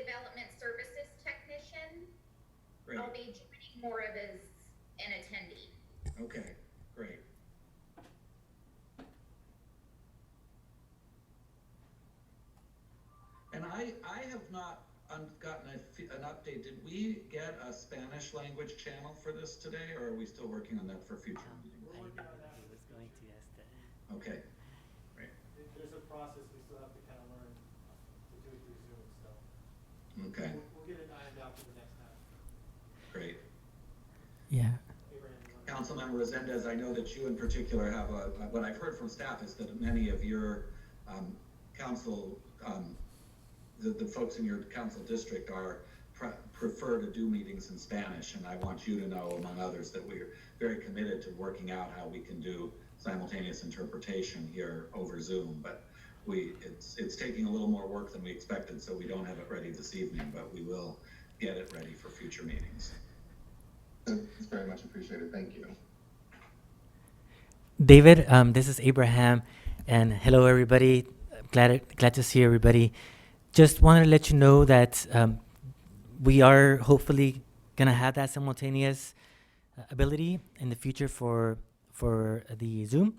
development services technician. Great. I'll be joining more of as an attendee. Okay, great. And I have not gotten an update. Did we get a Spanish language channel for this today, or are we still working on that for future meetings? We're working on that. I was going to ask that. Okay, great. There's a process we still have to kind of learn to do it through Zoom, so. Okay, We'll get it ironed out for the next time. great. Yeah. Abraham, you want to- Councilmember Resendez, I know that you in particular have what I've heard from staff is that many of your council, the folks in your council district prefer to do meetings in Spanish, and I want you to know, among others, that we're very committed to working out how we can do simultaneous interpretation here over Zoom, but it's taking a little more work than we expected, so we don't have it ready this evening, but we will get it ready for future meetings. It's very much appreciated. Thank you. David, this is Abraham, and hello everybody. Glad to see everybody. Just wanted to let you know that we are hopefully gonna have that simultaneous ability in the future for the Zoom,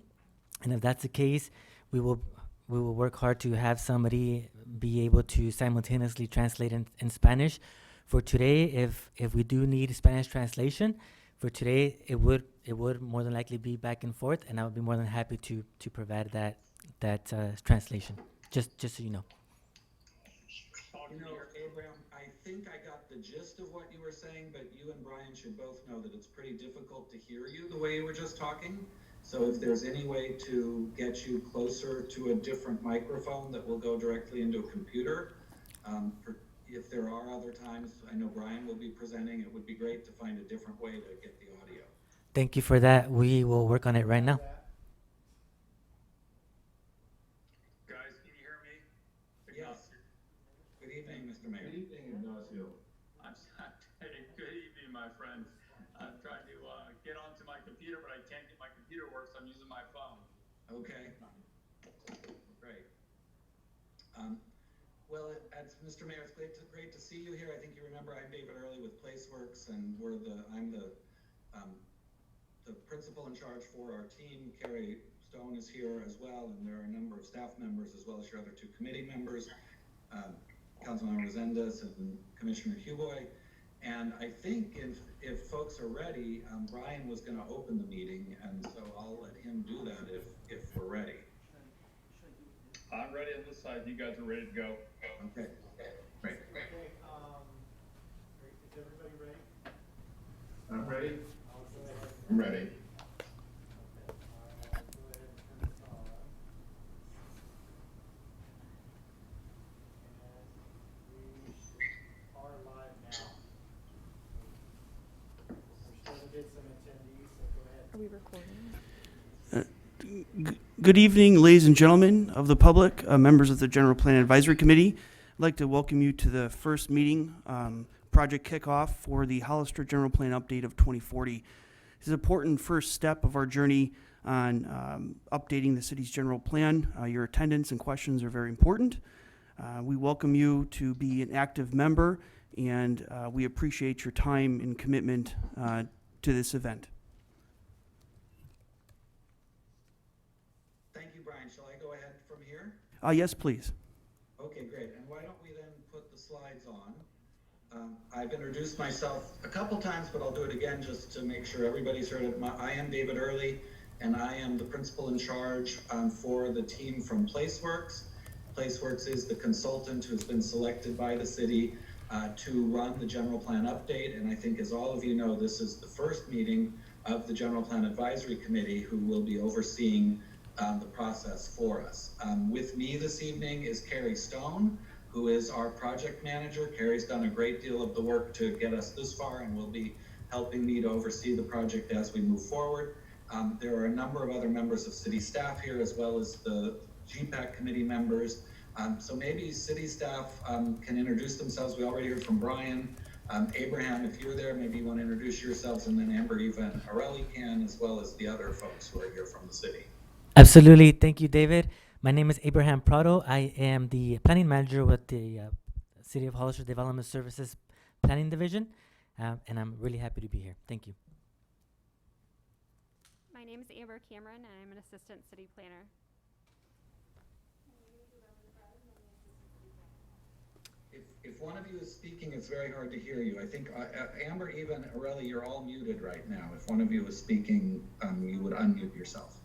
and if that's the case, we will work hard to have somebody be able to simultaneously translate in Spanish. For today, if we do need Spanish translation, for today it would more than likely be back and forth, and I would be more than happy to provide that translation. Just so you know. You know, Abraham, I think I got the gist of what you were saying, but you and Brian should both know that it's pretty difficult to hear you the way you were just talking. So if there's any way to get you closer to a different microphone that will go directly into a computer, if there are other times, I know Brian will be presenting, it would be great to find a different way to get the audio. Thank you for that. We will work on it right now. Guys, can you hear me? Yes. Good evening, Mr. Mayor. Good evening, Ignacio. Good evening, my friends. I'm trying to get onto my computer, but I can't get my computer to work, so I'm using my phone. Okay. Great. Well, Mr. Mayor, it's great to see you here. I think you remember I'm David Early with PlaceWorks, and I'm the principal in charge for our team. Carrie Stone is here as well, and there are a number of staff members as well as your other two committee members, Councilmember Resendez and Commissioner Huboy. And I think if folks are ready, Brian was going to open the meeting, and so I'll let him do that if we're ready. I'm ready on this side. You guys are ready to go. Okay. Great. Okay, is everybody ready? I'm ready. I'll go ahead. I'm ready. Okay, I'll go ahead and turn this on. And we are live now. We're still gonna get some attendees, so go ahead. Are we recording? Good evening, ladies and gentlemen of the public, members of the General Plan Advisory Committee. I'd like to welcome you to the first meeting, project kickoff for the Hollister General Plan update of 2040. This is an important first step of our journey on updating the city's general plan. Your attendance and questions are very important. We welcome you to be an active member, and we appreciate your time and commitment to this event. Thank you, Brian. Shall I go ahead from here? Yes, please. Okay, great. And why don't we then put the slides on? I've introduced myself a couple times, but I'll do it again just to make sure everybody's heard it. I am David Early, and I am the principal in charge for the team from PlaceWorks. PlaceWorks is the consultant who's been selected by the city to run the general plan update. And I think, as all of you know, this is the first meeting of the General Plan Advisory Committee, who will be overseeing the process for us. With me this evening is Carrie Stone, who is our project manager. Carrie's done a great deal of the work to get us this far and will be helping me to oversee the project as we move forward. There are a number of other members of city staff here, as well as the GPAC committee members. So maybe city staff can introduce themselves. We already heard from Brian. Abraham, if you're there, maybe you want to introduce yourselves, and then Amber, Eva, and Areli can, as well as the other folks who are here from the city. Absolutely. Thank you, David. My name is Abraham Prado. I am the planning manager with the City of Hollister Development Services Planning Division, and I'm really happy to be here. Thank you. My name is Amber Cameron, and I'm an assistant city planner. If one of you is speaking, it's very hard to hear you. I think Amber, even Aurelie, you're all muted right now. If one of you is speaking, you would unmute yourself.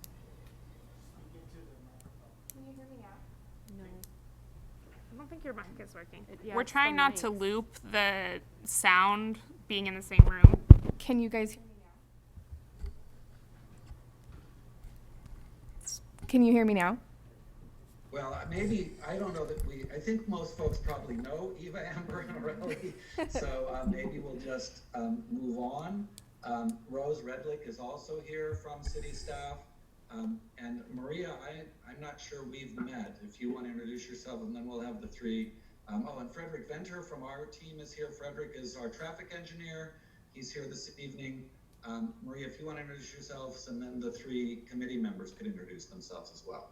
Speaking to the microphone. Can you hear me now? No. I don't think your mic is working. Yeah, We're it's the trying not to mics. loop the sound being in the same room. Can you guys hear me now? Can you hear me now? Well, maybe, I don't know that I think most folks probably know Eva, Amber, and Aurelie, so maybe we'll just move on. Rose Redlick is also here from city staff. And Maria, I'm not sure we've met. If you want to introduce yourself, and then we'll have the three. And Frederick Venter from our team is here. Frederick is our traffic engineer. He's here this evening. Maria, if you want to introduce yourselves, and then the three committee members could introduce themselves as well.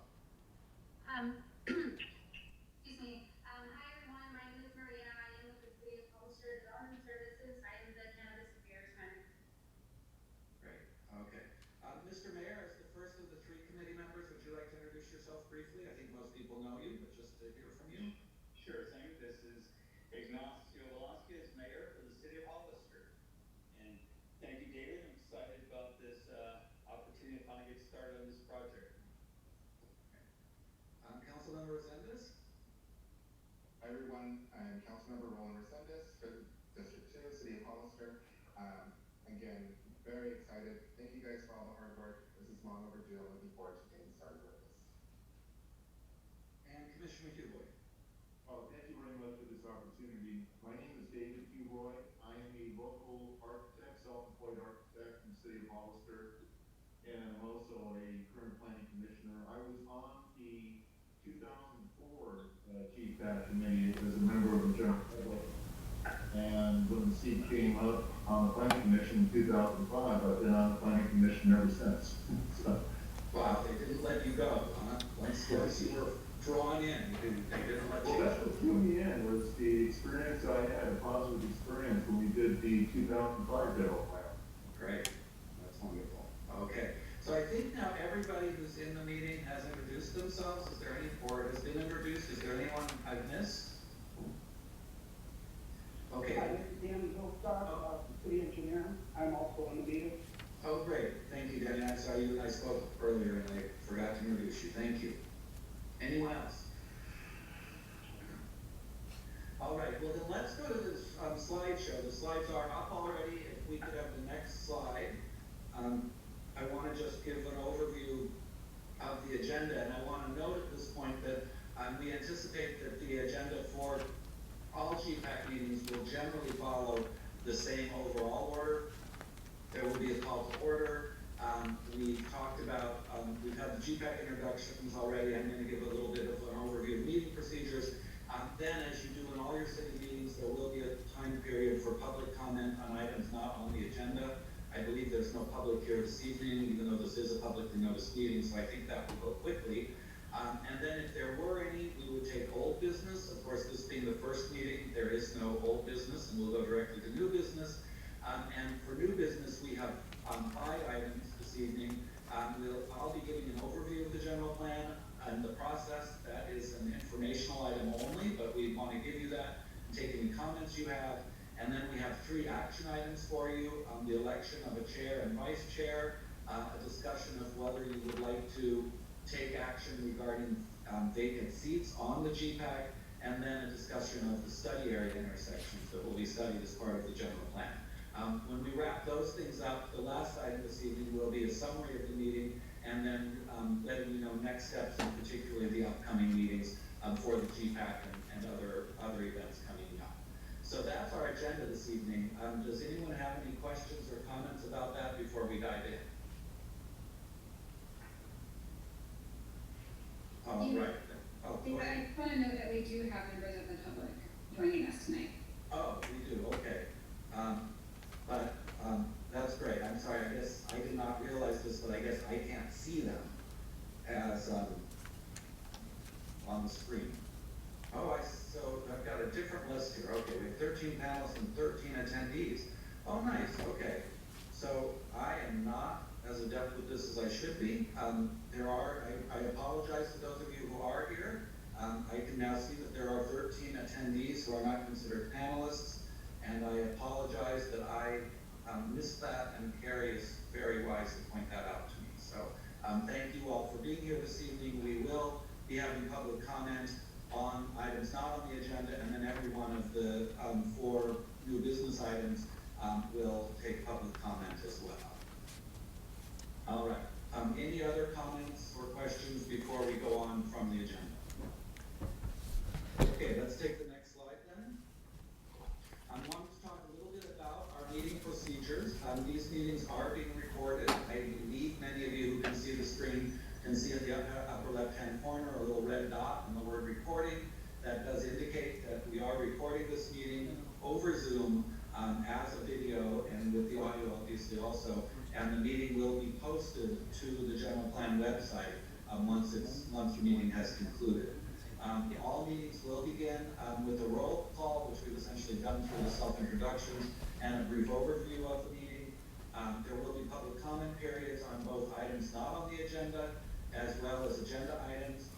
Excuse me. Hi everyone, my name is Maria. I am with the City of Hollister Development Services. I am the Cannabis Affairs Manager. Great, okay. Mr. Mayor, as the first of the three committee members, would you like to introduce yourself briefly? I think most people know you, but just to hear from you. Sure thing. This is Ignacio Velasquez, Mayor for the City of Hollister. And thank you, David. I'm excited about this opportunity to finally get started on this project. Councilmember Resendez? Hi everyone, I'm Councilmember Roland Resendez for District 2, City of Hollister. Again, very excited. Thank you guys for all the hard work. This is long overdue. I'm looking forward to getting started with this. And Commissioner Dubois? Well, thank you very much for this opportunity. My name is David Dubois. I am a local architect, self-employed architect from the City of Hollister, and I'm also a current planning commissioner. I was on the 2004 GPAC committee as a member of the general public, and when the seat came up on the planning commission in 2005, I've been on the planning commission ever since. So, Wow, they didn't let you go, huh? Once you were drawn in, they didn't let well, you that's what drew me in was the experience I had, a positive experience when we did the 2005 general plan. Great, that's wonderful. Okay, so I think now everybody who's in the meeting has introduced themselves. Is there any, or has been introduced? Is there anyone I've missed? Okay. Hi, this is Danny Hillstar, city engineer. I'm also in the meeting. Oh, great. Thank you, Danny. I saw you and I spoke earlier and I forgot to introduce you. Thank you. Anyone else? All right, well then let's go to this slideshow. The slides are up already. If we could have the next slide. I want to just give an overview of the agenda, and I want to note at this point that we anticipate that the agenda for all GPAC meetings will generally follow the same overall order. There will be a call to order. We talked about, we've had the GPAC introductions already. I'm going to give a little bit of an overview of meeting procedures. Then, as you do in all your city meetings, there will be a time period for public comment on items not on the agenda. I believe there's no public here this evening, even though this is a publicly noticed meeting, so I think that will go quickly. And then if there were any, we would take old business. Of course, this being the first meeting, there is no old business, and we'll go directly to new business. And for new business, we have 5 items this evening. I'll be giving an overview of the general plan and the process. That is an informational item only, but we want to give you that and take any comments you have. And then we have 3 action items for you, the election of a chair and vice chair, a discussion of whether you would like to take action regarding vacant seats on the GPAC, and then a discussion of the study area intersections that will be studied as part of the general plan. When we wrap those things up, the last item this evening will be a summary of the meeting, and then letting you know next steps, and particularly the upcoming meetings for the GPAC and other events coming up. So that's our agenda this evening. Does anyone have any questions or comments about that before we dive in? All right. Oh, go ahead. I just want to note that we do have members of the public joining us tonight. Oh, we do, okay. That's great. I'm sorry, I guess I did not realize this, but I guess I can't see them as on the screen. Oh, so I've got a different list here. Okay, we have 13 panelists and 13 attendees. Oh, nice, okay. So I am not as adept with this as I should be. I apologize to those of you who are here. I can now see that there are 13 attendees who are not considered panelists, and I apologize that I missed that, and Carrie is very wise to point that out to me. So thank you all for being here this evening. We will be having public comment on items not on the agenda, and then every one of the 4 new business items will take public comment as well. All right. Any other comments or questions before we go on from the agenda? Okay, let's take the next slide then. I wanted to talk a little bit about our meeting procedures. These meetings are being recorded. I believe many of you who can see the screen can see at the upper left-hand corner a little red dot and the word recording. That does indicate that we are recording this meeting over Zoom as a video and with the audio obviously also. And the meeting will be posted to the General Plan website once the meeting has concluded. All meetings will begin with a roll call, which we've essentially done through the self-introductions and a brief overview of the meeting. There will be public comment periods on both items not on the agenda as well as agenda items.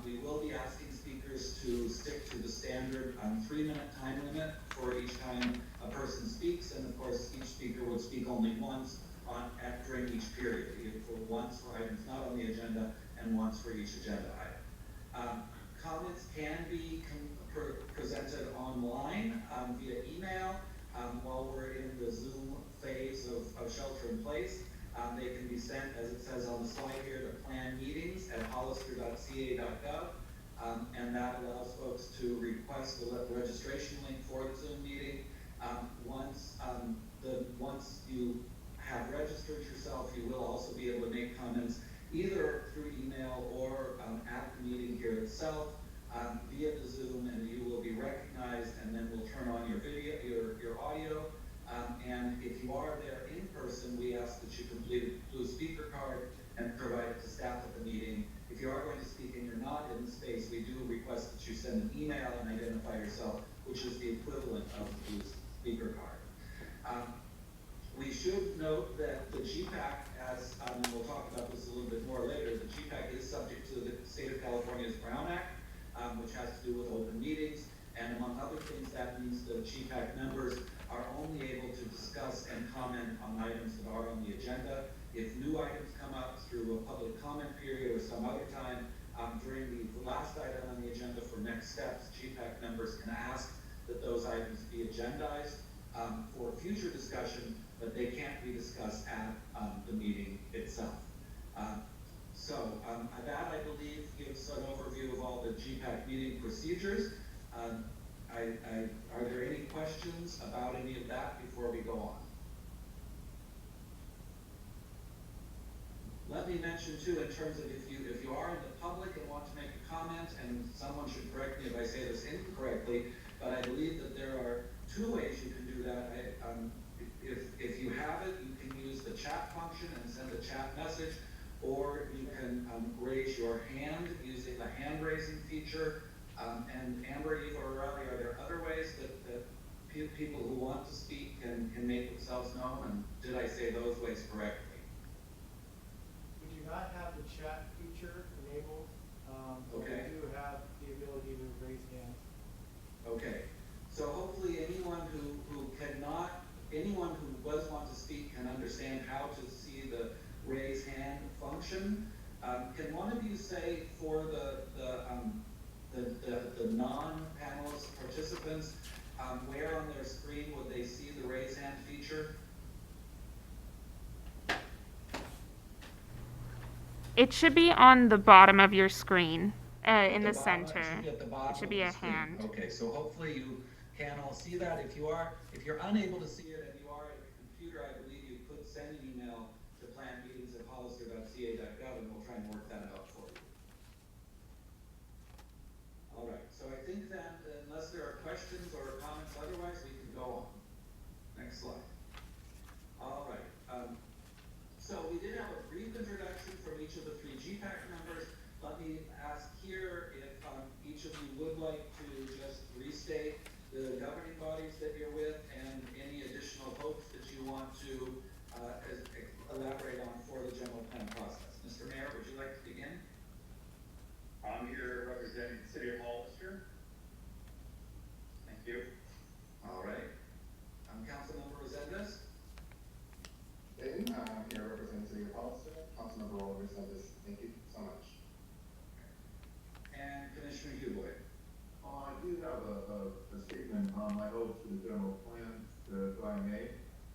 We will be asking speakers to stick to the standard 3-minute time limit for each time a person speaks, and of course each speaker will speak only once during each period, once for items not on the agenda and once for each agenda item. Comments can be presented online via email while we're in the Zoom phase of shelter in place. They can be sent, as it says on the slide here, to planmeetings@hollister.ca.gov, and that allows folks to request the registration link for the Zoom meeting. Once you have registered yourself, you will also be able to make comments either through email or at the meeting here itself via the Zoom, and you will be recognized, and then we'll turn on your video, your audio. And if you are there in person, we ask that you complete a blue speaker card and provide it to staff at the meeting. If you are going to speak and you're not in the space, we do request that you send an email and identify yourself, which is the equivalent of the blue speaker card. We should note that the GPAC, and we'll talk about this a little bit more later, the GPAC is subject to the State of California's Brown Act, which has to do with open meetings, and among other things, that means the GPAC members are only able to discuss and comment on items that are on the agenda. If new items come up through a public comment period or some other time during the last item on the agenda for next steps, GPAC members can ask that those items be agendized for future discussion, but they can't be discussed at the meeting itself. That, I believe, gives an overview of all the GPAC meeting procedures. Are there any questions about any of that before we go on? Let me mention too, in terms of if you are in the public and want to make a comment, and someone should correct me if I say this incorrectly, but I believe that there are 2 ways you can do that. If you have it, you can use the chat function and send a chat message, or you can raise your hand using the hand raising feature. And Amber, Eva, or Riley, are there other ways that people who want to speak can make themselves known? And did I say those ways correctly? We do not have the chat feature enabled. Okay. We do have the ability to raise hands. Okay. So hopefully anyone who does want to speak can understand how to see the raise hand function. Can one of you say for the non-panelist participants, where on their screen would they see the raise hand feature? It should be on the bottom of your screen, in the It center. should be at the bottom It should of be the a screen. hand. Okay, so hopefully you can all see that. If you're unable to see it and you are at your computer, I believe you could send an email to planmeetings@hollister.ca.gov, and we'll try and work that out for you. All right, so I think that unless there are questions or comments otherwise, we can go on. Next slide. All right. So we did have a brief introduction from each of the 3 GPAC members. Let me ask here if each of you would like to my hopes for the general plan, if I may.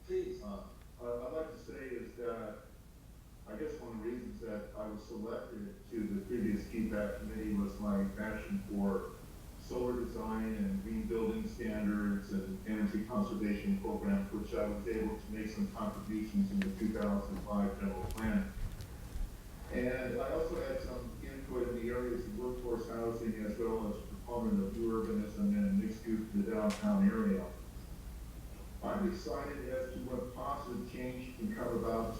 Please. I'd like to say is that I guess one of the reasons that I was selected to the previous GPAC committee was my passion for solar design and green building standards and energy conservation programs, which I was able to make some contributions in the 2005 general plan. And I also had some input in the areas of workforce housing as well as proponent of new urbanism and mixed use in the downtown area. I'm excited as to what positive change can come about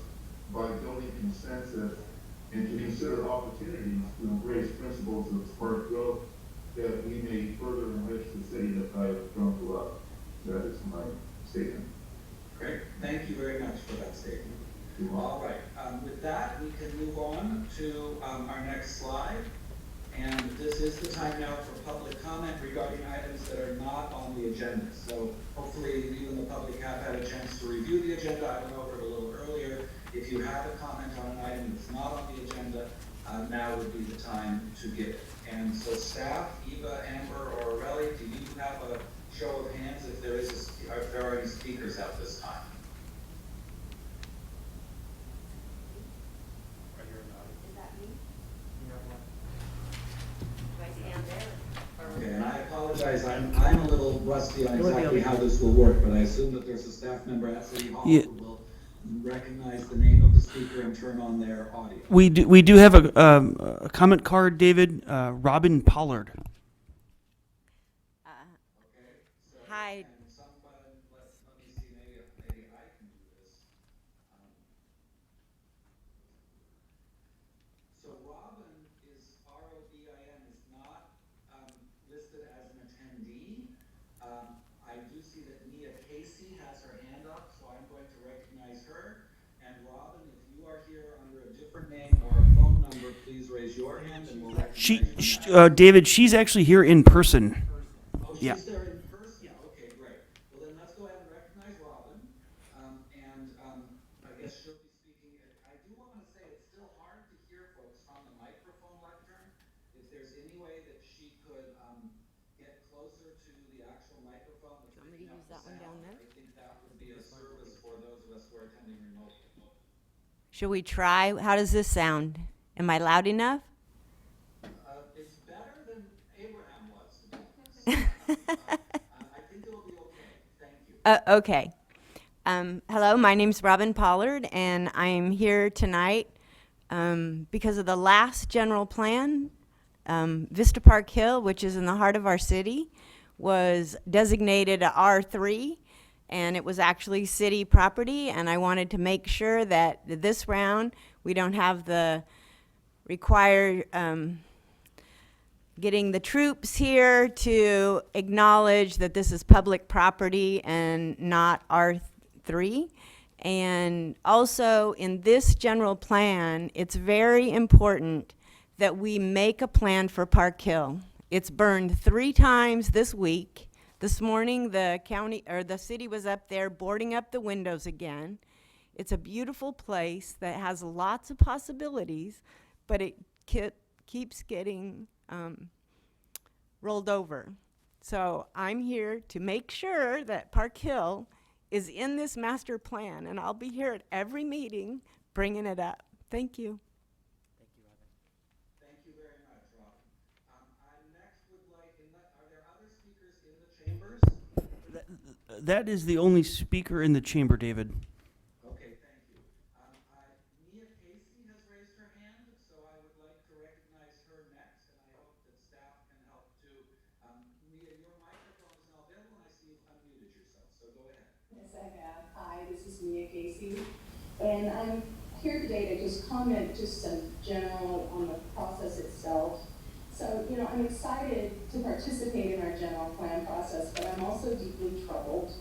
by building consensus and to consider opportunities to embrace principles of smart growth that we may further enrich the city that I've grown to love. That is my statement. Great. Thank you very much for that statement. All right. With that, we can move on to our next slide. And this is the time now for public comment regarding items that are not on the agenda. So hopefully you and the public have had a chance to review the agenda. I went over it a little earlier. If you have a comment on an item that's not on the agenda, now would be the time to give it. And so staff, Eva, Amber, or Aurelie, do you have a show of hands if there are any speakers at this time? Is that me? Do I stand there? Okay, and I apologize, I'm a little rusty on exactly how this will work, but I assume that there's a staff member at City Hall who will recognize the name of the speaker and turn on their audio. We do have a comment card, David. Robin Pollard. Okay, so, Hi. and somebody, let me see, maybe I can do this. So Robin is, R-O-B-I-N, is not listed as an attendee. I do see that Mia Casey has her hand up, so I'm going to recognize her. And Robin, if you are here under a different name or a phone number, please raise your hand and we'll recognize you. David, she's actually here in person. Oh, she's Yeah. there in person? Yeah. Okay, great. Well, then let's go ahead and recognize Robin. I guess she'll be speaking. I do want to say it's still hard to hear folks from the microphone lectern. If there's any way that she could get closer to the actual microphone that's picking up the sound, I think that would be a service for those of us who are attending remotely. Should we try? How does this sound? Am I loud enough? It's better than Abraham was, to be honest. I think it'll be okay. Thank you. Okay. Hello, my name's Robin Pollard, and I'm here tonight because of the last general plan. Vista Park Hill, which is in the heart of our city, was designated a R3, and it was actually city property, and I wanted to make sure that this round we don't have the required getting the troops here to acknowledge that this is public property and not R3. And also in this general plan, it's very important that we make a plan for Park Hill. It's burned 3 times this week. This morning, the county or the city was up there boarding up the windows again. It's a beautiful place that has lots of possibilities, but it keeps getting rolled over. So I'm here to make sure that Park Hill is in this master plan, and I'll be here at every meeting bringing it up. Thank you. Thank you very much, Robin. I next would like, are there other speakers in the chambers? That is the only speaker in the chamber, David. Okay, thank you. Mia Casey has raised her hand, so I would like to recognize her next, and I hope that staff can help too. Mia, your microphone is now available, and I see you've unmuted yourself, so go ahead. Yes, I have. Hi, this is Mia Casey, and I'm here today to just comment just some general on the process itself. So, I'm excited to participate in our general plan process, but I'm also deeply troubled.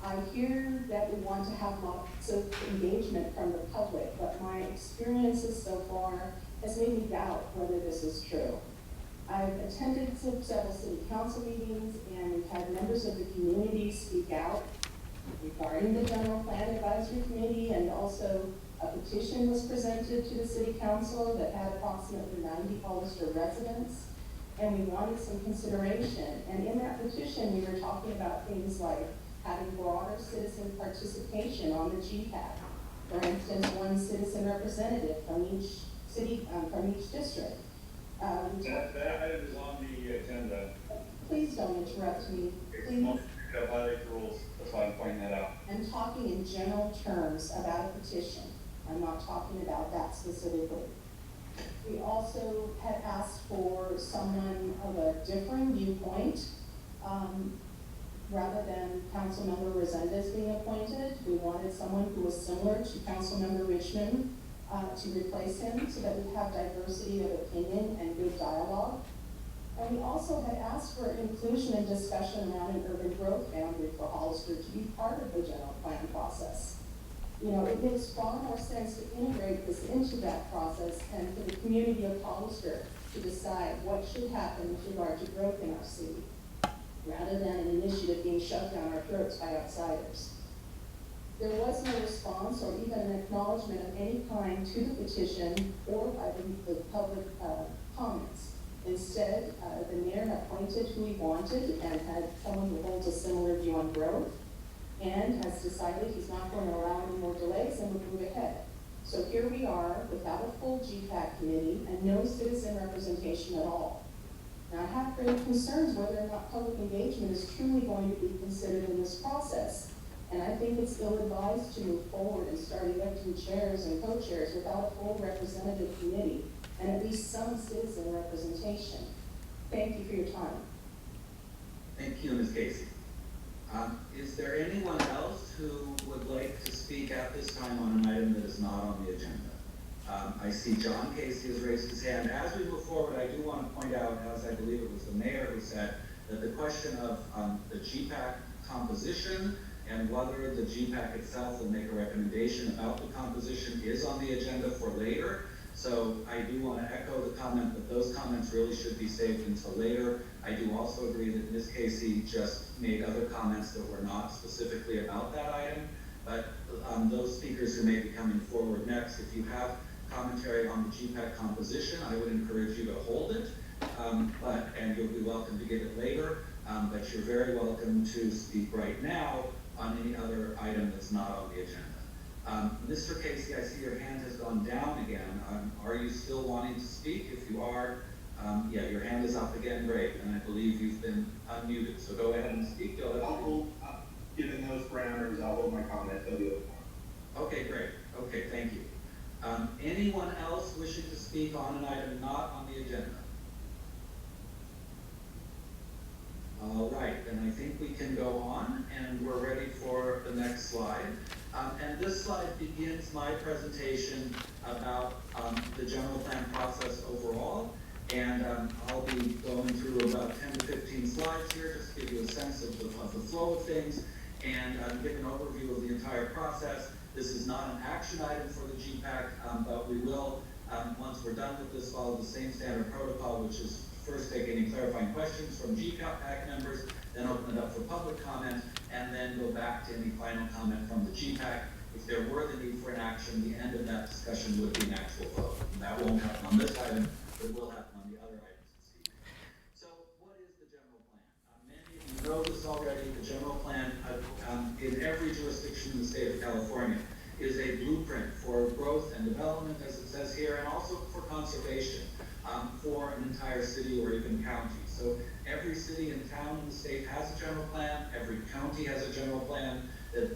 I hear that we want to have lots of engagement from the public, but my experiences so far has made me doubt whether this is true. I've attended several city council meetings, and we've had members of the community speak out regarding the General Plan Advisory Committee, and also a petition was presented to the City Council that had approximately 90 Hollister residents. and we wanted some consideration. And in that petition, we were talking about things like having broader citizen participation on the GPAC. For instance, one citizen representative from each city, from each district. That item is on the agenda. Please don't interrupt me, please. Violate the rules, that's why I'm pointing that out. I'm talking in general terms about a petition. I'm not talking about that specifically. We also had asked for someone of a differing viewpoint. Rather than Councilmember Resendez being appointed, we wanted someone who was similar to Councilmember Richmond to replace him so that we have diversity of opinion and good dialogue. And we also had asked for inclusion and discussion around an urban growth boundary for Hollister to be part of the general plan process. You know, it makes far more sense to integrate this into that process and for the community of Hollister to decide what should happen with regard to growth in our city, rather than an initiative being shoved down our throats by outsiders. There was no response or even an acknowledgement of any kind to the petition or by the public comments. Instead, the mayor appointed who he wanted and had someone who holds a similar view on growth and has decided he's not going to allow any more delays and would move ahead. So here we are without a full GPAC committee and no citizen representation at all. Now, I have great concerns whether or not public engagement is truly going to be considered in this process. And I think it's ill-advised to move forward and start electing chairs and co-chairs without a full representative committee and at least some citizen representation. Thank you for your time. Thank you, Ms. Casey. Is there anyone else who would like to speak at this time on an item that is not on the agenda? I see John Casey has raised his hand. As we move forward, I do want to point out, as I believe it was the mayor who said, that the question of the GPAC composition and whether the GPAC itself will make a recommendation about the composition is on the agenda for later. So I do want to echo the comment that those comments really should be saved until later. I do also agree that Ms. Casey just made other comments that were not specifically about that item. But those speakers who may be coming forward next, if you have commentary on the GPAC composition, I would encourage you to hold it, and you'll be welcome to give it later. But you're very welcome to speak right now on any other item that's not on the agenda. Mr. Casey, I see your hand has gone down again. Are you still wanting to speak? If you are, yeah, your hand is up again, great. And I believe you've been unmuted, so go ahead and speak. Given those parameters, I'll hold my comment till the other one. Okay, great. Okay, thank you. Anyone else wishing to speak on an item not on the agenda? All right, then I think we can go on, and we're ready for the next slide. And this slide begins my presentation about the general plan process overall. And I'll be going through about 10 to 15 slides here just to give you a sense of the flow of things and give an overview of the entire process. This is not an action item for the GPAC, but we will, once we're done with this, follow the same standard protocol, which is first take any clarifying questions from GPAC members, then open it up for public comment, and then go back to any final comment from the GPAC. If there were the need for an action, the end of that discussion would be an actual vote. And that won't happen on this item, but it will happen on the other items this evening. So what is the general plan? Many of you know this already. The general plan in every jurisdiction in the state of California is a blueprint for growth and development, as it says here, and also for conservation for an entire city or even county. So every city and town in the state has a general plan. Every county has a general plan that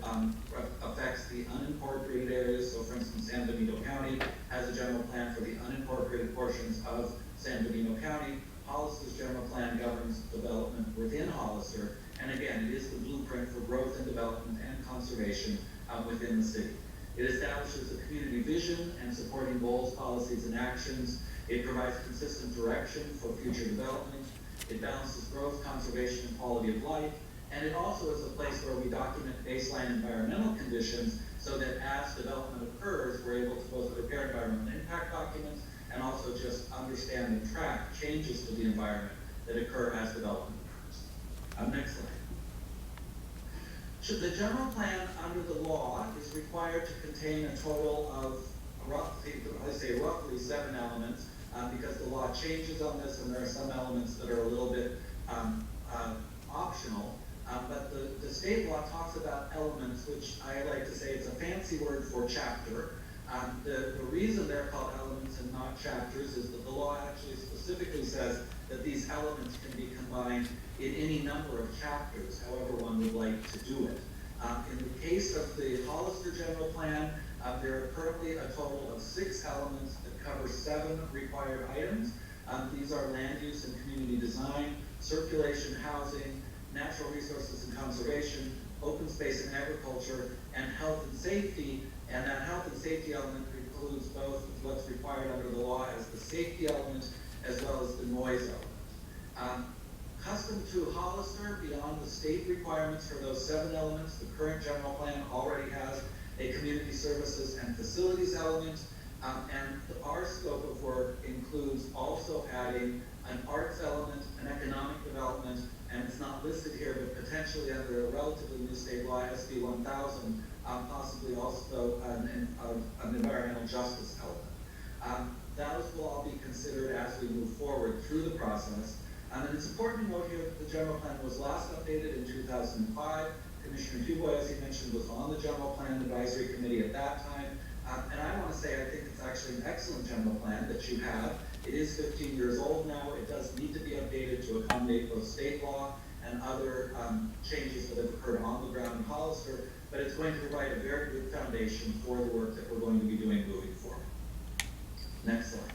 affects the unincorporated areas. So for instance, San Benito County has a general plan for the unincorporated portions of San Benito County. Hollister's general plan governs development within Hollister. And again, it is the blueprint for growth and development and conservation within the city. It establishes a community vision and supporting goals, policies, and actions. It provides consistent direction for future development. It balances growth, conservation, and quality of life. And it also is a place where we document baseline environmental conditions so that as development occurs, we're able to both prepare environmental impact documents and also just understand and track changes to the environment that occur as development occurs. Next slide. The general plan under the law is required to contain a total of roughly 7 elements. because the law changes on this and there are some elements that are a little bit optional. But the state law talks about elements, which I like to say it's a fancy word for chapter. The reason they're called elements and not chapters is that the law actually specifically says that these elements can be combined in any number of chapters, however one would like to do it. In the case of the Hollister General Plan, there are currently a total of 6 elements that cover 7 required items. These are land use and community design, circulation, housing, natural resources and conservation, open space and agriculture, and health and safety. And that health and safety element includes both what's required under the law as the safety element as well as the noise element. Custom to Hollister, beyond the state requirements for those 7 elements, the current general plan already has a community services and facilities element. And our scope of work includes also adding an arts element, an economic development, and it's not listed here, but potentially under a relatively new state law, SB 1000, possibly also an environmental justice element. Those will all be considered as we move forward through the process. And it's important to note here that the general plan was last updated in 2005. Commissioner Dubois, as he mentioned, was on the general plan advisory committee at that time. And I want to say I think it's actually an excellent general plan that you have. It is 15 years old now. It does need to be updated to accommodate both state law and other changes that have occurred on the ground in Hollister, but it's going to provide a very good foundation for the work that we're going to be doing moving forward. Next slide.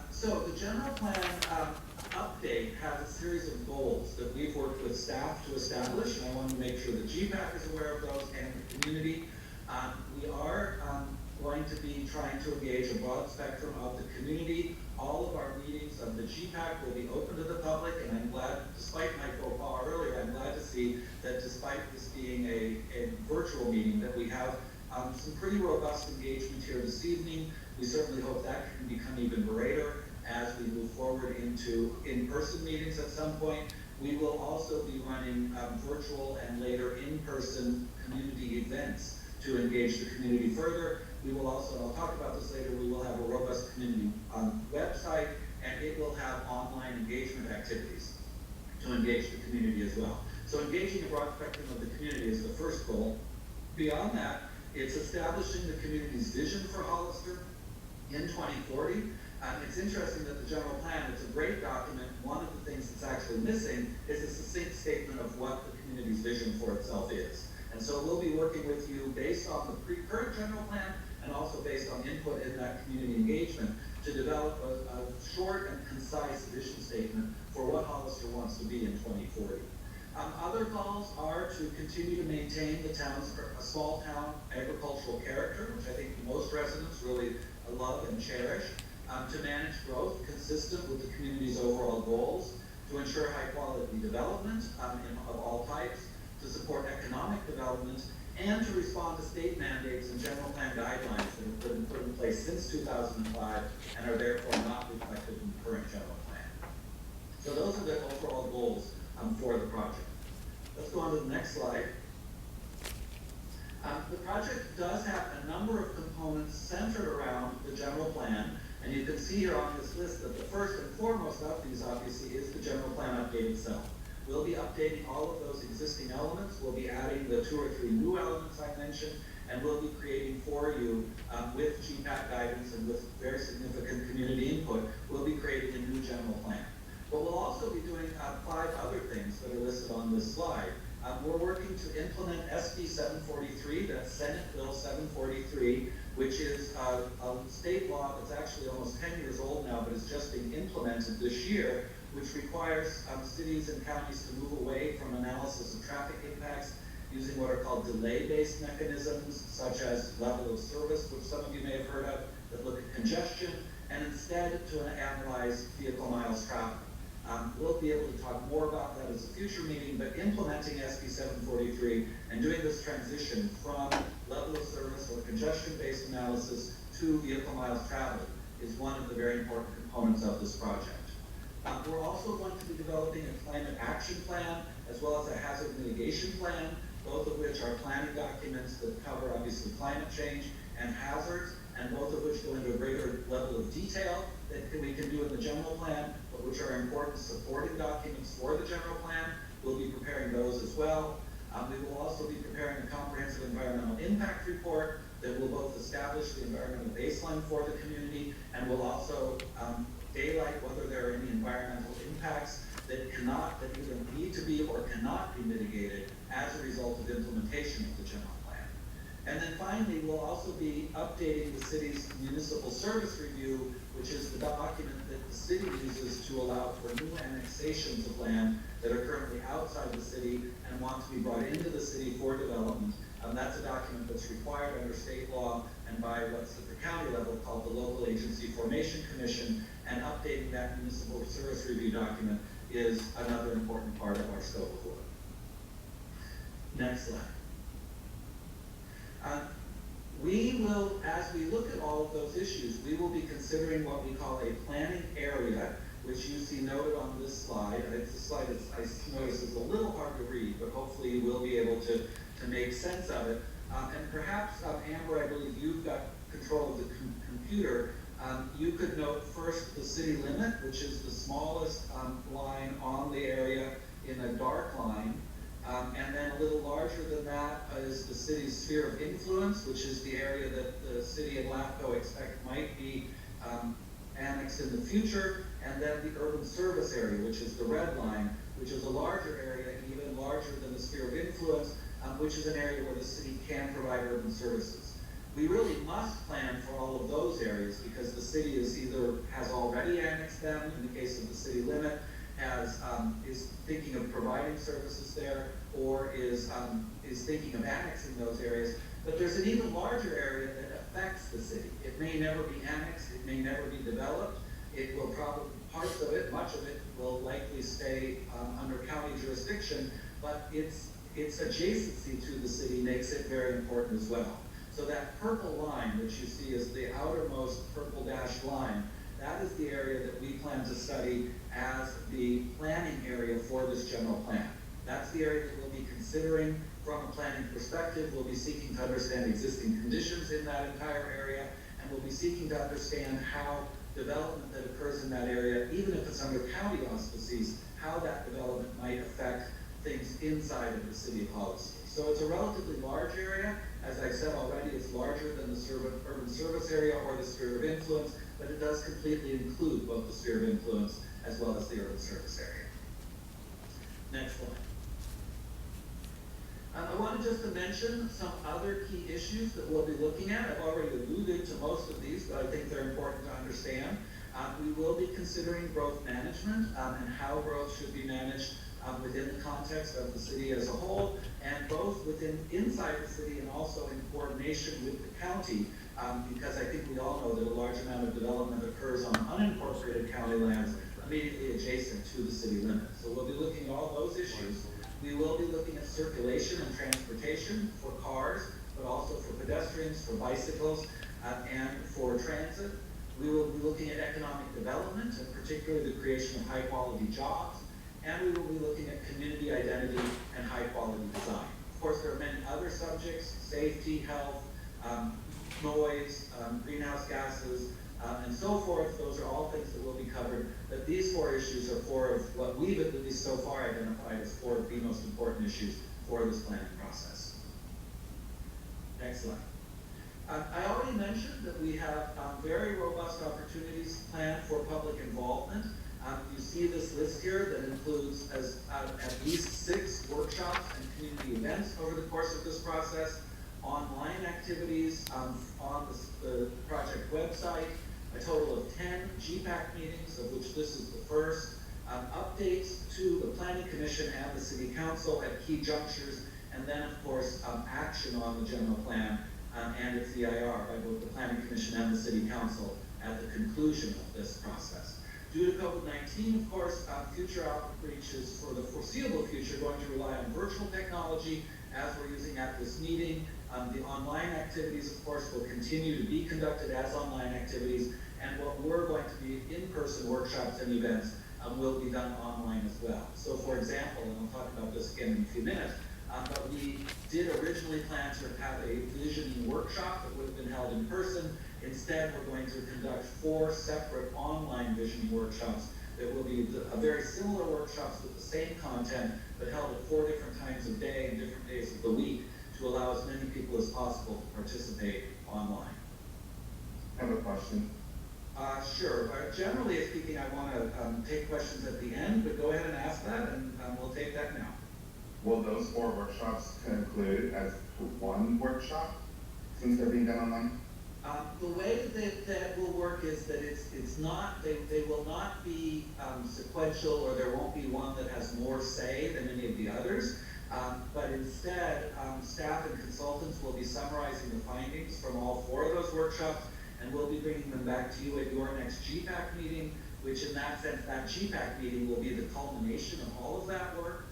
So the general plan update has a series of goals that we've worked with staff to establish, and I want to make sure that GPAC is aware of those and the community. We are going to be trying to engage a broad spectrum of the community. All of our meetings of the GPAC will be open to the public, and I'm glad, despite my faux pas earlier, I'm glad to see that despite this being a virtual meeting, that we have some pretty robust engagement here this evening. We certainly hope that can become even greater as we move forward into in-person meetings at some point. We will also be running virtual and later in-person community events to engage the community further. We will also, I'll talk about this later, we will have a robust community website, and it will have online engagement activities to engage the community as well. So engaging a broad spectrum of the community is the first goal. Beyond that, it's establishing the community's vision for Hollister in 2040. It's interesting that the general plan, it's a great document. One of the things that's actually missing is a succinct statement of what the community's vision for itself is. And so we'll be working with you based on the current general plan and also based on input in that community engagement to develop a short and concise vision statement for what Hollister wants to be in 2040. Other goals are to continue to maintain the town's small town agricultural character, which I think most residents really love and cherish, to manage growth consistent with the community's overall goals, to ensure high quality development of all types, to support economic development, and to respond to state mandates and general plan guidelines that have been put in place since 2005 and are therefore not reflected in the current general plan. So those are the overall goals for the project. Let's go on to the next slide. The project does have a number of components centered around the general plan, and you can see here on this list that the first and foremost of these obviously is the general plan update itself. We'll be updating all of those existing elements. We'll be adding the 2 or 3 new elements I mentioned, and we'll be creating for you, with GPAC guidance and with very significant community input, we'll be creating a new general plan. But we'll also be doing 5 other things that are listed on this slide. We're working to implement SB 743, that's Senate Bill 743, which is a state law that's actually almost 10 years old now, but is just being implemented this year, which requires cities and counties to move away from analysis of traffic impacts using what are called delay-based mechanisms, such as level of service, which some of you may have heard of, that look at congestion, and instead to analyze vehicle miles traveled. We'll be able to talk more about that as a future meeting, but implementing SB 743 and doing this transition from level of service or congestion-based analysis to vehicle miles traveled is one of the very important components of this project. We're also going to be developing a climate action plan as well as a hazard mitigation plan, both of which are planning documents that cover obviously climate change and hazards. and both of which go into a greater level of detail that we can do in the general plan, but which are important supporting documents for the general plan. We'll be preparing those as well. We will also be preparing a comprehensive environmental impact report that will both establish the environmental baseline for the community and will also daylight whether there are any environmental impacts that either need to be or cannot be mitigated as a result of implementation of the general plan. And then finally, we'll also be updating the city's municipal service review, which is the document that the city uses to allow for new annexations of land that are currently outside the city and want to be brought into the city for development. That's a document that's required under state law and by what's at the county level called the Local Agency Formation Commission, and updating that municipal service review document is another important part of our scope of work. Next slide. We will, as we look at all of those issues, we will be considering what we call a planning area, which you see noted on this slide. It's a slide that I notice is a little hard to read, but hopefully you will be able to make sense of it. And perhaps, Amber, I believe you've got control of the computer. You could note first the city limit, which is the smallest line on the area in a dark line. And then a little larger than that is the city's sphere of influence, which is the area that the city and LAPCO expect might be annexed in the future. And then the urban service area, which is the red line, which is a larger area, even larger than the sphere of influence, which is an area where the city can provide urban services. We really must plan for all of those areas because the city has already annexed them in the case of the city limit, is thinking of providing services there, or is thinking of annexing those areas. But there's an even larger area that affects the city. It may never be annexed, it may never be developed. It will probably, parts of it, much of it, will likely stay under county jurisdiction, but its adjacency to the city makes it very important as well. So that purple line, which you see as the outermost purple dashed line, that is the area that we plan to study as the planning area for this general plan. That's the area that we'll be considering from a planning perspective. We'll be seeking to understand existing conditions in that entire area, and we'll be seeking to understand how development that occurs in that area, even if it's under county auspices, how that development might affect things inside of the city of Hollister. So it's a relatively large area. As I said already, it's larger than the urban service area or the sphere of influence, but it does completely include both the sphere of influence as well as the urban service area. Next slide. I wanted just to mention some other key issues that we'll be looking at. I've already alluded to most of these, but I think they're important to understand. We will be considering growth management and how growth should be managed within the context of the city as a whole, and both inside the city and also in coordination with the county, because I think we all know that a large amount of development occurs on unincorporated county lands immediately adjacent to the city limit. So we'll be looking at all those issues. We will be looking at circulation and transportation for cars, but also for pedestrians, for bicycles, and for transit. We will be looking at economic development, and particularly the creation of high-quality jobs. And we will be looking at community identity and high-quality design. Of course, there are many other subjects: safety, health, noise, greenhouse gases, and so forth. Those are all things that will be covered. But these four issues are four of what we've at least so far identified as four of the most important issues for this planning process. Next slide. I already mentioned that we have very robust opportunities planned for public involvement. You see this list here that includes at least 6 workshops and community events over the course of this process, online activities on the project website, a total of 10 GPAC meetings, of which this is the first, updates to the Planning Commission and the City Council at key junctures, and then, of course, action on the general plan and its EIR by both the Planning Commission and the City Council at the conclusion of this process. Due to COVID-19, of course, future outreach is for the foreseeable future going to rely on virtual technology as we're using at this meeting. The online activities, of course, will continue to be conducted as online activities, and what we're going to be in-person workshops and events will be done online as well. So, for example, and I'll talk about this again in a few minutes, but we did originally plan to have a visioning workshop that would have been held in person. Instead, we're going to conduct 4 separate online visioning workshops that will be a very similar workshops with the same content, but held at 4 different times of day and different days of the week to allow as many people as possible to participate online. I have a question. Sure. Generally speaking, I want to take questions at the end, but go ahead and ask that, and we'll take that now. Will those 4 workshops conclude as one workshop since they're being done online? The way that will work is that it's not, they will not be sequential, or there won't be one that has more say than any of the others. But instead, staff and consultants will be summarizing the findings from all 4 of those workshops, and we'll be bringing them back to you at your next GPAC meeting, which in that sense, that GPAC meeting will be the culmination of all of that work,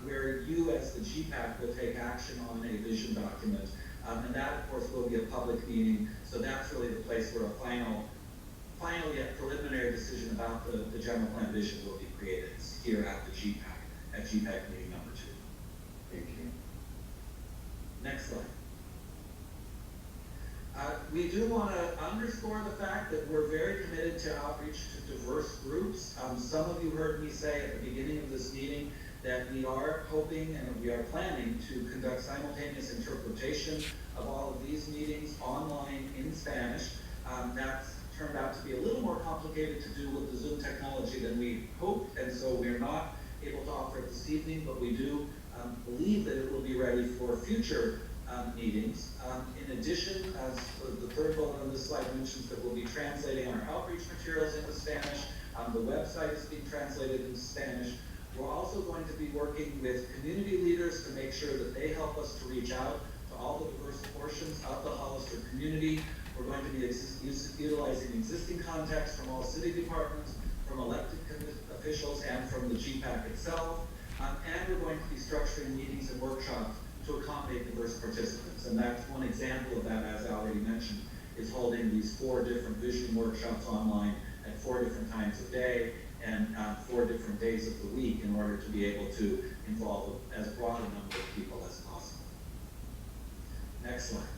where you as the GPAC will take action on a vision document. And that, of course, will be a public meeting, so that's really the place where a final yet preliminary decision about the general plan vision will be created. It's here at the GPAC, at GPAC meeting number 2. Thank you. Next slide. We do want to underscore the fact that we're very committed to outreach to diverse groups. Some of you heard me say at the beginning of this meeting that we are hoping and we are planning to conduct simultaneous interpretation of all of these meetings online in Spanish. That's turned out to be a little more complicated to do with the Zoom technology than we hoped, and so we're not able to offer it this evening, but we do believe that it will be ready for future meetings. In addition, as the third bullet on this slide mentions, that we'll be translating our outreach materials into Spanish. The website is being translated into Spanish. We're also going to be working with community leaders to make sure that they help us to reach out to all the diverse portions of the Hollister community. We're going to be utilizing existing contacts from all city departments, from elected officials, and from the GPAC itself. And we're going to be structuring meetings and workshops to accommodate diverse participants. And that's one example of that, as I already mentioned, is holding these 4 different vision workshops online at 4 different times of day and 4 different days of the week in order to be able to involve as broad a number of people as possible. Next slide.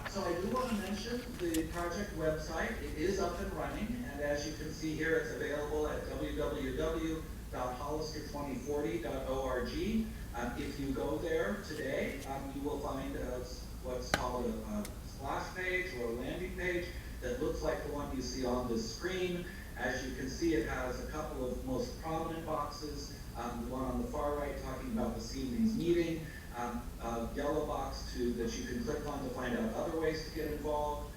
So I do want to mention the project website. It is up and running, and as you can see here, it's available at www.hollister2040.org. If you go there today, you will find what's called a splash page or a landing page that looks like the one you see on this screen. As you can see, it has a couple of most prominent boxes. The one on the far right talking about this evening's meeting, a yellow box that you can click on to find out other ways to get involved.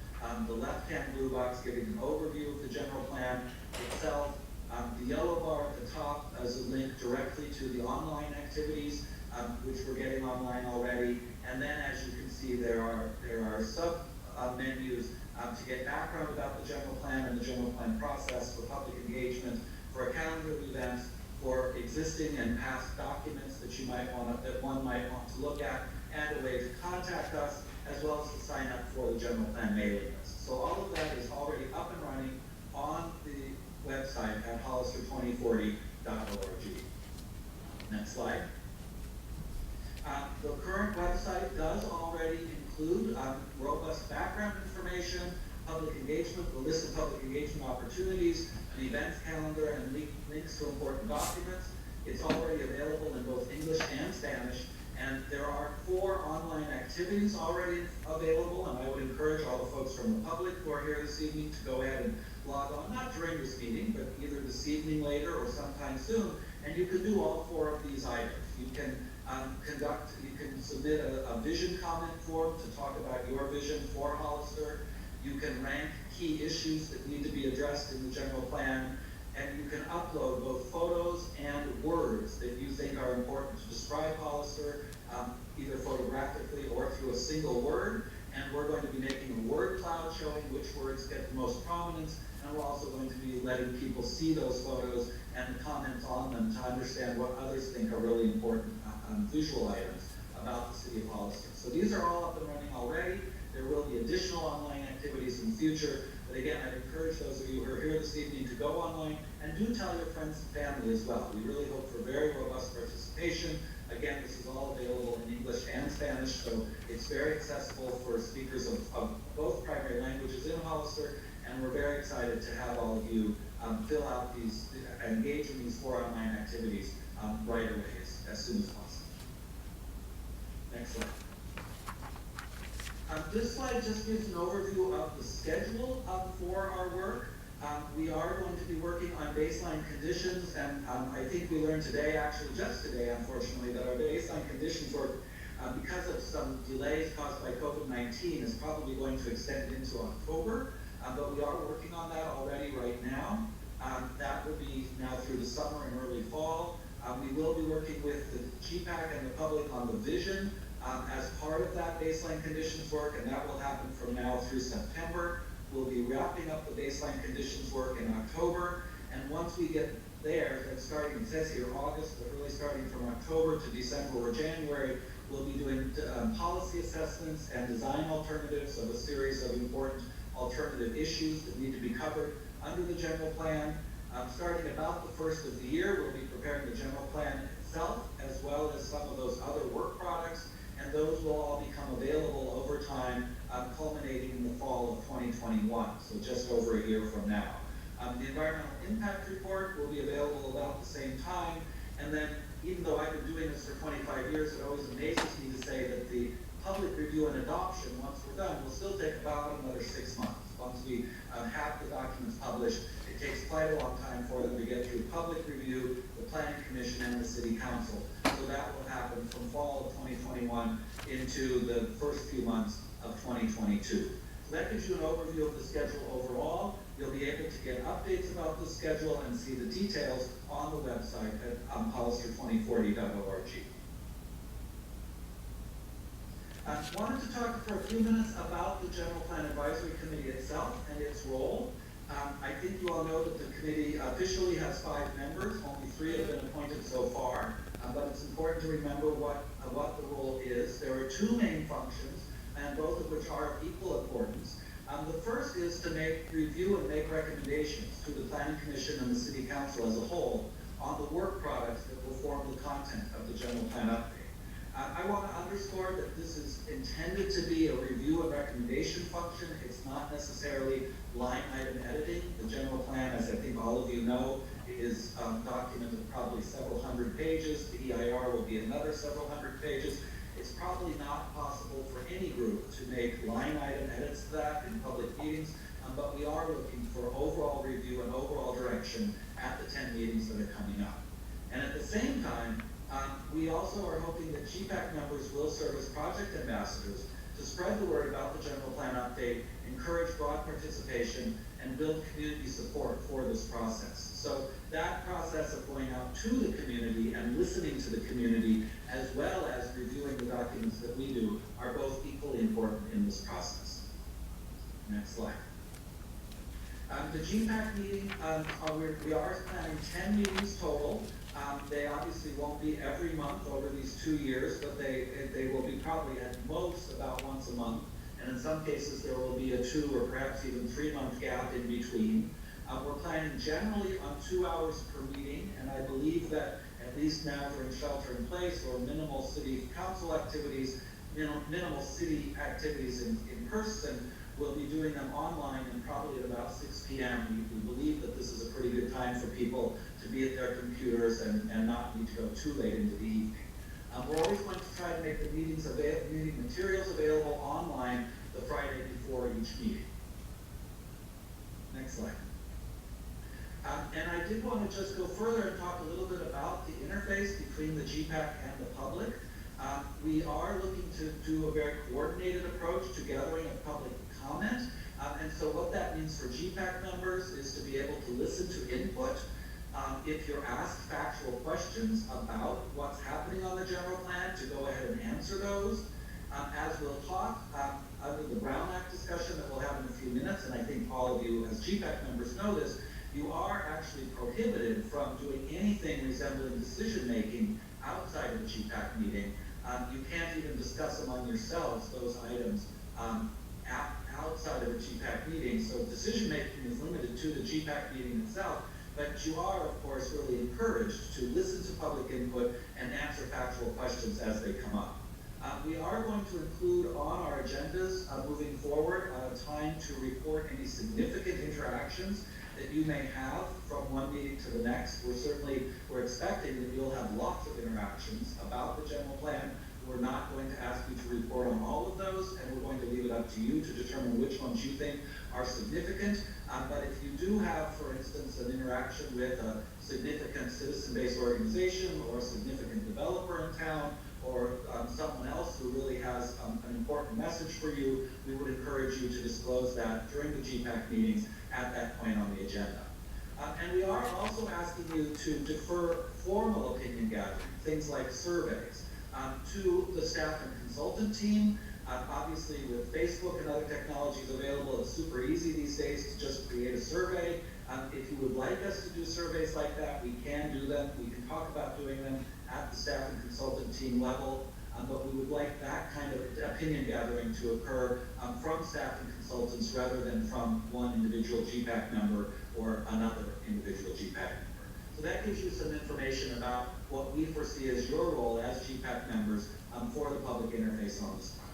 The left-hand blue box giving an overview of the general plan itself. The yellow bar at the top is a link directly to the online activities, which we're getting online already. And then, as you can see, there are sub menus to get background about the general plan and the general plan process, for public engagement, for a calendar of events, for existing and past documents that one might want to look at, and a way to contact us, as well as to sign up for the general plan mailing list. So all of that is already up and running on the website at hollister2040.org. Next slide. The current website does already include robust background information, public engagement, the list of public engagement opportunities, an events calendar, and links to important documents. It's already available in both English and Spanish, and there are 4 online activities already available, and I would encourage all the folks from the public who are here this evening to go ahead and log on, not during this meeting, but either this evening later or sometime soon, and you can do all 4 of these items. You can you can submit a vision comment form to talk about your vision for Hollister. You can rank key issues that need to be addressed in the general plan, and you can upload both photos and words that you think are important to describe Hollister, either photographically or through a single word. And we're going to be making a word cloud showing which words get the most prominence, and we're also going to be letting people see those photos and comment on them to understand what others think are really important visual items about the city of Hollister. So these are all up and running already. There will be additional online activities in the future, but again, I'd encourage those of you who are here this evening to go online and do tell your friends and family as well. We really hope for very robust participation, Again, this is all available in English and Spanish, so it's very accessible for speakers of both primary languages in Hollister, and we're very excited to have all of you fill out these, engage in these 4 online activities right away as soon as possible. Next slide. This slide just gives an overview of the schedule for our work. We are going to be working on baseline conditions, and I think we learned today, actually just today, unfortunately, that our baseline conditions work, because of some delays caused by COVID-19, is probably going to extend into October, but we are working on that already right now. That will be now through the summer and early fall. We will be working with the GPAC and the public on the vision as part of that baseline conditions work, and that will happen from now through September. We'll be wrapping up the baseline conditions work in October, and once we get there, and starting, it says here August, but really starting from October to December or January, we'll be doing policy assessments and design alternatives of a series of important alternative issues that need to be covered under the general plan. Starting about the first of the year, we'll be preparing the general plan itself, as well as some of those other work products, and those will all become available over time, culminating in the fall of 2021, so just over a year from now. The environmental impact report will be available about the same time, and then even though I've been doing this for 25 years, it always amazes me to say that the public review and adoption, once we're done, will still take about another 6 months. Once we have the documents published, it takes quite a long time for them to get through public review, the planning commission, and the city council. So that will happen from fall of 2021 into the first few months of 2022. So that gives you an overview of the schedule overall. You'll be able to get updates about the schedule and see the details on the website at hollister2040.org. I wanted to talk for a few minutes about the General Plan Advisory Committee itself and its role. I think you all know that the committee officially has 5 members. Only 3 have been appointed so far, but it's important to remember what the role is. There are 2 main functions, and both of which are of equal importance. The first is to review and make recommendations to the Planning Commission and the City Council as a whole on the work products that will form the content of the General Plan update. I want to underscore that this is intended to be a review and recommendation function. It's not necessarily line item editing. The general plan, as I think all of you know, is a document of probably several hundred pages. The EIR will be another several hundred pages. It's probably not possible for any group to make line item edits to that in public meetings, but we are looking for overall review and overall direction at the 10 meetings that are coming up. And at the same time, we also are hoping that GPAC members will serve as project ambassadors to spread the word about the general plan update, encourage broad participation, and build community support for this process. So that process of going out to the community and listening to the community, as well as reviewing the documents that we do, are both equally important in this process. Next slide. The GPAC meeting, we are planning 10 meetings total. They obviously won't be every month over these 2 years, but they will be probably at most about once a month. And in some cases, there will be a 2 or perhaps even 3 month gap in between. We're planning generally on 2 hours per meeting, and I believe that at least now during shelter in place or minimal city council activities, minimal city activities in person, we'll be doing them online and probably at about 6 p.m. We believe that this is a pretty good time for people to be at their computers and not need to go too late into the evening. We're always going to try to make the meeting materials available online the Friday before each meeting. Next slide. And I did want to just go further and talk a little bit about the interface between the GPAC and the public. We are looking to do a very coordinated approach to gathering of public comment. And so what that means for GPAC members is to be able to listen to input. If you're asked factual questions about what's happening on the general plan, to go ahead and answer those. As we'll talk, under the Brown Act discussion that we'll have in a few minutes, and I think all of you as GPAC members know this, you are actually prohibited from doing anything resembling decision-making outside of a GPAC meeting. You can't even discuss among yourselves those items outside of a GPAC meeting. So decision-making is limited to the GPAC meeting itself, But you are, of course, really encouraged to listen to public input and answer factual questions as they come up. We are going to include on our agendas moving forward time to report any significant interactions that you may have from one meeting to the next. We're expecting that you'll have lots of interactions about the general plan. We're not going to ask you to report on all of those, and we're going to leave it up to you to determine which ones you think are significant. But if you do have, for instance, an interaction with a significant citizen-based organization or a significant developer in town, or someone else who really has an important message for you, we would encourage you to disclose that during the GPAC meetings at that point on the agenda. And we are also asking you to defer formal opinion gathering, things like surveys, to the staff and consultant team. Obviously, with Facebook and other technologies available, it's super easy these days to just create a survey. If you would like us to do surveys like that, we can do them. We can talk about doing them at the staff and consultant team level, but we would like that kind of opinion gathering to occur from staff and consultants rather than from one individual GPAC member or another individual GPAC member. So that gives you some information about what we foresee as your role as GPAC members for the public interface on this project.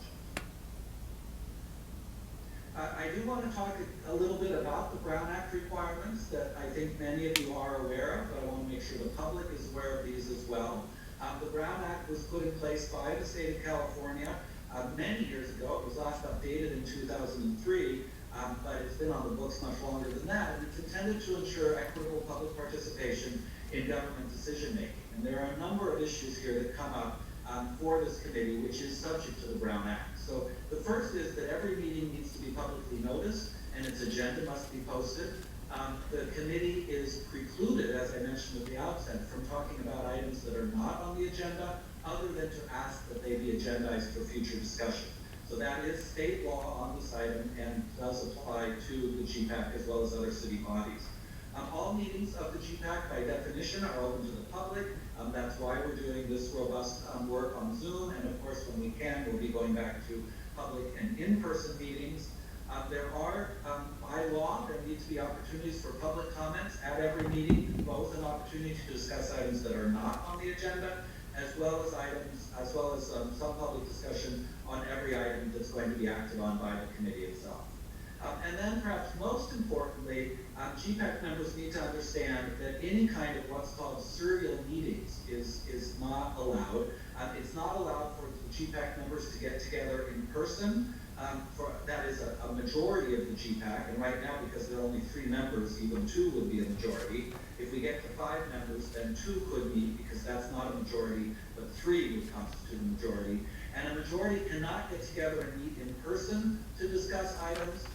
I do want to talk a little bit about the Brown Act requirements that I think many of you are aware of, but I want to make sure the public is aware of these as well. The Brown Act was put in place by the state of California many years ago. It was last updated in 2003, but it's been on the books much longer than that. And it's intended to ensure equitable public participation in government decision-making. And there are a number of issues here that come up for this committee, which is subject to the Brown Act. So the first is that every meeting needs to be publicly noticed and its agenda must be posted. The committee is precluded, as I mentioned at the outset, from talking about items that are not on the agenda, other than to ask that they be agendized for future discussion. So that is state law on this item and does apply to the GPAC as well as other city bodies. All meetings of the GPAC, by definition, are open to the public. That's why we're doing this robust work on Zoom, and of course, when we can, we'll be going back to public and in-person meetings. There are, by law, there need to be opportunities for public comments at every meeting, both an opportunity to discuss items that are not on the agenda, as well as some public discussion on every item that's going to be acted on by the committee itself. And then perhaps most importantly, GPAC members need to understand that any kind of what's called serial meetings is not allowed. It's not allowed for the GPAC members to get together in person. That is a majority of the GPAC, and right now, because there are only 3 members, even 2 would be a majority. If we get to 5 members, then 2 could meet, because that's not a majority, but 3 would constitute a majority. And a majority cannot get together and meet in person to discuss items.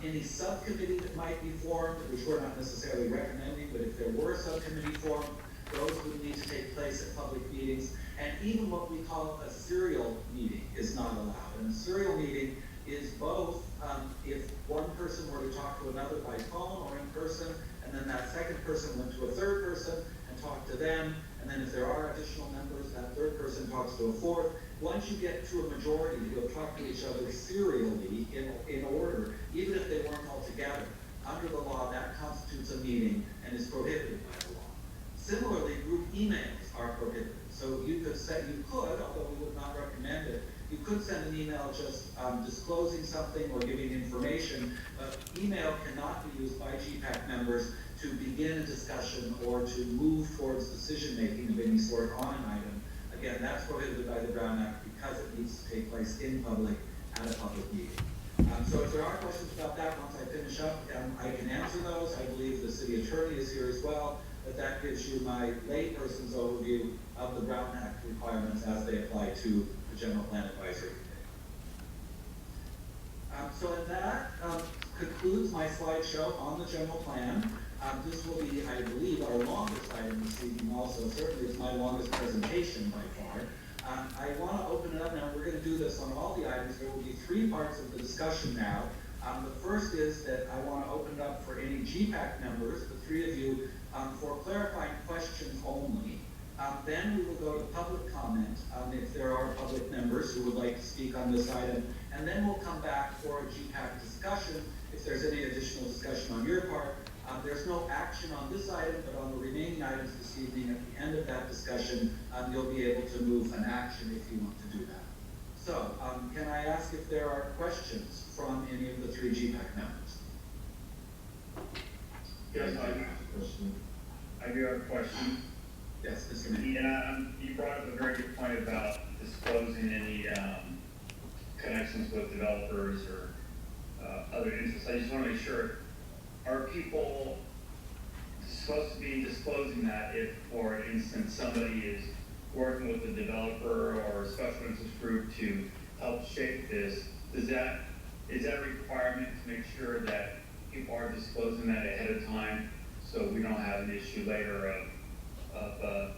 Any subcommittee that might be formed, which we're not necessarily recommending, but if there were a subcommittee formed, those would need to take place at public meetings. And even what we call a serial meeting is not allowed. And a serial meeting is both if one person were to talk to another by phone or in person, and then that second person went to a third person and talked to them, and then if there are additional members, that third person talks to a fourth. Once you get to a majority, you'll talk to each other serially in order, even if they weren't all together. Under the law, that constitutes a meeting and is prohibited by the law. Similarly, group emails are prohibited. So you could, although we would not recommend it, you could send an email just disclosing something or giving information, but email cannot be used by GPAC members to begin a discussion or to move towards decision-making of any sort on an item. Again, that's prohibited by the Brown Act because it needs to take place in public at a public meeting. So if there are questions about that, once I finish up, I can answer those. I believe the city attorney is here as well, but that gives you my layperson's overview of the Brown Act requirements as they apply to the General Plan Advisory Committee. So that concludes my slideshow on the general plan. This will be, I believe, our longest item this evening also. Certainly it's my longest presentation by far. I want to open it up now. We're going to do this on all the items. There will be 3 parts of the discussion now. The first is that I want to open it up for any GPAC members, the 3 of you, for clarifying questions only. Then we will go to public comment if there are public members who would like to speak on this item. And then we'll come back for a GPAC discussion if there's any additional discussion on your part. There's no action on this item, but on the remaining items this evening, at the end of that discussion, you'll be able to move an action if you want to do that. So, can I ask if there are questions from any of the three GPAC members? Yes, I have a question. I do have a question. Yes, Mr. Mayor. Yeah, you brought up a very good point about disclosing any connections with developers or other interests. I just want to make sure, are people supposed to be disclosing that if, for instance, somebody is working with a developer or a special interest group to help shape this? Is that a requirement to make sure that people are disclosing that ahead of time so we don't have an issue later of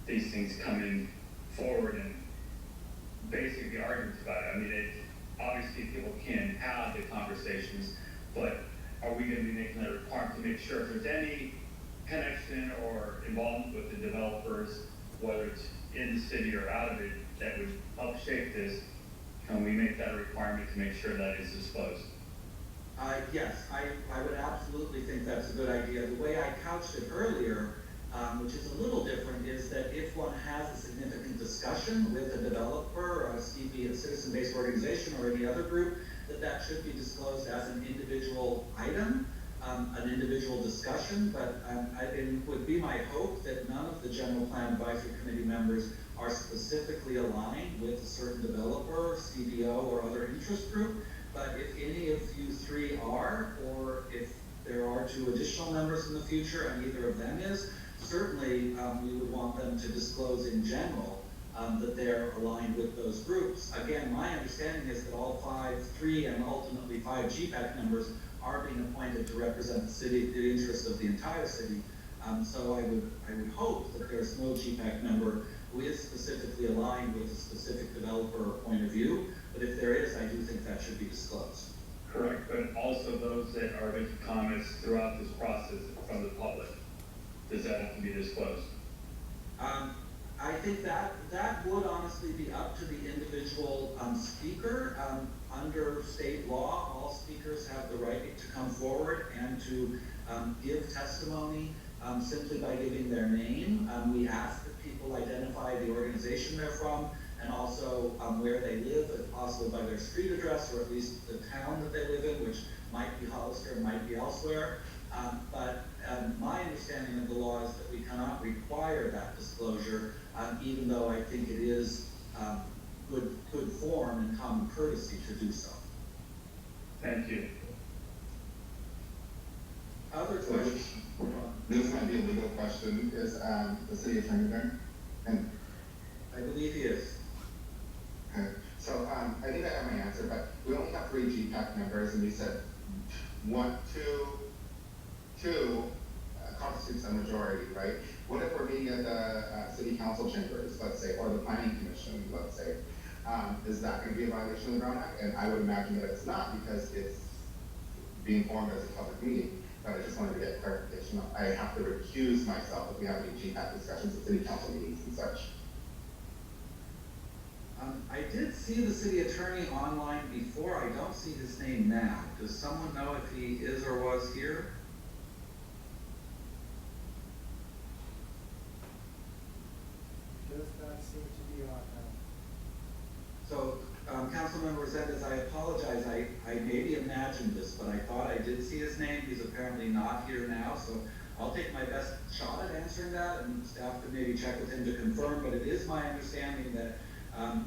these things coming forward and basically arguments about it? I mean, obviously people can have the conversations, but are we going to be making that requirement to make sure if there's any connection or involvement with the developers, whether it's in the city or out of it, that would help shape this? Can we make that a requirement to make sure that is disclosed? Yes, I would absolutely think that's a good idea. The way I couched it earlier, which is a little different, is that if one has a significant discussion with a developer or a citizen-based organization or any other group, that should be disclosed as an individual item, an individual discussion. But it would be my hope that none of the General Plan Advisory Committee members are specifically aligned with a certain developer, CDO, or other interest group. But if any of you three are, or if there are two additional members in the future and either of them is, certainly we would want them to disclose in general that they're aligned with those groups. Again, my understanding is that all three and ultimately 5 GPAC members are being appointed to represent the city, the interests of the entire city. So I would hope that there's no GPAC member who is specifically aligned with a specific developer or point of view. But if there is, I do think that should be disclosed. Correct, but also those that are making comments throughout this process from the public. Does that have to be disclosed? I think that would honestly be up to the individual speaker. Under state law, all speakers have the right to come forward and to give testimony simply by giving their name. We ask that people identify the organization they're from and also where they live, if possible by their street address or at least the town that they live in, which might be Hollister, might be elsewhere. But my understanding of the law is that we cannot require that disclosure, even though I think it is good form and common courtesy to do so. Thank you. Other questions? This might be a legal question. Is the city attorney there? And I believe he is. okay. So I think I have my answer, but we only have 3 GPAC members, and we said two constitutes a majority, right? What if we're meeting at the city council chambers, let's say, or the planning commission, let's say? Is that going to be a violation of the Brown Act? And I would imagine that it's not, because it's being formed as a public meeting. But I just wanted to get clarification. I have to recuse myself if we have any GPAC discussions at city council meetings and such. I did see the city attorney online before. I don't see his name now. Does someone know if he is or was here? Does not seem to be on now. So, Councilmember Resendez, I apologize. I maybe imagined this, but I thought I did see his name. He's apparently not here now, so I'll take my best shot at answering that, and staff could maybe check with him to confirm. But it is my understanding that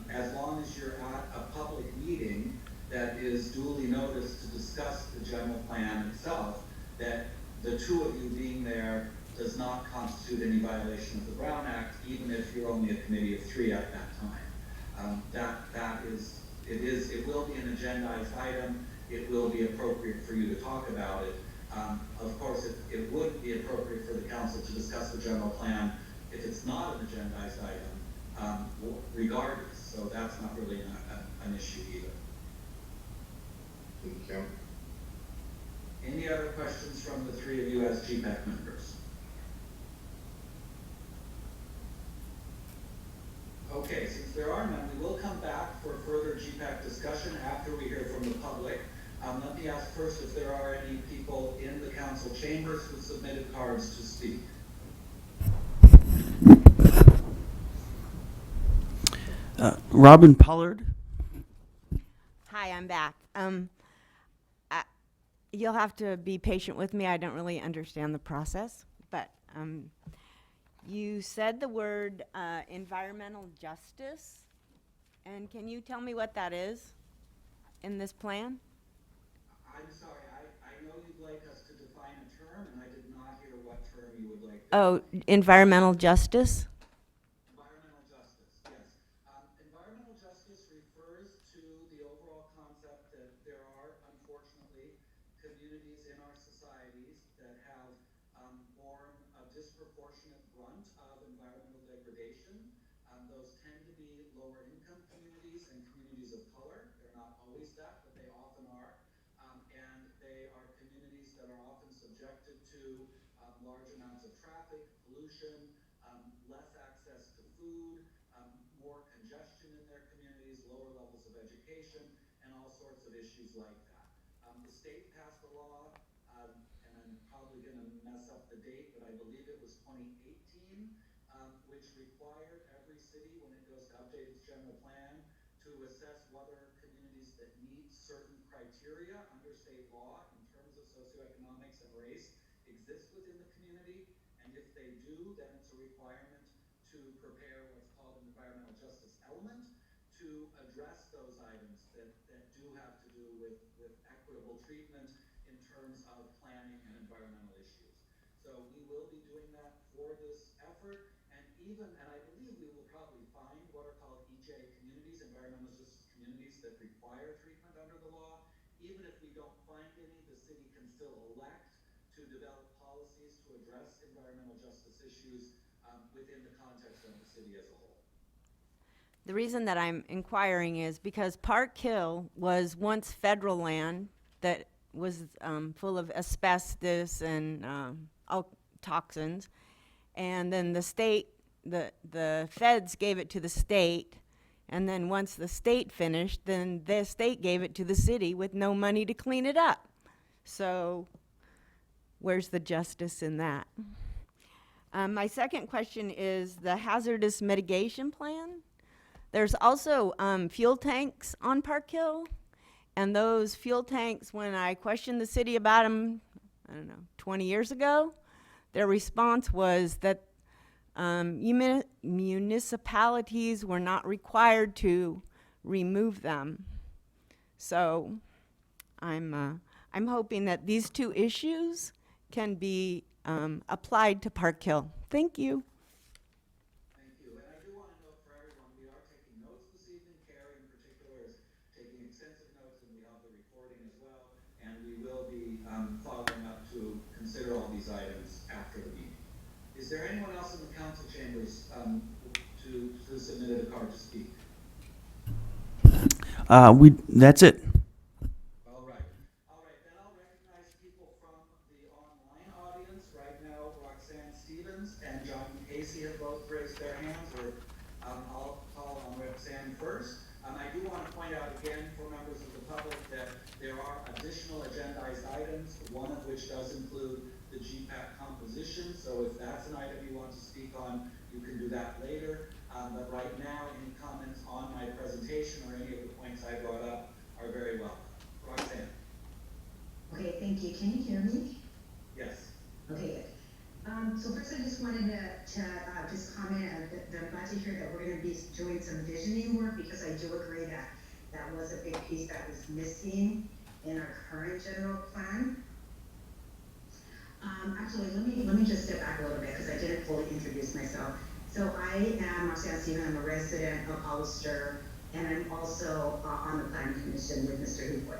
as long as you're at a public meeting that is duly noticed to discuss the general plan itself, that the two of you being there does not constitute any violation of the Brown Act, even if you're only a committee of 3 at that time. It will be an agendized item. It will be appropriate for you to talk about it. Of course, it would be appropriate for the council to discuss the general plan if it's not an agendized item, regardless. So that's not really an issue either. Thank you. Any other questions from the 3 of you as GPAC members? Okay, since there are none, we will come back for further GPAC discussion after we hear from the public. Let me ask first if there are any people in the council chambers who submitted cards to speak. Robin Pollard. Hi, I'm back. You'll have to be patient with me. I don't really understand the process, but you said the word environmental justice, and can you tell me what that is in this plan? I'm sorry, I know you'd like us to define a term, and I did not hear what term you would like. Oh, environmental justice? Environmental justice, yes. Environmental justice refers to the overall concept that there are, unfortunately, communities in our societies that have borne a disproportionate brunt of environmental degradation. Those tend to be lower income communities and communities of color. They're not always that, but they often are. And they are communities that are often subjected to large amounts of traffic, pollution, less access to food, more congestion in their communities, lower levels of education, and all sorts of issues like that. The state passed a law, and I'm probably going to mess up the date, but I believe it was 2018, which required every city, when it goes to update its general plan, to assess whether communities that meet certain criteria under state law in terms of socioeconomics and race exist within the community. And if they do, then it's a requirement to prepare what's called an environmental justice element to address those items that do have to do with equitable treatment in terms of planning and environmental issues. So we will be doing that for this effort, and I believe we will probably find what are called EJ communities, environmental justice communities that require treatment under the law. Even if we don't find any, the city can still elect to develop policies to address environmental justice issues within the context of the city as a whole. The reason that I'm inquiring is because Park Hill was once federal land that was full of asbestos and all toxins, and then the state, the feds gave it to the state, and then once the state finished, then the state gave it to the city with no money to clean it up. So where's the justice in that? My second question is the hazardous mitigation plan. There's also fuel tanks on Park Hill, and those fuel tanks, when I questioned the city about them, 20 years ago, their response was that municipalities were not required to remove them. So I'm hoping that these two issues can be applied to Park Hill. Thank you. Thank you. And I do want to note for everyone, we are taking notes this evening. Carrie in particular is taking extensive notes, and we have the recording as well. And we will be following up to consider all these items after the meeting. Is there anyone else in the council chambers who submitted a card to speak? That's it. All right, then I'll recognize people from the online audience. Right now, Roxanne Stevens and John Casey have both raised their hands, or I'll call on Roxanne first. I do want to point out again for members of the public that there are additional agendized items, one of which does include the GPAC composition. So if that's an item you want to speak on, you can do that later. But right now, any comments on my presentation or any of the points I brought up are very welcome. Roxanne. Okay, thank you. Can you hear me? Yes. Okay, good. So first I just wanted to just comment that I'm glad to hear that we're going to be doing some visioning work, because I do agree that that was a big piece that was missing in our current general plan. Actually, let me just step back a little bit, because I didn't fully introduce myself. So I am Roxanne Stevens. I'm a resident of Hollister, and I'm also on the planning commission with Mr. Hooper.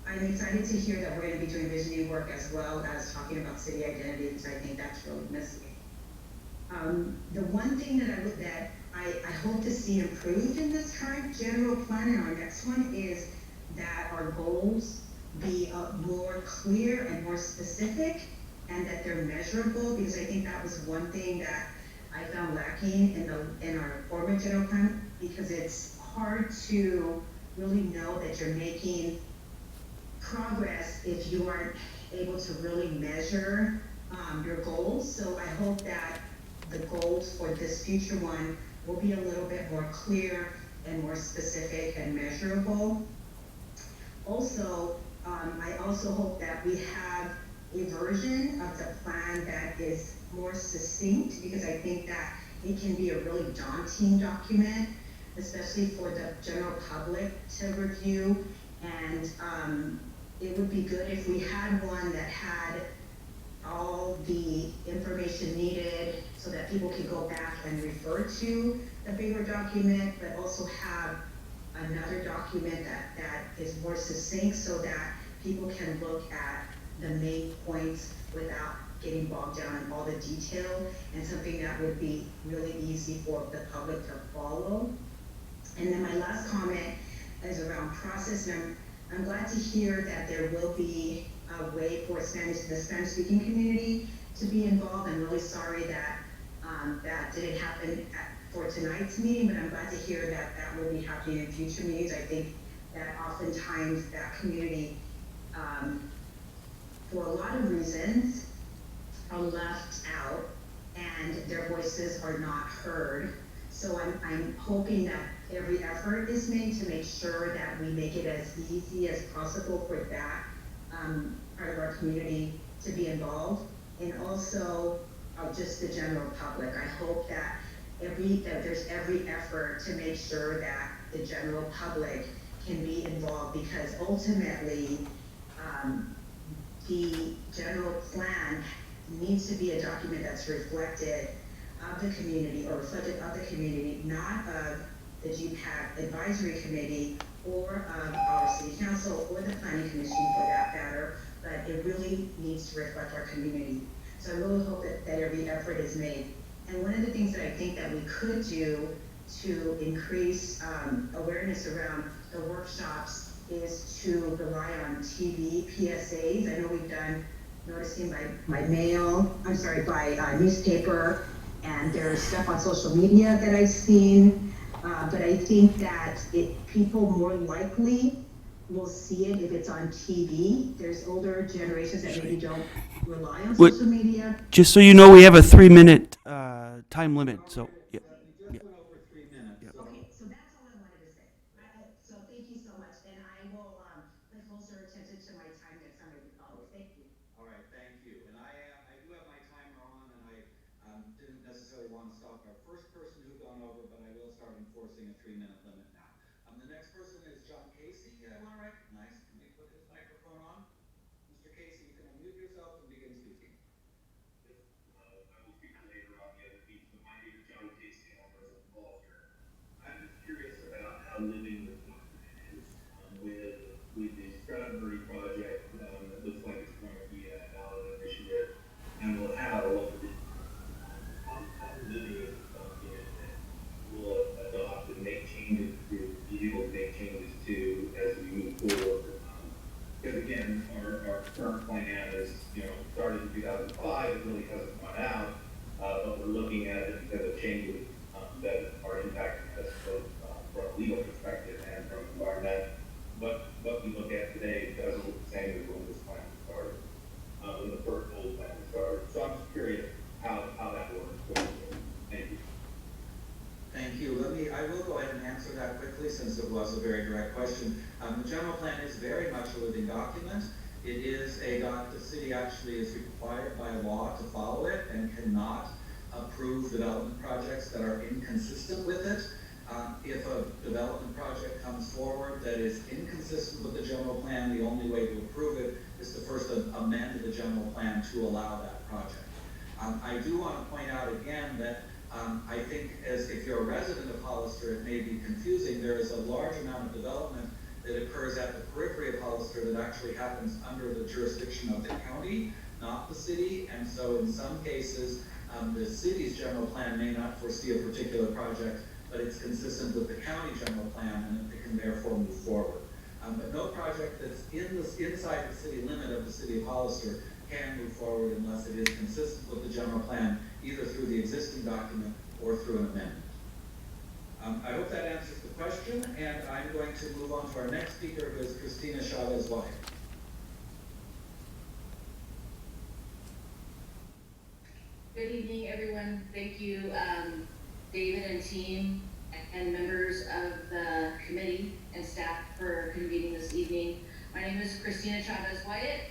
I'm excited to hear that we're going to be doing visioning work as well as talking about city identity, because I think that's really missing. The one thing that I hope to see improved in this current general plan and our next one is that our goals be more clear and more specific, and that they're measurable, because I think that was one thing that I found lacking in our former general plan, because it's hard to really know that you're making progress if you aren't able to really measure your goals. So I hope that the goals for this future one will be a little bit more clear and more specific and measurable. Also, I also hope that we have a version of the plan that is more succinct, because I think that it can be a really daunting document, especially for the general public to review. And it would be good if we had one that had all the information needed so that people can go back and refer to the bigger document, but also have another document that is more succinct so that people can look at the main points without getting bogged down in all the detail, and something that would be really easy for the public to follow. And then my last comment is around process, and I'm glad to hear that there will be a way for the Spanish-speaking community to be involved. I'm really sorry that that didn't happen for tonight's meeting, but I'm glad to hear that that will be happening in future meetings. I think that oftentimes that community, for a lot of reasons, are left out and their voices are not heard. So I'm hoping that every effort is made to make sure that we make it as easy as possible for that part of our community to be involved. And also just the general public. I hope that there's every effort to make sure that the general public can be involved, because ultimately the general plan needs to be a document that's reflected of the community, or reflective of the community, not of the GPAC advisory committee or of our city council or the planning commission for that matter, but it really needs to reflect our community. So I really hope that every effort is made. And one of the things that I think that we could do to increase awareness around the workshops is to rely on TV PSAs. I know we've done noticing by newspaper, and there's stuff on social media that I've seen, but I think that people more likely will see it if it's on TV. There's older generations that maybe don't rely on social media. Just so you know, we have a 3-minute time limit, so yeah. We just went over 3 minutes. Yep. So. Okay, so that's all I wanted to say. So thank you so much, and I will pay closer attention to my time next time I do follow. Thank you. All right, thank you. And I do have my timer on, and I didn't necessarily want to stop our first person who'd gone over, but I will start enforcing a 3-minute limit now. The next person is John Casey. I want to recognize. Can we put his microphone on? Mr. Casey, you can unmute yourself and begin speaking. I will speak later on the other piece, but my name is John Casey, and I'm a resident of Hollister. I'm just curious about how living this document is with the Strattonbury project. It looks like it's going to be a ballot initiative, and we'll have a lot of how living is this document, and we'll adopt and make changes to be able to make changes to as we move forward. Because again, our current plan is, started in 2005, it really hasn't gone out, but we're looking at it because of changes that are impacting us both from a legal perspective and from environment. But what we look at today doesn't look the same as when this plan started, when the first old plan started. So I'm just curious how that works. Thank you. Thank you. I will go ahead and answer that quickly, since it was a very direct question. The general plan is very much a living document. It is the city actually is required by law to follow it and cannot approve development projects that are inconsistent with it. If a development project comes forward that is inconsistent with the general plan, the only way to approve it is to first amend the general plan to allow that project. I do want to point out again that I think if you're a resident of Hollister, it may be confusing. There is a large amount of development that occurs at the periphery of Hollister that actually happens under the jurisdiction of the county, not the city. And so in some cases, the city's general plan may not foresee a particular project, but it's consistent with the county general plan, and it can therefore move forward. But no project that's inside the city limit of the city of Hollister can move forward unless it is consistent with the general plan, either through the existing document or through an amendment. I hope that answers the question, and I'm going to move on to our next speaker, who is Christina Chavez-Wyatt. Good evening, everyone. Thank you, David and team and members of the committee and staff for convening this evening. My name is Christina Chavez-Wyatt.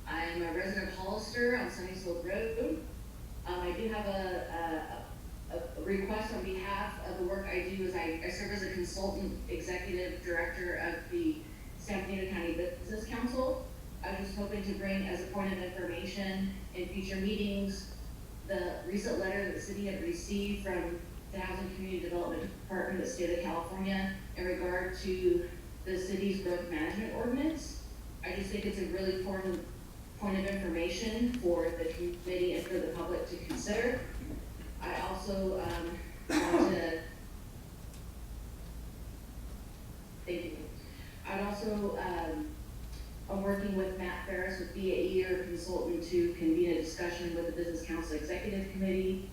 I'm a resident of Hollister on Sunnyslope Road. I do have a request on behalf of the work I do. Is I serve as a consultant executive director of the San Benito County Business Council. I was hoping to bring as a point of information in future meetings the recent letter that the city had received from the Housing and Community Development Department of the state of California in regard to the city's growth management ordinance. I just think it's a really important point of information for the committee and for the public to consider. I also want to thank you. I'd also I'm working with Matt Ferris with BAE, or consultant, to convene a discussion with the Business Council Executive Committee.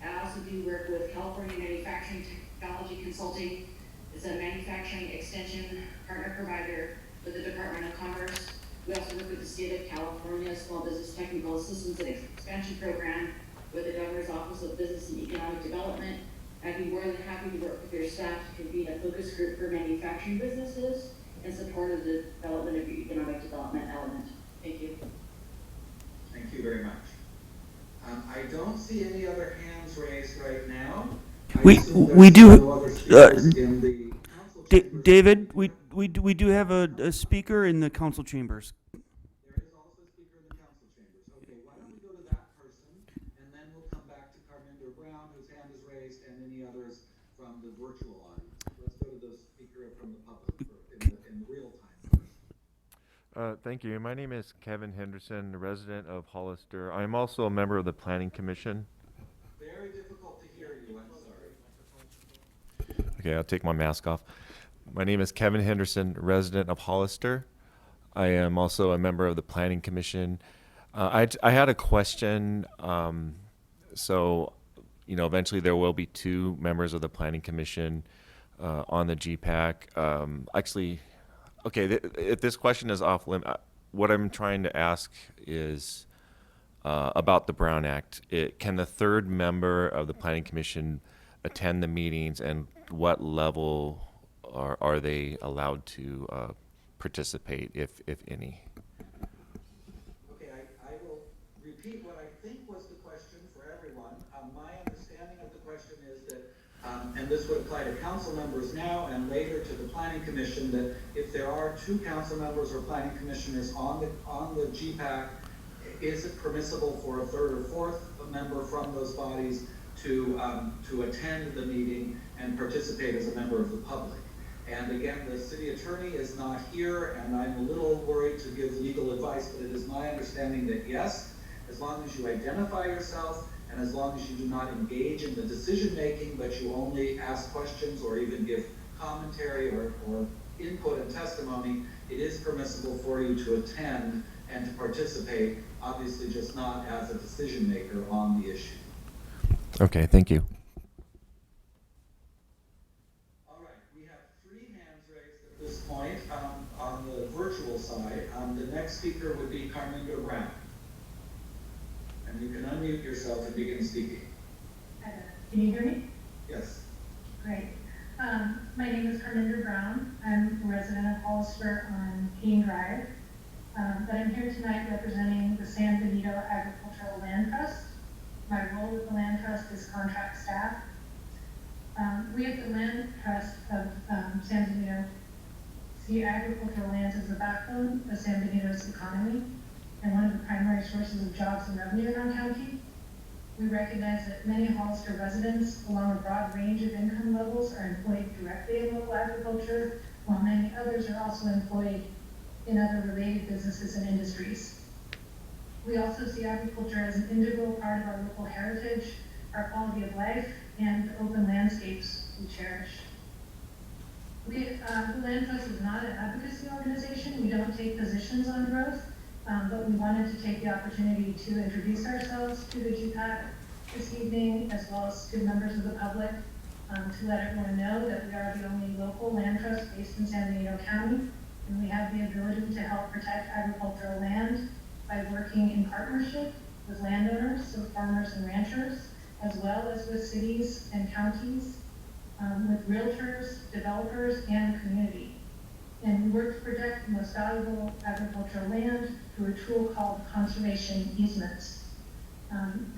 I also do work with California Manufacturing Technology Consulting. It's a manufacturing extension partner provider with the Department of Commerce. We also work with the State of California Small Business Technical Assistance and Expansion Program with the Governor's Office of Business and Economic Development. I'd be more than happy to work with your staff to convene a focus group for manufacturing businesses in support of the development of your economic development element. Thank you. Thank you very much. I don't see any other hands raised right now. We do, David, we do have a speaker in the council chambers. There is also a speaker in the council chambers. Okay, why don't we go to that person, and then we'll come back to Carminder Brown, whose hand is raised, and any others from the virtual audience. Let's go to the speaker from the public in real time first. Thank you. My name is Kevin Henderson, resident of Hollister. I'm also a member of the Planning Commission. Very difficult to hear you, I'm sorry. Okay, I'll take my mask off. My name is Kevin Henderson, resident of Hollister. I am also a member of the Planning Commission. I had a question. So, eventually there will be 2 members of the Planning Commission on the GPAC. Actually, okay, if this question is off limit, what I'm trying to ask is about the Brown Act. Can the 3rd member of the Planning Commission attend the meetings, and what level are they allowed to participate, if any? Okay, I will repeat what I think was the question for everyone. My understanding of the question is that, and this would apply to council members now and later to the Planning Commission, that if there are 2 council members or planning commissioners on the GPAC, is it permissible for a 3rd or 4th member from those bodies to attend the meeting and participate as a member of the public? And again, the city attorney is not here, and I'm a little worried to give legal advice, but it is my understanding that yes, as long as you identify yourself and as long as you do not engage in the decision making, but you only ask questions or even give commentary or input and testimony, it is permissible for you to attend and to participate, obviously just not as a decision maker on the issue. Okay, thank you. All right, we have 3 hands raised at this point on the virtual side. The next speaker would be Carminder Brown. And you can unmute yourself and begin speaking. Can you hear me? Yes. Great. My name is Carminder Brown. I'm a resident of Hollister on Keene Drive. But I'm here tonight representing the San Benito Agricultural Land Trust. My role with the Land Trust is contract staff. We at the Land Trust of San Benito see agricultural lands as the backbone of San Benito's economy and one of the primary sources of jobs and revenue in our county. We recognize that many Hollister residents along a broad range of income levels are employed directly in local agriculture, while many others are also employed in other related businesses and industries. We also see agriculture as an integral part of our local heritage, our quality of life, and the open landscapes we cherish. The Land Trust is not an advocacy organization. We don't take positions on growth, but we wanted to take the opportunity to introduce ourselves to the GPAC this evening, as well as to members of the public, to let everyone know that we are the only local land trust based in San Benito County, and we have the ability to help protect agricultural land by working in partnership with landowners, so farmers and ranchers, as well as with cities and counties, with realtors, developers, and community. And we work to protect the most valuable agricultural land through a tool called conservation easements.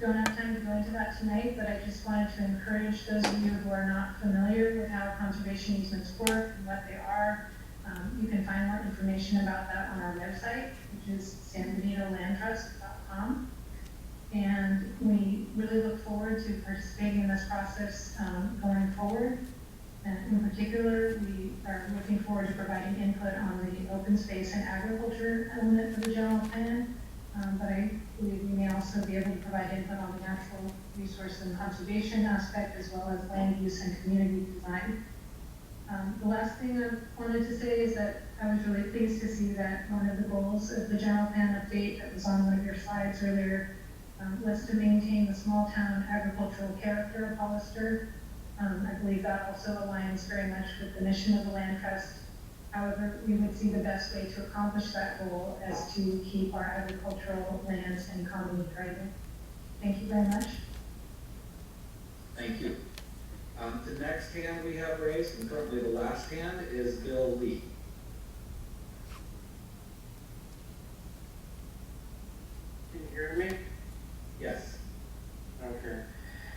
Don't have time to go into that tonight, but I just wanted to encourage those of you who are not familiar with how conservation easements work and what they are. You can find more information about that on our website, which is sanbenitolandtrust.com. And we really look forward to participating in this process going forward. And in particular, we are looking forward to providing input on the open space and agriculture element of the general plan. But I believe we may also be able to provide input on the natural resource and conservation aspect, as well as land use and community design. The last thing I wanted to say is that I was really pleased to see that one of the goals of the general plan update that was on one of your slides earlier was to maintain the small town agricultural character of Hollister. I believe that also aligns very much with the mission of the land trust. However, we would see the best way to accomplish that goal as to keep our agricultural lands and economy thriving. Thank you very much. Thank you. The next hand we have raised, and currently the last hand, is Bill Lee. Can you hear me? Yes. Okay.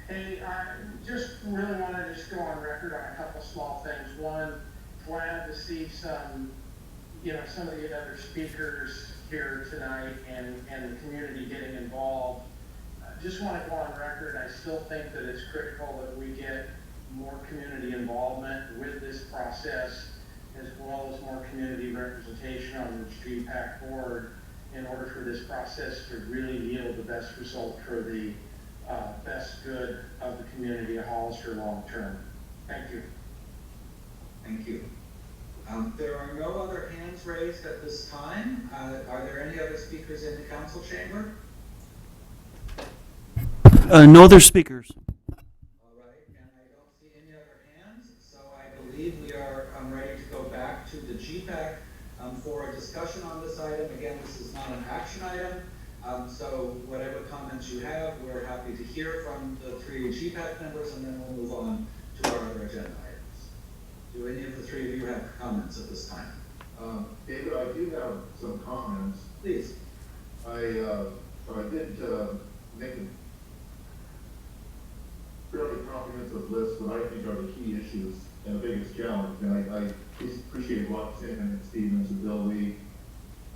Hey, I just really want to just go on record on a couple small things. One, glad to see some of the other speakers here tonight and the community getting involved. I just want to go on record. I still think that it's critical that we get more community involvement with this process, as well as more community representation on the GPAC board in order for this process to really yield the best result for the best good of the community of Hollister long term. Thank you. Thank you. There are no other hands raised at this time. Are there any other speakers in the council chamber? No other speakers. All right, and I don't see any other hands, so I believe we are ready to go back to the GPAC for a discussion on this item. Again, this is not an action item, so whatever comments you have, we're happy to hear from the three GPAC members, and then we'll move on to our other agenda items. Do any of the three of you have comments at this time? David, I do have some comments. Please. I did make a fairly comprehensive list what I think are the key issues and the biggest challenge. And I appreciate what Sam Stevens and Bill Lee.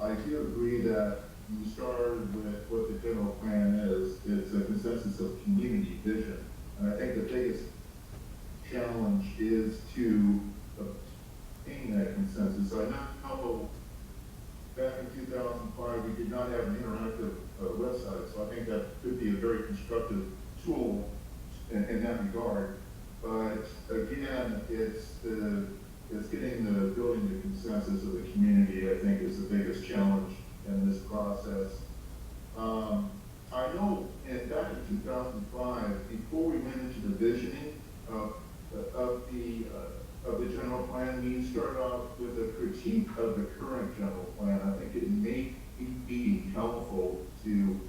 I do agree that you started with what the general plan is. It's a consensus of community vision. And I think the biggest challenge is to obtain that consensus. I know back in 2005 we did not have an interactive website, so I think that could be a very constructive tool in that regard. But again, it's getting the building the consensus of the community, I think, is the biggest challenge in this process. I know back in 2005, before we went into the visioning of the general plan, we started off with a critique of the current general plan. I think it may be helpful to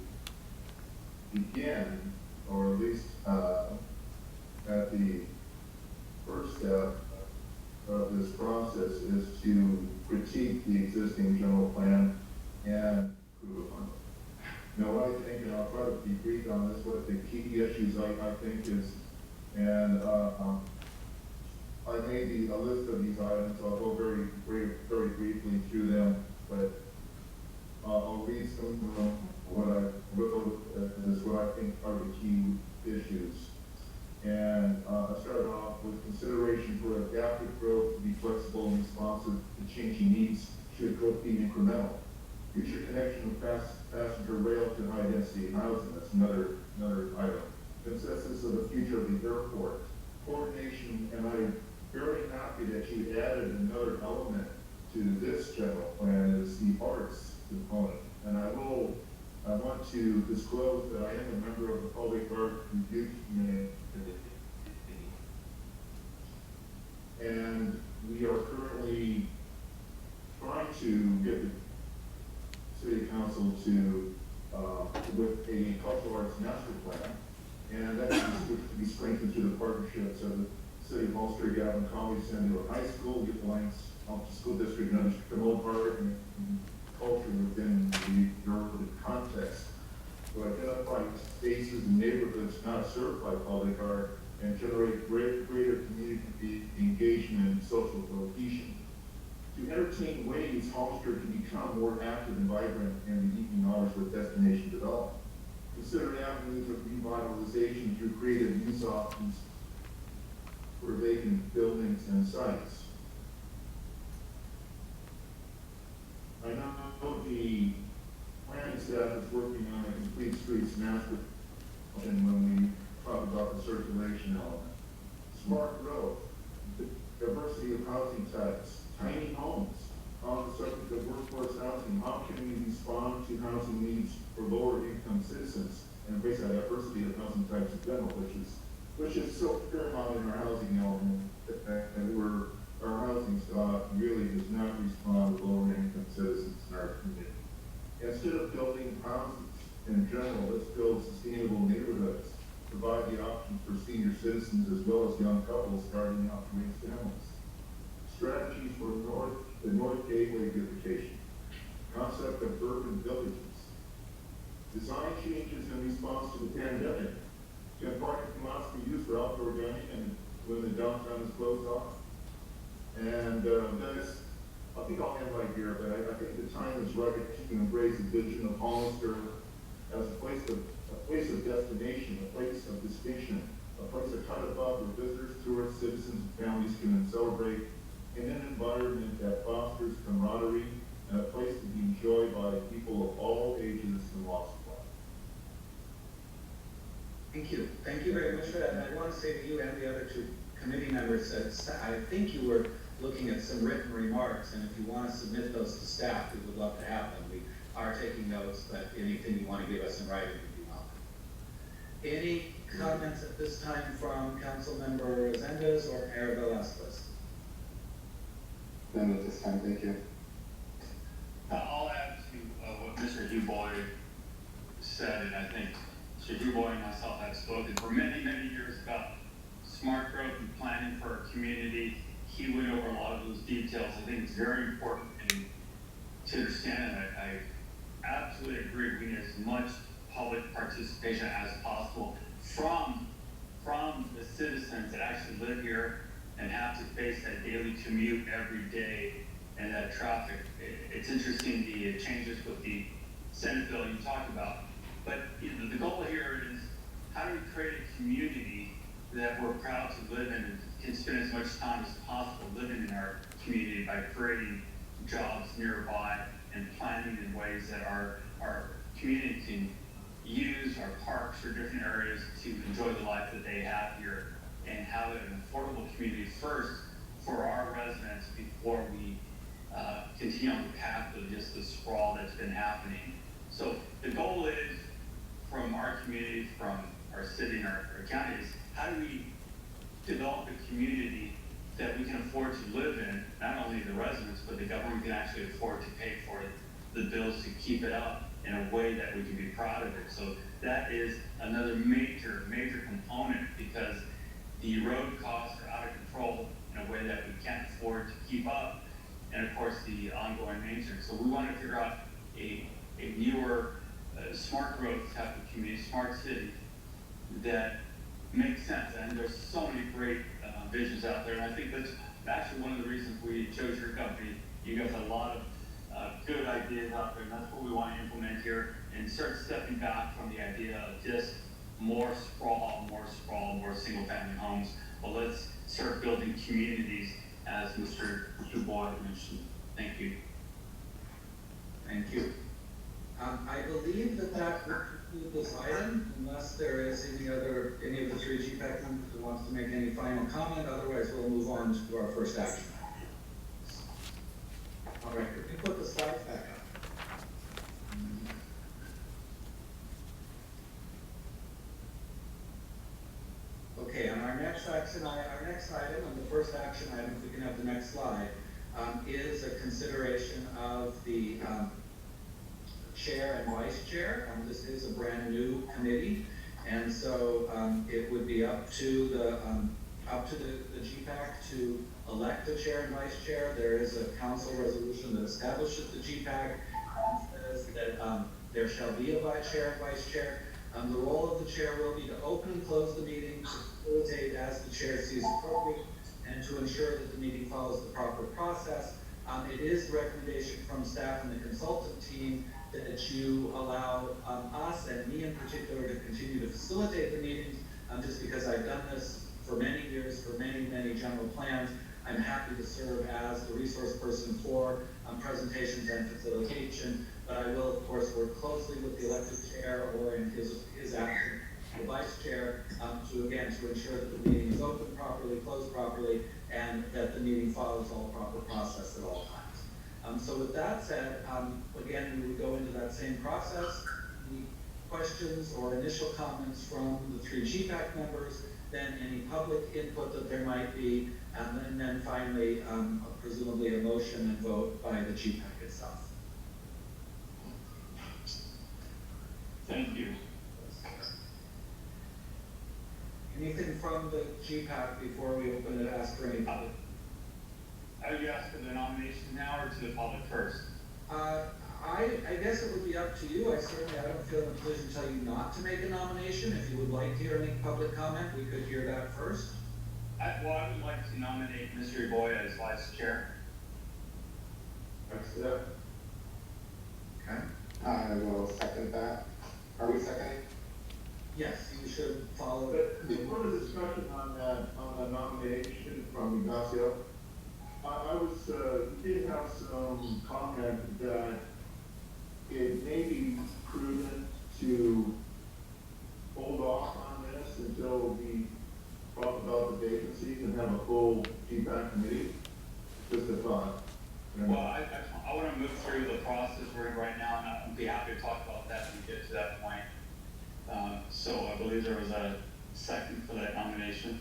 begin, or at least at the first step of this process, is to critique the existing general plan and improve upon it. Now, what I think, and I'll try to be brief on this, what the key issues I think is, and I made a list of these items. I'll go very briefly through them, but I'll read some of what I wrote as what I think are the key issues. And I started off with consideration for adaptive growth to be flexible and responsive to changing needs should growth be incremental. Future connection of passenger rail to high density housing, that's another item. Consensus of the future of the airport. Coordination, and I'm very happy that you added another element to this general plan, is the arts component. And I want to disclose that I am a member of the Public Art Review Committee. And that needs to be strengthened through the partnerships of the City of Hollister, Gavin College, San Diego High School, Youth Alliance, School District, and promote art and culture within the urban context. To identify spaces and neighborhoods not served by public art and generate greater community engagement and social cohesion. To entertain ways Hollister can become more active and vibrant in the evening hours with destination development. Consider avenues of revitalization through creative use options for vacant buildings and sites. I know the planning staff is working on a complete streets master plan when we talk about the circulation element. Smart growth, diversity of housing types, tiny homes. On the subject of workforce housing, how can we respond to housing needs for lower income citizens and embrace that diversity of housing types in general, which is so paramount in our housing element that our housing stock really does not respond to lower income citizens in our community. Instead of building houses in general, let's build sustainable neighborhoods, provide the option for senior citizens as well as young couples starting out to raise families. Strategies for the North Gateway beautification, concept of urban villages, design changes in response to the pandemic, can parking lots be used for outdoor dining and when the downtown is closed off? And that's, I think I'll end right here, but I think the time is right to embrace the vision of Hollister as a place of destination, a place of distinction, a place of cut above where visitors, tourists, citizens, and families can celebrate in an environment that fosters camaraderie and a place to be enjoyed by people of all ages and walks of life. Thank you. Thank you very much for that. And I want to say to you and the other two committee members that I think you were looking at some written remarks, and if you want to submit those to staff, we would love to have them. We are taking notes, but anything you want to give us in writing would be welcome. Any comments at this time from Councilmember Resendes or Mayor Velasquez? None at this time, thank you. I'll add to what Mr. Dubois said, and I think Mr. Dubois and myself have spoken for many, many years about smart growth and planning for our community. He went over a lot of those details. I think it's very important to understand, and I absolutely agree, we need as much public participation as possible from the citizens that actually live here and have to face that daily commute every day and that traffic. It's interesting the changes with the Senate bill you talked about, but the goal here is how do we create a community that we're proud to live in and can spend as much time as possible living in our community by creating jobs nearby and planning in ways that our community can use our parks or different areas to enjoy the life that they have here and have an affordable community first for our residents before we continue on the path of just the sprawl that's been happening. So the goal is from our community, from our city and our county is how do we develop a community that we can afford to live in, not only the residents, but the government can actually afford to pay for the bills to keep it up in a way that we can be proud of it. So that is another major component because the road costs are out of control in a way that we can't afford to keep up. And of course the ongoing maintenance. So we want to figure out a newer, smart growth type of community, smart city that makes sense. And there's so many great visions out there. And I think that's actually one of the reasons we chose your company. You guys have a lot of good ideas out there, and that's what we want to implement here and start stepping back from the idea of just more sprawl, more single family homes. But let's start building communities as Mr. Dubois mentioned. Thank you. Thank you. I believe that would conclude this item, unless there is any of the three GPAC members who wants to make any final comment. Otherwise, we'll move on to our first action. All right, if you put the slides back up. Okay, and our next item, and the first action item, if we can have the next slide, is a consideration of the chair and vice chair. This is a brand new committee, And so it would be up to the GPAC to elect the chair and vice chair. There is a council resolution that establishes the GPAC, says that there shall be a chair and vice chair. The role of the chair will be to open and close the meeting, to facilitate as the chair sees appropriate, and to ensure that the meeting follows the proper process. It is the recommendation from staff and the consultant team that you allow us and me in particular to continue to facilitate the meetings, just because I've done this for many years, for many general plans. I'm happy to serve as the resource person for presentations and facilitation, but I will of course work closely with the elected chair, or in his absence, the vice chair, to ensure that the meeting is open properly, closed properly, and that the meeting follows all proper process at all times. So with that said, again, we would go into that same process. Any questions or initial comments from the 3 GPAC members, then any public input that there might be, and then finally, presumably a motion and vote by the GPAC itself. Thank you. Anything from the GPAC before we open it, ask for any public? Are you asking the nomination now or to the public first? I guess it would be up to you. I don't feel in a position to tell you not to make a nomination. If you would like to hear any public comment, we could hear that first. I would like to nominate Mr. Boy as vice chair. Accept. Okay. I will second that. Are we seconding? Yes, you should follow. But before the discussion on the nomination from Ignacio, I was, did have some comment that it may be prudent to hold off on this until we talk about the vacancies and have a full GPAC committee. Just a thought. Well, I want to move through the process we're in right now, and I'd be happy to talk about that when we get to that point. So I believe there was a second for that nomination.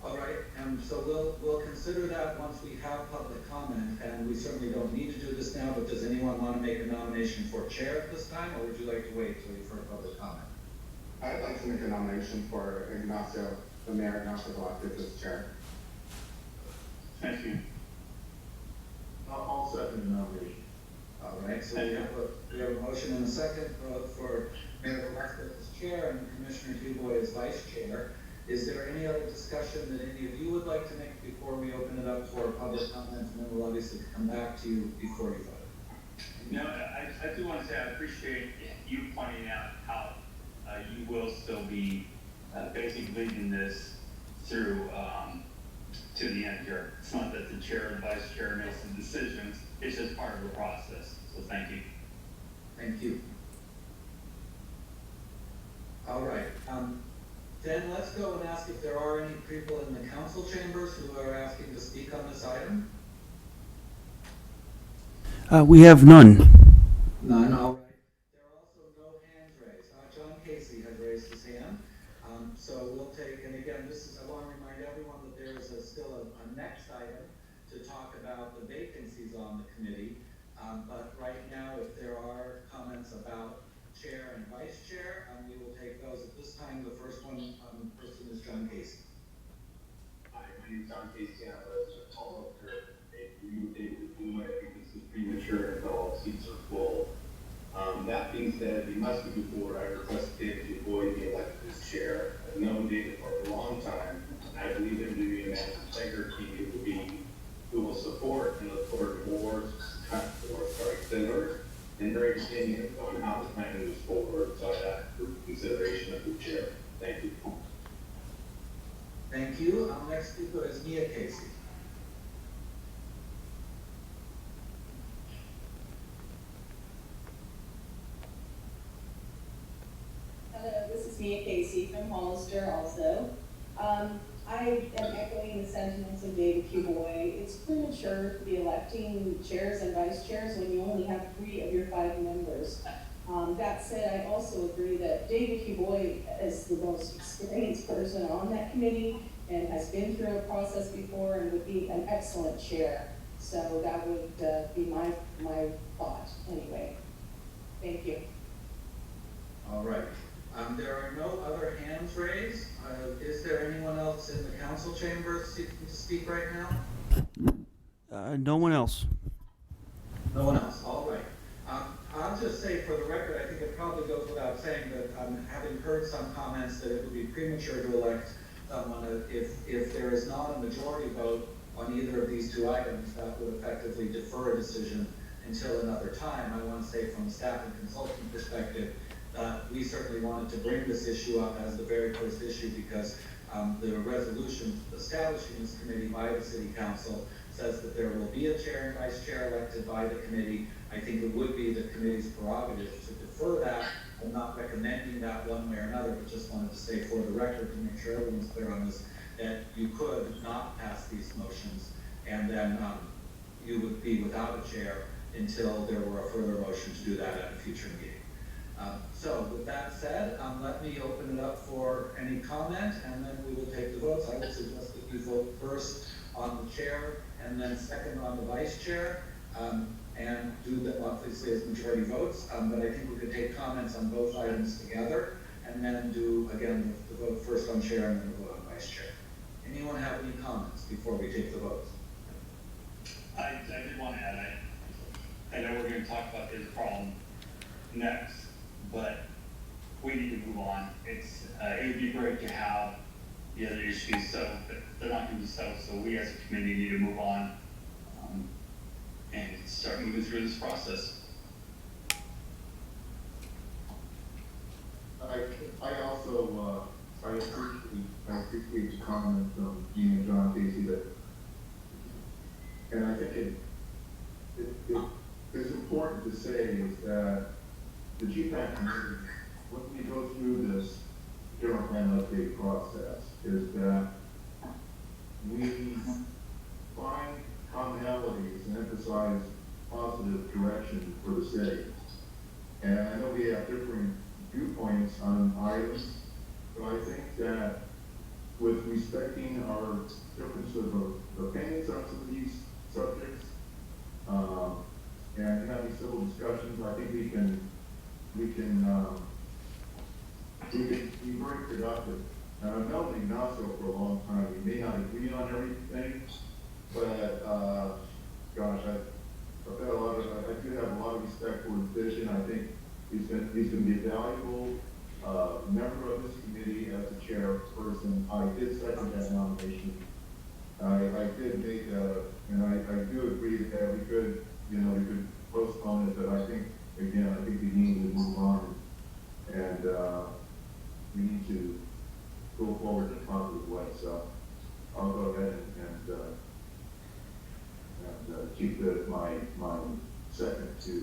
All right, so we'll consider that once we have public comment, and we certainly don't need to do this now, but does anyone want to make a nomination for chair at this time, or would you like to wait till you've heard public comment? I'd like to make a nomination for Ignacio, the mayor, Ignacio Velazquez as chair. Thank you. I'll second the nomination. All right, so we have a motion and a second for Mayor Velazquez as chair and Commissioner Dubois as vice chair. Is there any other discussion that any of you would like to make before we open it up for public comment, and then we'll obviously come back to you before you vote? No, I do want to say I appreciate you pointing out how you will still be basically leading this through to the end here. It's not that the chair and vice chair makes the decisions, it's just part of the process. So thank you. Thank you. All right. Then let's go and ask if there are any people in the council chambers who are asking to speak on this item. We have none. None, all right. There are also no hands raised. John Casey has raised his hand. So we'll take, and again, I want to remind everyone that there is still a next item to talk about the vacancies on the committee. But right now, if there are comments about chair and vice chair, we will take those at this time. The first person is John Casey. Hi, my name is John Casey. I'm a resident of Hollister. I think this is premature until all seats are full. That being said, we must move forward. I request David Dubois be elected as chair. I've known David for a long time. I believe him to be a man of integrity who will support and look forward to sinners, and very opinion on how the plan moves forward. So I ask for consideration of the chair. Thank you. Thank you. Next speaker is Mia Casey. Hello, this is Mia Casey from Hollister also. I am echoing the sentiments of David Dubois. It's premature to be electing chairs and vice chairs when you only have 3 of your 5 members. That said, I also agree that David Dubois is the most experienced person on that committee and has been through a process before and would be an excellent chair. So that would be my thought anyway. Thank you. All right. There are no other hands raised. Is there anyone else in the council chamber seeking to speak right now? No one else. No one else. All right. I'll just say for the record, I think it probably goes without saying that having heard some comments that it would be premature to elect someone if there is not a majority vote on either of these two items, that would effectively defer a decision until another time. I want to say from a staff and consultant perspective, we certainly wanted to bring this issue up as the very first issue because the resolution establishing this committee by the city council says that there will be a chair and vice chair elected by the committee. I think it would be the committee's prerogative to defer that. I'm not recommending that one way or another, but just wanted to say for the record to make sure everyone's clear on this, that you could not pass these motions and then you would be without a chair until there were a further motion to do that at a future meeting. So with that said, let me open it up for any comment and then we will take the votes. I would suggest that you vote first on the chair and then second on the vice chair, and do that obviously as majority votes. But I think we could take comments on both items together and then do again the vote first on chair and then the vote on vice chair. Anyone have any comments before we take the votes? I did want to add, I know we're going to talk about this problem next, but we need to move on. It would be great to have the other issues settled, but they're not going to be settled, so we as a committee need to move on and start moving through this process. I also I appreciate the comment from Gene and John Casey that, and I think it's important to say is that the GPAC committee, when we go through this general plan update process, is that we find commonalities and emphasize positive direction for the city. And I know we have different viewpoints on items, but I think that with respecting our difference of opinions on some of these subjects, and having civil discussions, I think we can be very productive. And I've known Ignacio for a long time. We may not agree on everything, but gosh, I do have a lot of respect for his vision. I think he's going to be a valuable member of this committee as a chairperson. I did second that nomination. I did make and I do agree that we could postpone it, but I think we need to move on, and we need to go forward in a positive way. So I'll go ahead and keep my second to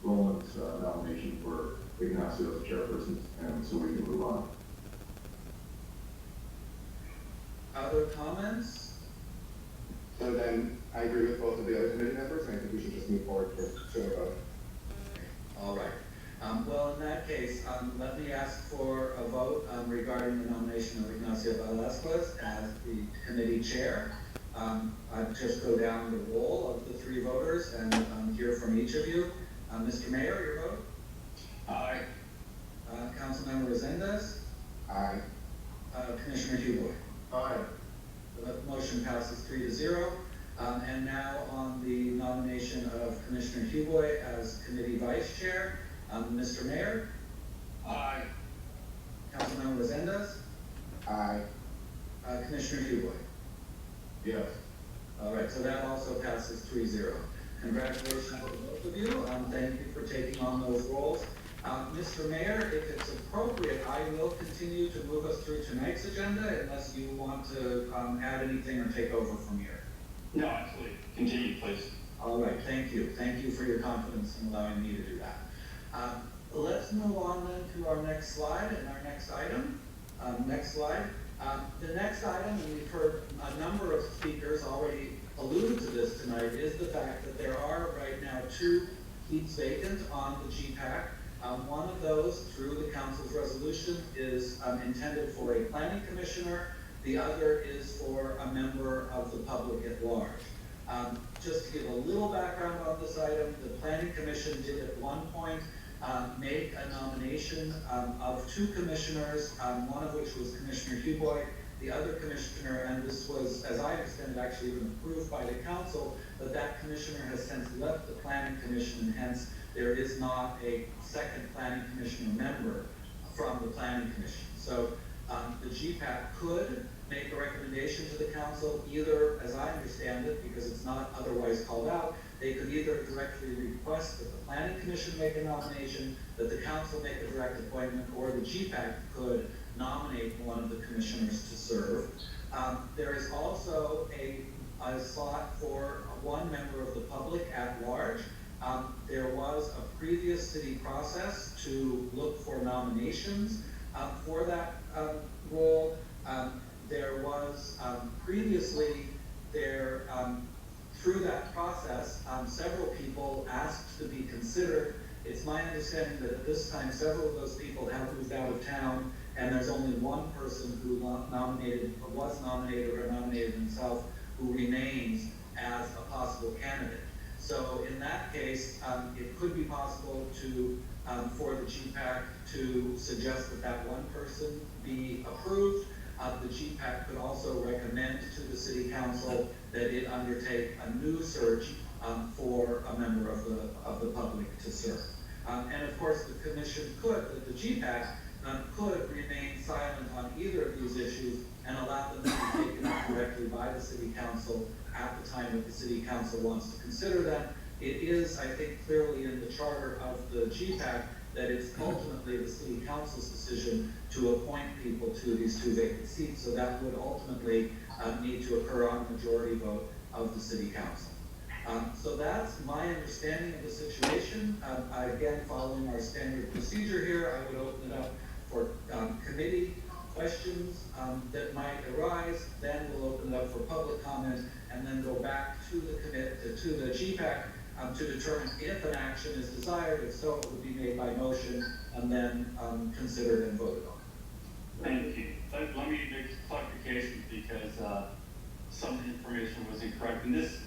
Roland's nomination for Ignacio as chairperson, and so we can move on. Other comments? So then, I agree with both of the other committee members, and I think we should just move forward to a vote. All right. Well, in that case, let me ask for a vote regarding the nomination of Ignacio Velasquez as the committee chair. I'd just go down the roll of the three voters and hear from each of you. Mr. Mayor, your vote? Aye. Councilmember Resendez? Aye. Commissioner Huboy? Aye. The motion passes 3-0. And now on the nomination of Commissioner Huboy as committee vice chair, Mr. Mayor? Aye. Councilmember Resendez? Aye. Commissioner Huboy? Yes. All right, so that also passes 3-0. Congratulations to both of you. Thank you for taking on those roles. Mr. Mayor, if it's appropriate, I will continue to move us through tonight's agenda unless you want to add anything or take over from here. No, absolutely. Continue, please. All right, thank you. Thank you for your confidence in allowing me to do that. Let's move on then to our next slide and our next item. Next slide. The next item, and we've heard a number of speakers already allude to this tonight, is the fact that there are right now 2 seats vacant on the GPAC. One of those, through the council's resolution, is intended for a planning commissioner. The other is for a member of the public at large. Just to give a little background on this item, the planning commission did at one point make a nomination of two commissioners, one of which was Commissioner Huboy, the other commissioner, and this was, as I understand it, actually even approved by the council, but that commissioner has since left the planning commission, and hence there is not a second planning commissioner member from the planning commission. So the GPAC could make a recommendation to the council, either, as I understand it, because it's not otherwise called out, they could either directly request that the planning commission make a nomination, that the council make a direct appointment, or the GPAC could nominate one of the commissioners to serve. There is also a slot for one member of the public at large. There was a previous city process to look for nominations for that role. There was previously through that process, several people asked to be considered. It's my understanding that at this time several of those people have moved out of town, and there's only one person who was nominated or nominated himself who remains as a possible candidate. So in that case, it could be possible to for the GPAC to suggest that that one person be approved. The GPAC could also recommend to the city council that it undertake a new search for a member of the public to serve. And of course, the commission the GPAC could remain silent on either of these issues and allow them to be taken up directly by the city council at the time that the city council wants to consider them. It is, I think, clearly in the charter of the GPAC that it's ultimately the city council's decision to appoint people to these two vacant seats, so that would ultimately need to occur on a majority vote of the city council. So that's my understanding of the situation. Again, following our standard procedure here, I would open it up for committee questions that might arise. Then we'll open it up for public comment, and then go back to the GPAC to determine if an action is desired. If so, it would be made by motion and then considered and voted on. Thank you. Let me make clarifications because some of the information was incorrect. And this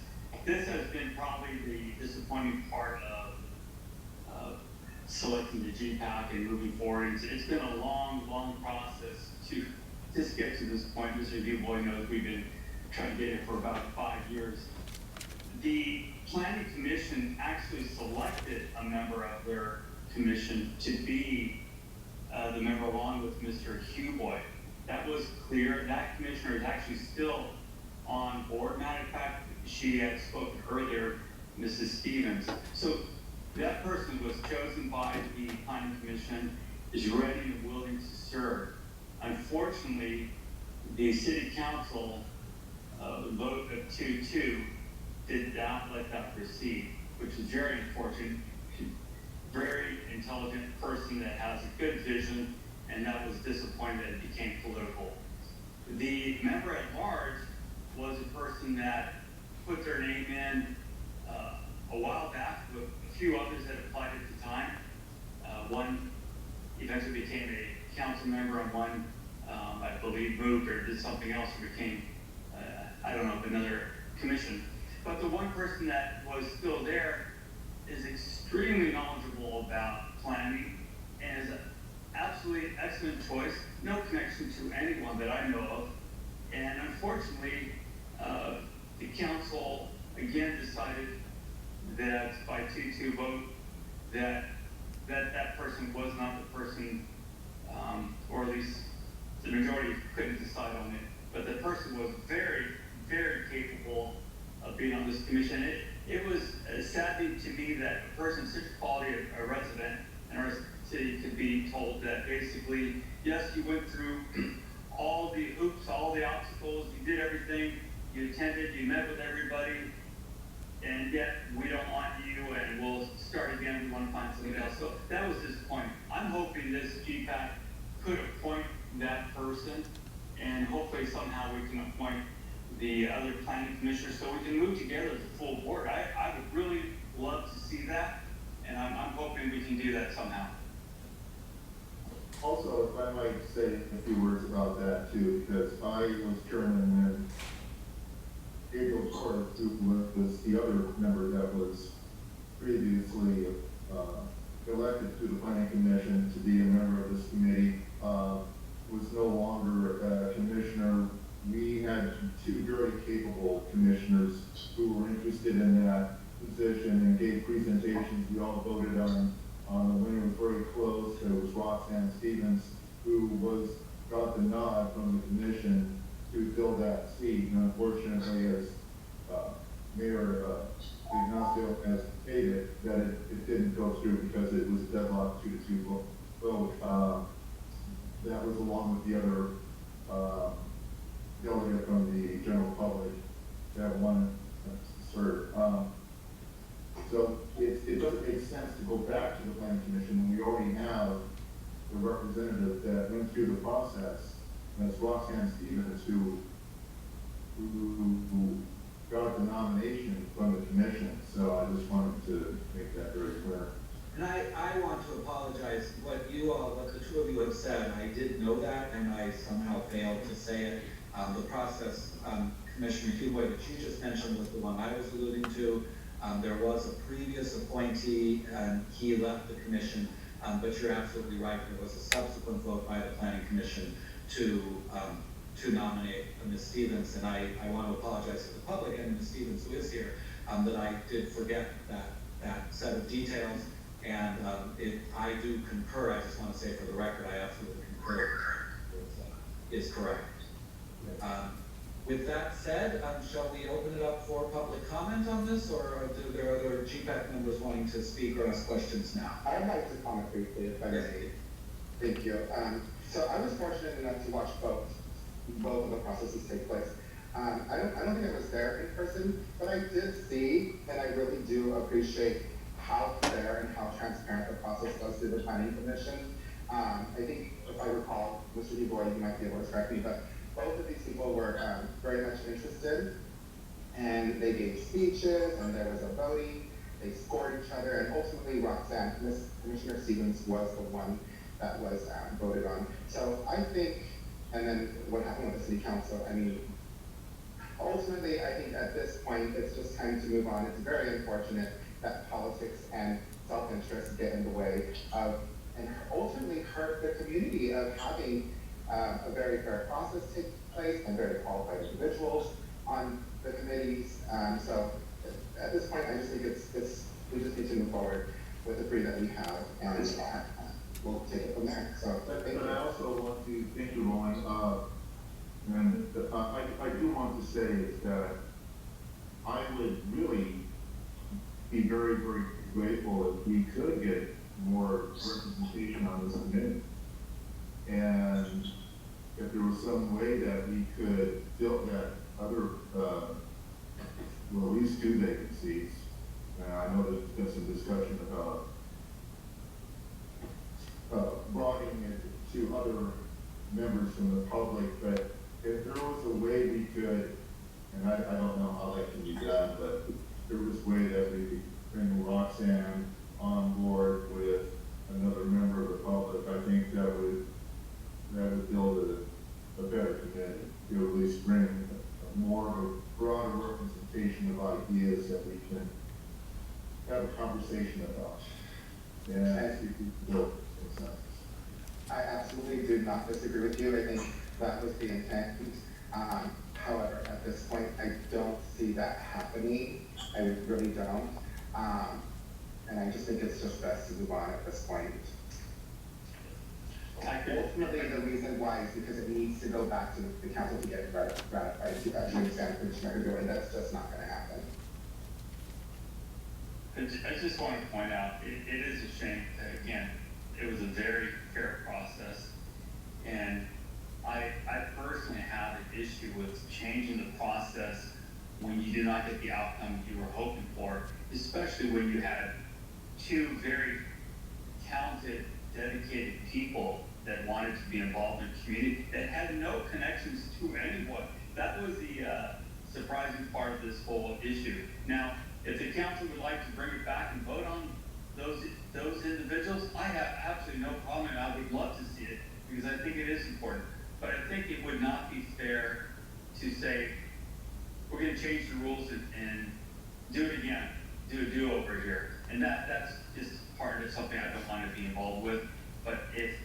has been probably the disappointing part of selecting the GPAC and moving forward. It's been a long process to just get to this point. Mr. DuBois knows we've been trying to get it for about 5 years. The Planning Commission actually selected a member of their commission to be the member along with Mr. Huboy. That was clear. That commissioner is actually still on board. Matter of fact, she had spoken earlier, Mrs. Stevens. So that person was chosen by the Planning Commission, is ready and willing to serve. Unfortunately, the City Council vote of 2-2 did not let that proceed, which is very unfortunate. Very intelligent person that has a good vision, and that was disappointing that it became political. The member at large was a person that put their name in a while back with a few others that applied at the time. One eventually became a council member, and one, I believe, moved or did something else and became, I don't know, another commission. But the one person that was still there is extremely knowledgeable about planning and is an absolutely excellent choice. No connection to anyone that I know of. And unfortunately, the council again decided that by 2-2 vote that person was not the person, or at least the majority couldn't decide on it. But the person was very, very capable of being on this commission. It was saddening to me that a person such quality, a resident in our city, could be told that basically, yes, you went through all the hoops, all the obstacles, you did everything, you attended, you met with everybody, and yet we don't want you and we'll start again, we want to find something else. So that was disappointing. I'm hoping this GPAC could appoint that person, and hopefully somehow we can appoint the other planning commissioners so we can move together as a full board. I would really love to see that, and I'm hoping we can do that somehow. Also, if I might say a few words about that too, because I was chairman when April Torres, who was the other member that was previously elected to the planning commission to be a member of this committee, was no longer a commissioner. We had two very capable commissioners who were interested in that position and gave presentations. We all voted on the winner. It was very close. It was Roxanne Stevens, who got the nod from the commission to fill that seat. And unfortunately, as Mayor Ignacio has stated, that it didn't go through because it was a deadlock 2-2 vote. That was along with the other delegate from the general public that wanted to serve. So it doesn't make sense to go back to the planning commission when we already have the representative that went through the process. And it's Roxanne Stevens who got the nomination from the commission. So I just wanted to make that very clear. And I want to apologize. What the two of you have said, I did know that, and I somehow failed to say it. The process, Commissioner Huboy, that you just mentioned was the one I was alluding to. There was a previous appointee, and he left the commission, but you're absolutely right. There was a subsequent vote by the Planning Commission to nominate Ms. Stevens, and I want to apologize to the public and Ms. Stevens, who is here, that I did forget that set of details. And I do concur. I just want to say for the record, I absolutely concur. Is correct. With that said, shall we open it up for public comment on this, or do there other GPAC members wanting to speak or ask questions now? I'd like to comment briefly, if I may. Thank you. So I was fortunate enough to watch both of the processes take place. I don't think I was there in person, but I did see, and I really do appreciate how fair and how transparent the process was through the planning commission. I think, if I recall, Mr. DuBois, you might be able to correct me, but both of these people were very much interested, and they gave speeches, and there was a voting. They scored each other, and ultimately, Commissioner Stevens was the one that was voted on. So I think, and then what happened with the city council, I mean, ultimately, I think at this point, it's just time to move on. It's very unfortunate that politics and self-interest get in the way of, and ultimately hurt the community of having a very fair process take place and very qualified individuals on the committees. So at this point, I just think we just need to move forward with the three that we have, and we'll take it from there. So, but I also want to thank you, Rowan. And I do want to say is that I would really be very, very grateful if we could get more representation on this committee. And if there was some way that we could fill that other, well, at least 2 vacancies. I know there's been some discussion about broadening it to other members from the public, but if there was a way we could, and I don't know how that can be done, but there was a way that we could bring Roxanne on board with another member of the public, I think that would build a better committee. It would at least bring more of a broader representation of ideas that we can have a conversation about. And I think we can build consensus. I absolutely do not disagree with you. I think that was the intent. However, at this point, I don't see that happening. I really don't. And I just think it's just best to move on at this point. Ultimately, the reason why is because it needs to go back to the council to get ratified to actually expand Commissioner Huboy, and that's just not going to happen. I just want to point out, it is a shame that, again, it was a very fair process, and I personally have an issue with changing the process when you do not get the outcome you were hoping for, especially when you had 2 very talented, dedicated people that wanted to be involved in the community that had no connections to anyone. That was the surprising part of this whole issue. Now, if the council would like to bring it back and vote on those individuals, I have absolutely no problem, and I would love to see it because I think it is important. But I think it would not be fair to say, we're going to change the rules and do it again, do a do-over here. And that's just part of something I don't want to be involved with. But if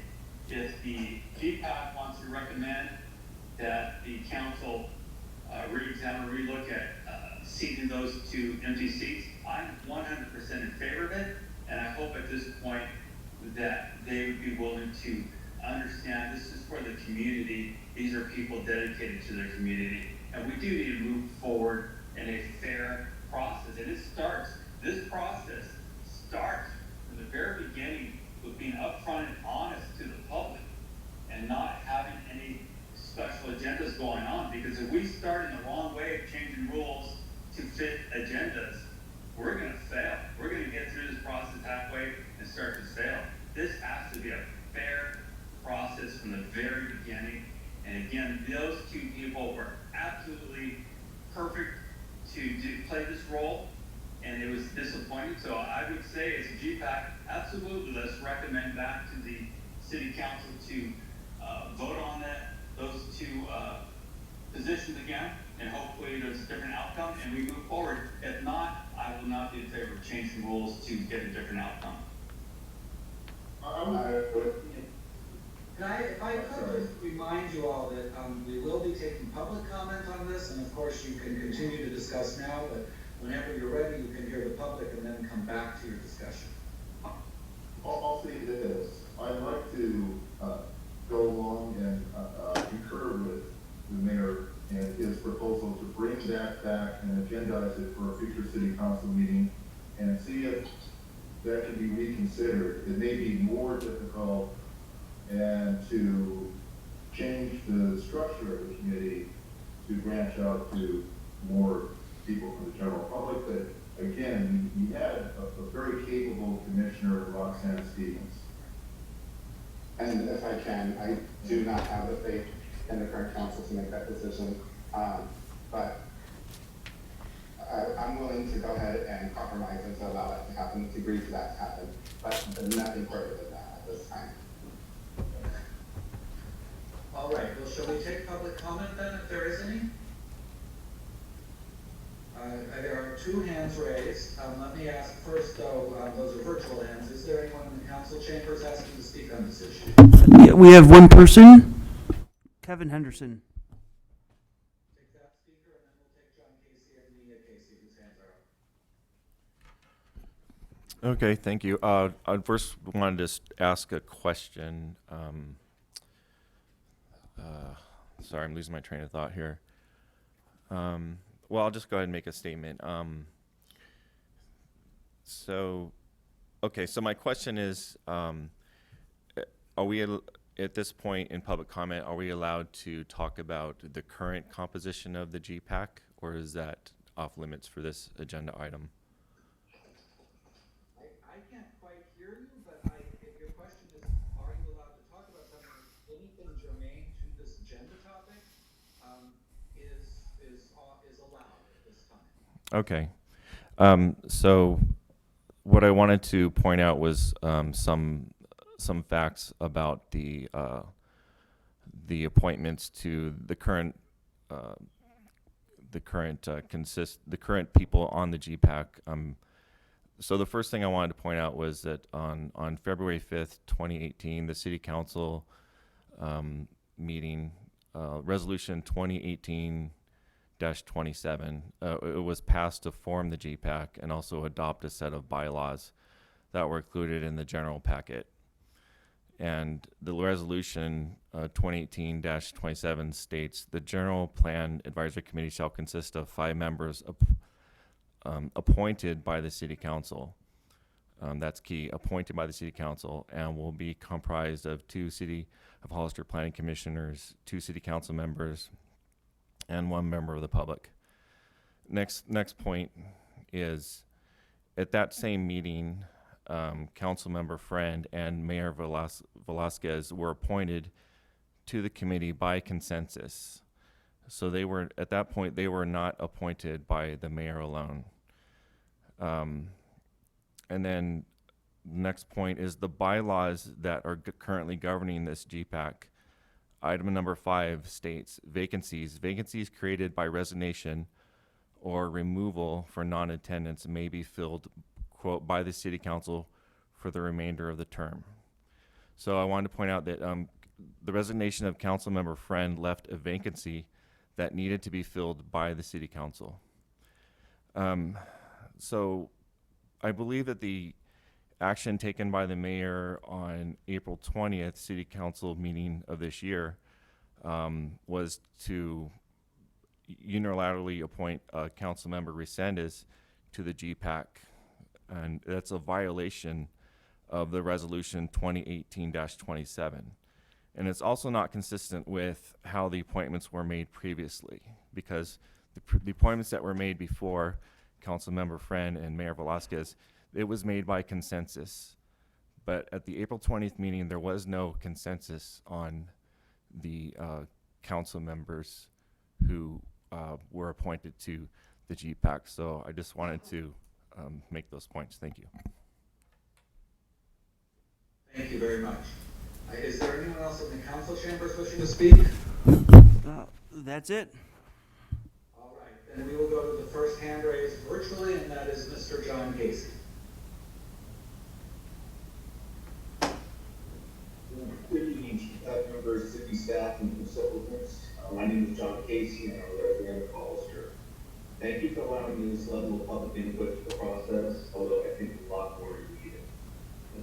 the GPAC wants to recommend that the council re-examine, re-look at seating those 2 empty seats, I'm 100% in favor of it, and I hope at this point that they would be willing to understand this is for the community. These are people dedicated to their community, and we do need to move forward in a fair process. And this process starts from the very beginning with being upfront and honest to the public and not having any special agendas going on, because if we start in the wrong way of changing rules to fit agendas, we're going to fail. We're going to get through this process halfway and start to fail. This has to be a fair process from the very beginning. And again, those 2 people were absolutely perfect to play this role, and it was disappointing. So I would say as a GPAC, absolutely, let's recommend back to the city council to vote on those 2 positions again, and hopefully there's a different outcome and we move forward. If not, I will not be in favor of changing rules to get a different outcome. If I could just remind you all that we will be taking public comment on this, and of course you can continue to discuss now, but whenever you're ready, you can hear the public and then come back to your discussion. I'll say this, I'd like to go along and concur with the mayor and his proposal to bring that back and agendize it for a future city council meeting and see if that can be reconsidered. It may be more difficult and to change the structure of the committee to branch out to more people from the general public. But again, you had a very capable commissioner, Roxanne Stevens. And if I can, I do not have the faith in the current council to make that decision. But I'm willing to go ahead and compromise and to allow that to happen, to agree to that to happen. But nothing further than that at this time. All right, well, shall we take public comment then, if there is any? There are 2 hands raised. Let me ask first, though, those are virtual hands. Is there anyone in the council chambers asking to speak on this issue? Yeah, we have one person, Kevin Henderson. Take that speaker, and then we'll take John Casey and Mia Casey, whose hands are up. Okay, thank you. I first wanted to ask a question. Sorry, I'm losing my train of thought here. Well, I'll just go ahead and make a statement. So my question is, are we, at this point in public comment, are we allowed to talk about the current composition of the GPAC, or is that off limits for this agenda item? I can't quite hear you, but if your question is, are you allowed to talk about something, anything germane to this agenda topic, is allowed at this time. Okay. So what I wanted to point out was some facts about the appointments to the current people on the GPAC. So the first thing I wanted to point out was that on February 5th, 2018, the City Council meeting, Resolution 2018-27, it was passed to form the GPAC and also adopt a set of bylaws that were included in the general packet. And the resolution 2018-27 states the General Plan Advisory Committee shall consist of 5 members appointed by the City Council. That's key, appointed by the City Council, and will be comprised of 2 City of Hollister Planning Commissioners, 2 City Council members, and 1 member of the public. Next point is, at that same meeting, Councilmember Friend and Mayor Velasquez were appointed to the committee by consensus. So they were, at that point, they were not appointed by the mayor alone. And then next point is the bylaws that are currently governing this GPAC. Item number 5 states vacancies created by resignation or removal for non-attendance may be filled, quote, by the City Council for the remainder of the term. So I wanted to point out that the resignation of Councilmember Friend left a vacancy that needed to be filled by the City Council. So I believe that the action taken by the mayor on April 20th City Council meeting of this year was to unilaterally appoint Councilmember Resendez to the GPAC, and that's a violation of the resolution 2018-27. And it's also not consistent with how the appointments were made previously, because the appointments that were made before Councilmember Friend and Mayor Velasquez, it was made by consensus. But at the April 20th meeting, there was no consensus on the council members who were appointed to the GPAC. So I just wanted to make those points. Thank you. Thank you very much. Is there anyone else in the council chambers wishing to speak? That's it. All right, then we will go to the first hand raised virtually, and that is Mr. John Casey. Good evening, members, city staff, and consultants. My name is John Casey, and I'm a resident of Hollister. Thank you for allowing me this level of public input to the process, although I think a lot more is needed.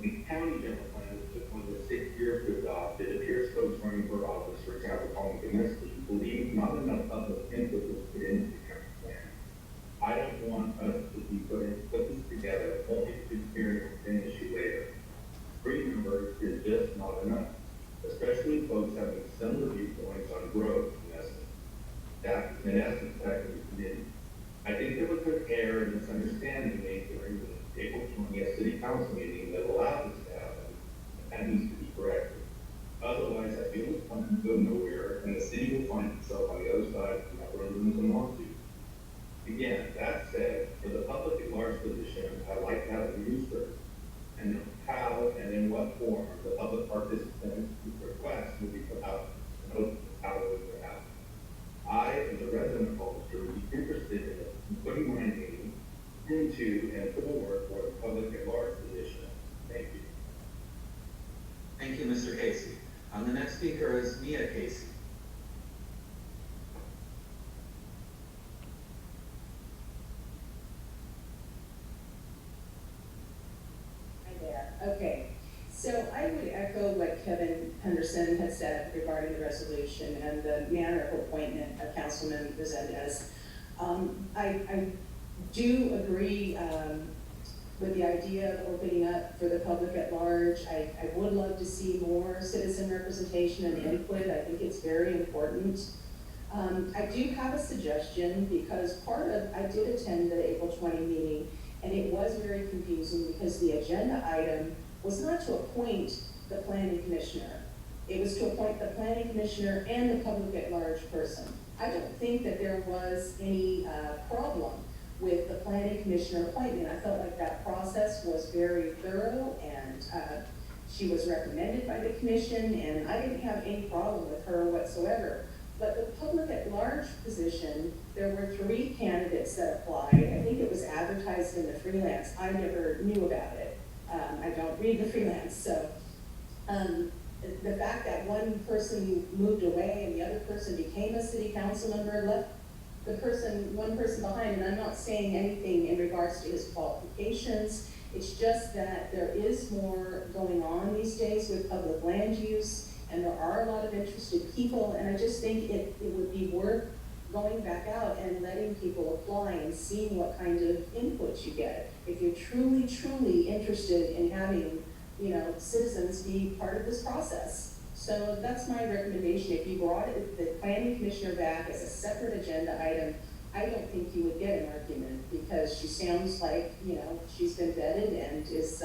The county general plan is just one of the 6 years to adopt. It appears folks running for office, for example, calling domestic, believe not enough public input was put into the county plan. I don't want us to be put this together only to experience an issue later. 3 members is just not enough, especially folks having similar viewpoints on growth in essence. That the committee. I think there was an error and misunderstanding made during the April 20th City Council meeting that allowed this to happen, and that needs to be corrected. Otherwise, I feel it's going to go nowhere, and the city will find itself on the other side of that referendums and lawsuits. Again, that said, for the public at large position, I'd like to have a newspaper and how and in what form the public participants' requests will be put out and open how it will happen. I, as a resident of Hollister, would be interested in putting my name into and forward for the public at large position. Thank you. Thank you, Mr. Casey. The next speaker is Mia Casey. Hi there. Okay. So I would echo what Kevin Henderson had said regarding the resolution and the manner of appointment of Councilman Resendez. I do agree with the idea of opening up for the public at large. I would love to see more citizen representation and input. I think it's very important. I do have a suggestion because I did attend the April 20 meeting, and it was very confusing because the agenda item was not to appoint the planning commissioner. It was to appoint the planning commissioner and the public at large person. I don't think that there was any problem with the planning commissioner appointment. I felt like that process was very thorough, and she was recommended by the commission, and I didn't have any problem with her whatsoever. But the public at large position, there were 3 candidates that applied. I think it was advertised in the freelance. I never knew about it. I don't read the freelance, so the fact that one person moved away and the other person became a city council member left one person behind, and I'm not saying anything in regards to his qualifications. It's just that there is more going on these days with public land use, and there are a lot of interested people, and I just think it would be worth going back out and letting people apply and seeing what kind of input you get. If you're truly, truly interested in having, citizens be part of this process. So that's my recommendation. If you brought the planning commissioner back as a separate agenda item, I don't think you would get an argument because she sounds like, she's been vetted and is,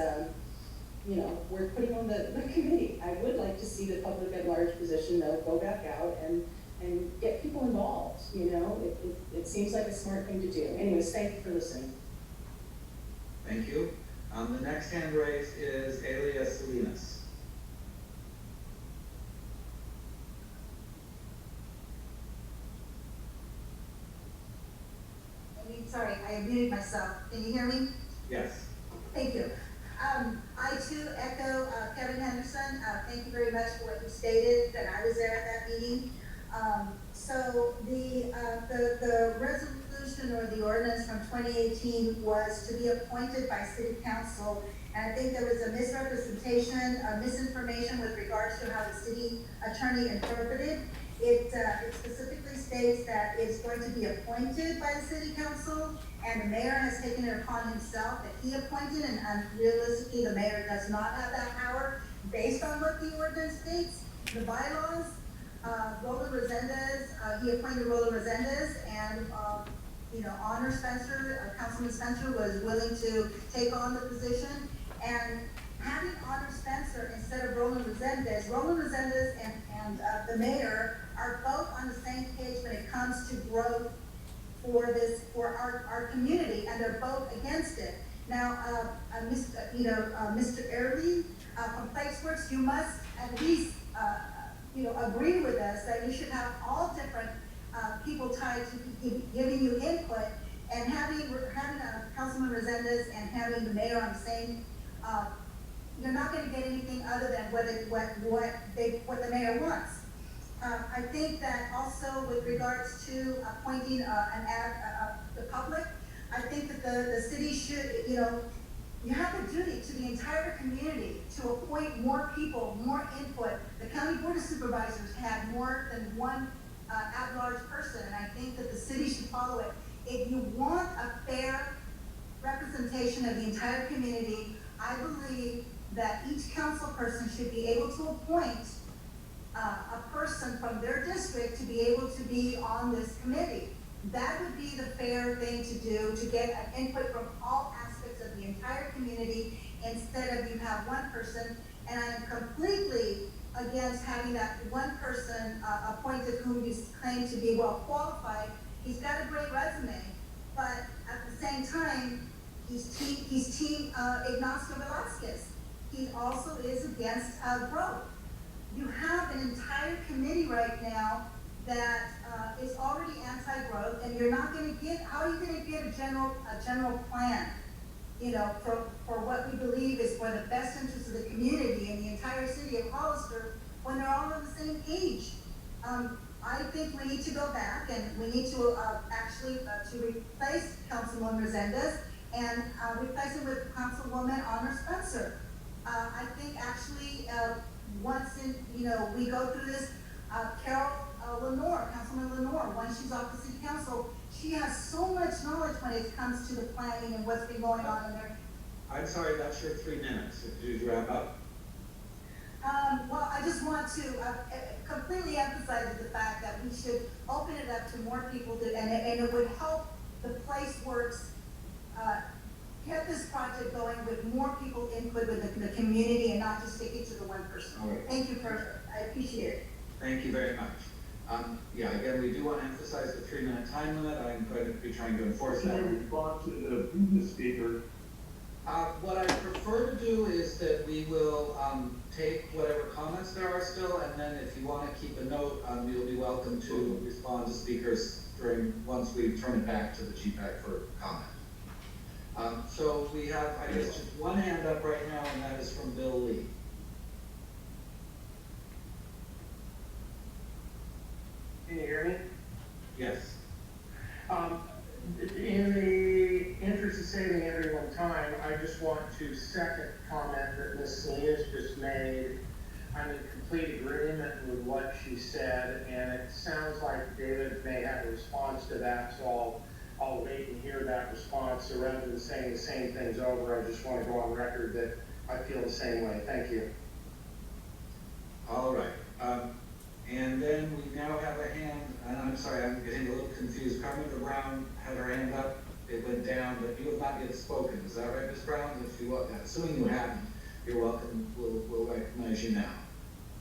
we're putting on the committee. I would like to see the public at large position though go back out and get people involved, it seems like a smart thing to do. Anyways, thank you for listening. Thank you. The next hand raised is Elia Salinas. Sorry, I muted myself. Can you hear me? Yes. Thank you. I too echo Kevin Henderson. Thank you very much for what you stated, and I was there at that meeting. So the resolution or the ordinance from 2018 was to be appointed by city council. And I think there was a misrepresentation, misinformation with regards to how the city attorney interpreted. It specifically states that it's going to be appointed by the city council, and the mayor has taken it upon himself that he appointed, and realistically, the mayor does not have that power based on what the ordinance states, the bylaws. Roland Resendez, he appointed Roland Resendez, and Honor Spencer, Councilman Spencer was willing to take on the position, and having Honor Spencer instead of Roland Resendez and the mayor are both on the same page when it comes to growth for our community, and they're both against it. Now, Mr. Early from Placeworks, you must at least agree with us that you should have all different people tied to giving you input, and having Councilman Resendez and having the mayor on the same. You're not going to get anything other than what the mayor wants. I think that also with regards to appointing the public, I think that the city should, you have a duty to the entire community to appoint more people, more input. The county board of supervisors had more than one at-large person, and I think that the city should follow it. If you want a fair representation of the entire community, I believe that each council person should be able to appoint a person from their district to be able to be on this committee. That would be the fair thing to do, to get an input from all aspects of the entire community instead of you have one person. And I am completely against having that one person appointed whom you claim to be well qualified. He's got a great resume, but at the same time, he's team Ignacio Velasquez. He also is against growth. You have an entire committee right now that is already anti-growth, and you're not going to get. How are you going to get a general plan? For what we believe is for the best interest of the community and the entire city of Hollister, when they're all on the same page. I think we need to go back, and we need to actually to replace Councilwoman Resendez and replace it with Councilwoman Honor Spencer. I think actually once we go through this, Carol Lenore, Councilman Lenore, once she's off the city council, she has so much knowledge when it comes to the planning and what's been going on in there. I'm sorry, that's your 3 minutes. Did you wrap up? Well, I just want to completely emphasize the fact that we should open it up to more people, and it would help the Placeworks get this project going with more people input with the community and not just stick it to the one person. All right. Thank you, I appreciate it. Thank you very much. Again, we do want to emphasize the 3-minute time limit. I'm going to be trying to enforce that. Can I respond to the previous speaker? What I prefer to do is that we will take whatever comments there are still, and then if you want to keep a note, you'll be welcome to respond to speakers once we turn it back to the GPAC for comment. So we have, I guess, just one hand up right now, and that is from Bill Lee. Can you hear me? Yes. In the interest of saving everyone time, I just want to second comment that Ms. Salinas just made. I'm in complete agreement with what she said, and it sounds like David may have a response to that, so I'll wait and hear that response. So rather than saying the same things over, I just want to go on record that I feel the same way. Thank you. All right. And then we now have a hand, and I'm sorry, I'm getting a little confused. Carmenta Brown had her hand up, it went down, but you have not yet spoken. Is that right, Ms. Brown? If you assuming you haven't, you're welcome. We'll recognize you now.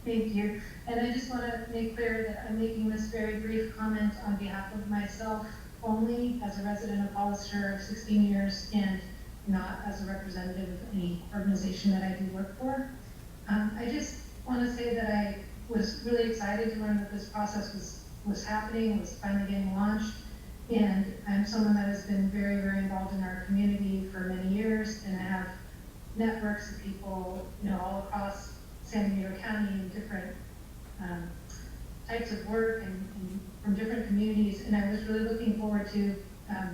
Thank you. And I just want to make clear that I'm making this very brief comment on behalf of myself only, as a resident of Hollister of 16 years, and not as a representative of any organization that I do work for. I just want to say that I was really excited to learn that this process was happening, was finally getting launched. And I'm someone that has been very, very involved in our community for many years, and I have networks of people, all across San Benito County in different types of work and from different communities. And I was really looking forward to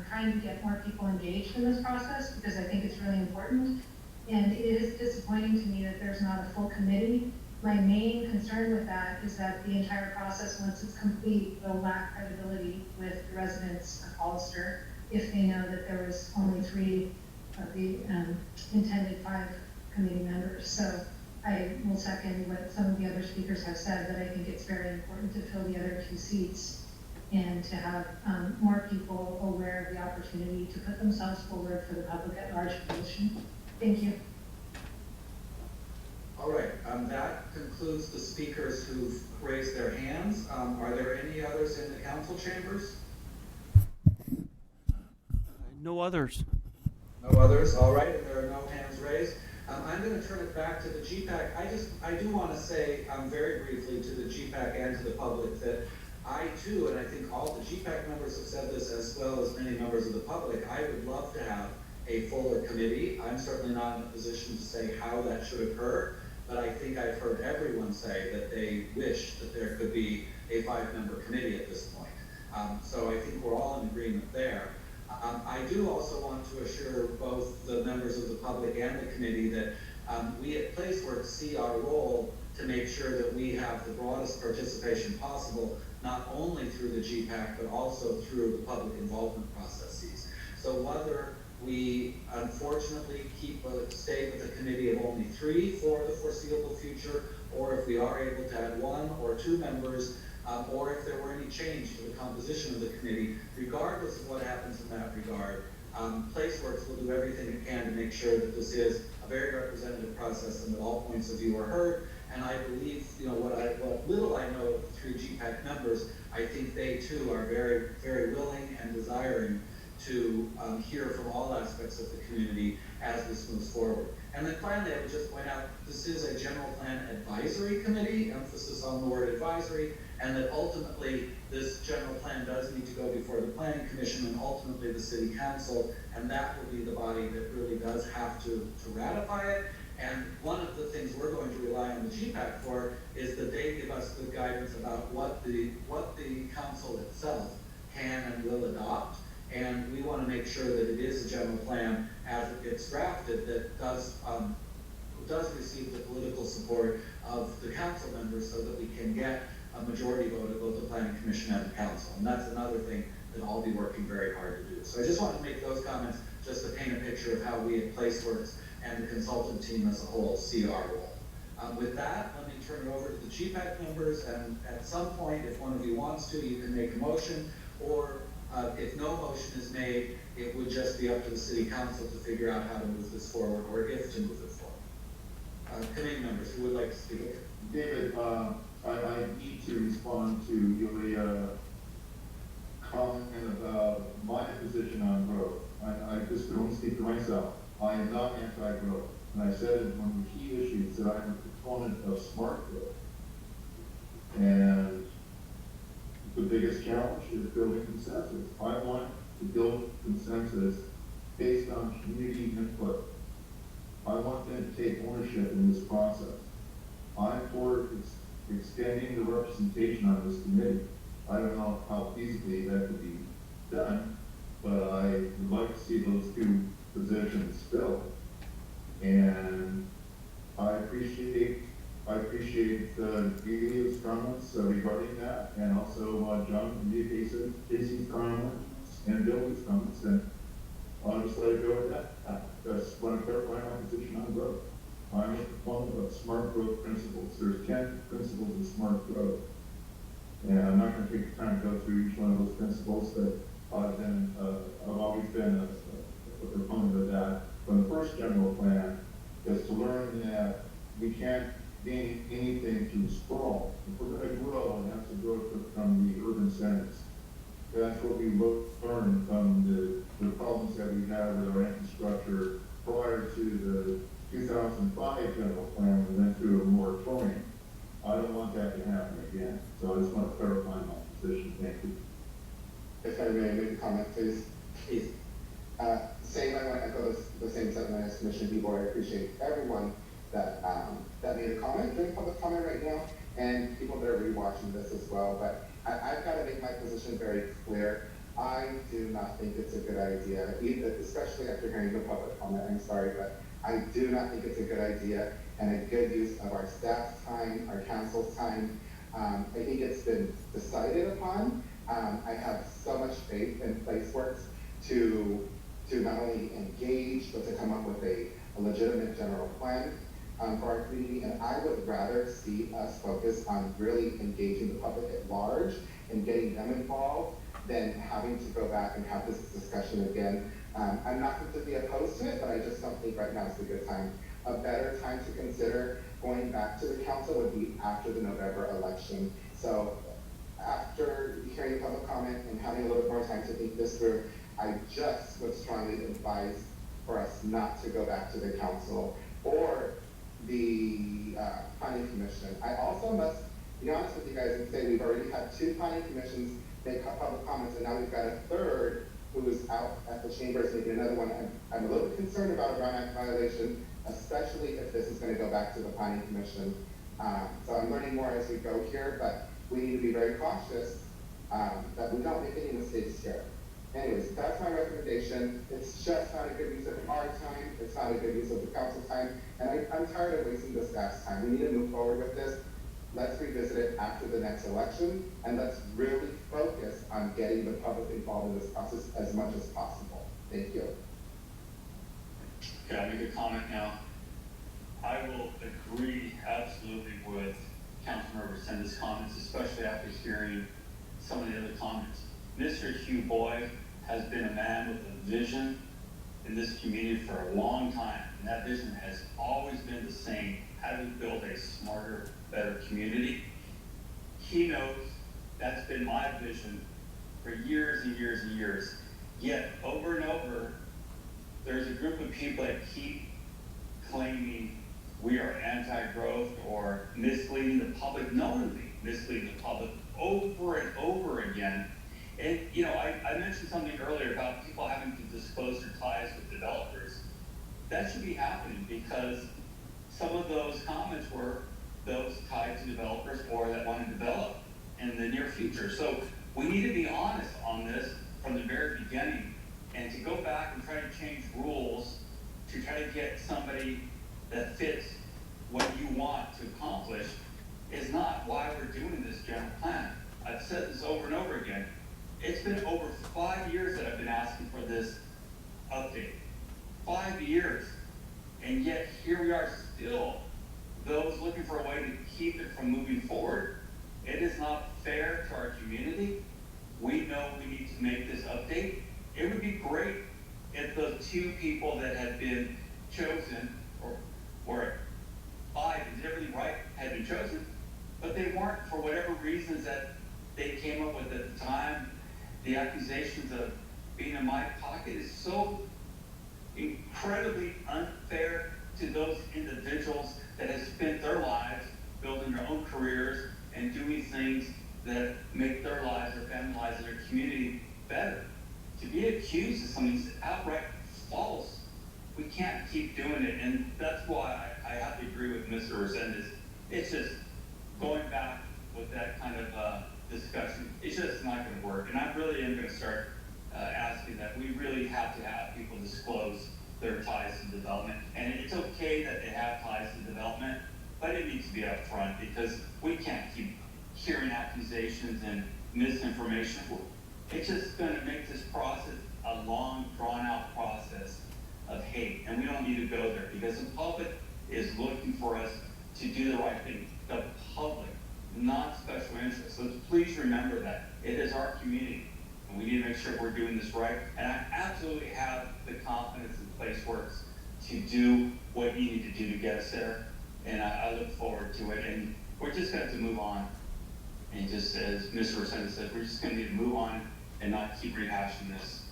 trying to get more people engaged in this process because I think it's really important. And it is disappointing to me that there's not a full committee. My main concern with that is that the entire process, once it's complete, will lack credibility with the residents of Hollister if they know that there was only 3 of the intended 5 committee members. So I will second what some of the other speakers have said, that I think it's very important to fill the other 2 seats and to have more people aware of the opportunity to put themselves forward for the public at large position. Thank you. All right, that concludes the speakers who've raised their hands. Are there any others in the council chambers? No others. No others, all right, and there are no hands raised. I'm going to turn it back to the GPAC. I do want to say very briefly to the GPAC and to the public that I too, and I think all the GPAC members have said this as well as many members of the public, I would love to have a fuller committee. I'm certainly not in a position to say how that should occur, but I think I've heard everyone say that they wish that there could be a 5-member committee at this point. So I think we're all in agreement there. I do also want to assure both the members of the public and the committee that we at Placeworks see our role to make sure that we have the broadest participation possible, not only through the GPAC, but also through the public involvement processes. So whether we unfortunately stay with a committee of only 3 for the foreseeable future, or if we are able to add 1 or 2 members, or if there were any change to the composition of the committee, regardless of what happens in that regard, Placeworks will do everything it can to make sure that this is a very representative process and that all points of view are heard. And I believe, what little I know of the 3 GPAC members, I think they too are very, very willing and desiring to hear from all aspects of the community as this moves forward. And then finally, I would just point out, this is a general plan advisory committee, emphasis on the word advisory, and that ultimately this general plan does need to go before the Planning Commission and ultimately the City Council, and that will be the body that really does have to ratify it. And one of the things we're going to rely on the GPAC for is that they give us good guidance about what the council itself can and will adopt. And we want to make sure that it is a general plan as it gets drafted that does receive the political support of the council members so that we can get a majority vote of both the Planning Commission and the council. And that's another thing that I'll be working very hard to do. So I just wanted to make those comments just to paint a picture of how we at Placeworks and the consultant team as a whole see our role. With that, let me turn it over to the GPAC members, and at some point, if one of you wants to, you can make a motion, or if no motion is made, it would just be up to the City Council to figure out how to move this forward, or if to move it forward. Committee members, who would like to speak? David, I need to respond to your comment about my position on growth. I just can only speak for myself. I am not anti-growth. And I said in one of the key issues that I'm a proponent of smart growth. And the biggest challenge is building consensus. I want to build consensus based on community input. I want them to take ownership in this process. I'm for extending the representation on this committee. I don't know how feasibly that could be done, but I would like to see those 2 positions filled. And I appreciate Gideon's comments regarding that, and also John and Casey's comments and Bill's comments, and I'll just let it go with that. Just want to clarify my position on growth. I'm a proponent of smart growth principles. There's 10 principles of smart growth. And I'm not going to take the time to go through each one of those principles, but I've always been a proponent of that. From the first general plan is to learn that we can't gain anything through sprawl. If we're going to grow, it has to grow from the urban centers. That's what we learned from the problems that we had with our infrastructure prior to the 2005 general plan. We went through a moratorium. I don't want that to happen again. So I just want to clarify my position. Thank you. If I may make a comment, please. Please. I want to echo the same sentiments Commissioner Deboy. I appreciate everyone that that made a comment during public comment right now, and people that are rewatching this as well. But I've got to make my position very clear. I do not think it's a good idea, especially after hearing the public comment. I'm sorry, but I do not think it's a good idea and a good use of our staff's time, our council's time. I think it's been decided upon. I have so much faith in PlaceWorks to not only engage, but to come up with a legitimate general plan for our community. And I would rather see us focus on really engaging the public at large and getting them involved than having to go back and have this discussion again. I'm not completely opposed to it, but I just don't think right now is a good time. A better time to consider going back to the council would be after the November election. So after hearing the public comment and having a little bit more time to think this through, I just would strongly advise for us not to go back to the council or the planning commission. I also must be honest with you guys and say we've already had 2 planning commissions make public comments, and now we've got a third who is out at the chambers making another one. I'm a little bit concerned about a Brown Act violation, especially if this is going to go back to the planning commission. So I'm learning more as we go here, but we need to be very cautious that we don't make any mistakes here. Anyways, that's my recommendation. It's just not a good use of our time. It's not a good use of the council's time. And I'm tired of wasting the staff's time. We need to move forward with this. Let's revisit it after the next election, and let's really focus on getting the public involved in this process as much as possible. Thank you. Can I make a comment now? I will agree absolutely with Councilmember Senda's comments, especially after hearing some of the other comments. Mr. Hugh Boyd has been a man with a vision in this community for a long time, and that vision has always been the same: how to build a smarter, better community. He knows that's been my vision for years and years and years. Yet, over and over, there's a group of people that keep claiming we are anti-growth or misleading the public, knowingly misleading the public over and over again. And, you know, I mentioned something earlier about people having to disclose their ties with developers. That should be happening because some of those comments were those tied to developers or that want to develop in the near future. So we need to be honest on this from the very beginning, and to go back and try to change rules to try to get somebody that fits what you want to accomplish is not why we're doing this general plan. I've said this over and over again. It's been over 5 years that I've been asking for this update. 5 years. And yet here we are still, those looking for a way to keep it from moving forward. It is not fair to our community. We know we need to make this update. It would be great if the 2 people that had been chosen, or 5, is everything right, had been chosen, but they weren't for whatever reasons that they came up with at the time. The accusations of being in my pocket is so incredibly unfair to those individuals that have spent their lives building their own careers and doing things that make their lives, their family lives, and their community better. To be accused of something that's outright false, we can't keep doing it. And that's why I have to agree with Mr. Resendez. It's just going back with that kind of discussion. It's just not going to work. And I really am going to start asking that we really have to have people disclose their ties to development. And it's okay that they have ties to development, but it needs to be upfront because we can't keep hearing accusations and misinformation. It's just going to make this process a long, drawn-out process of hate, and we don't need to go there because the public is looking for us to do the right thing. The public, not special interests. So please remember that. It is our community, and we need to make sure we're doing this right. And I absolutely have the confidence in PlaceWorks to do what you need to do to get us there, and I look forward to it. And we're just going to have to move on. And just as Mr. Resendez said, we're just going to need to move on and not keep rehashing this.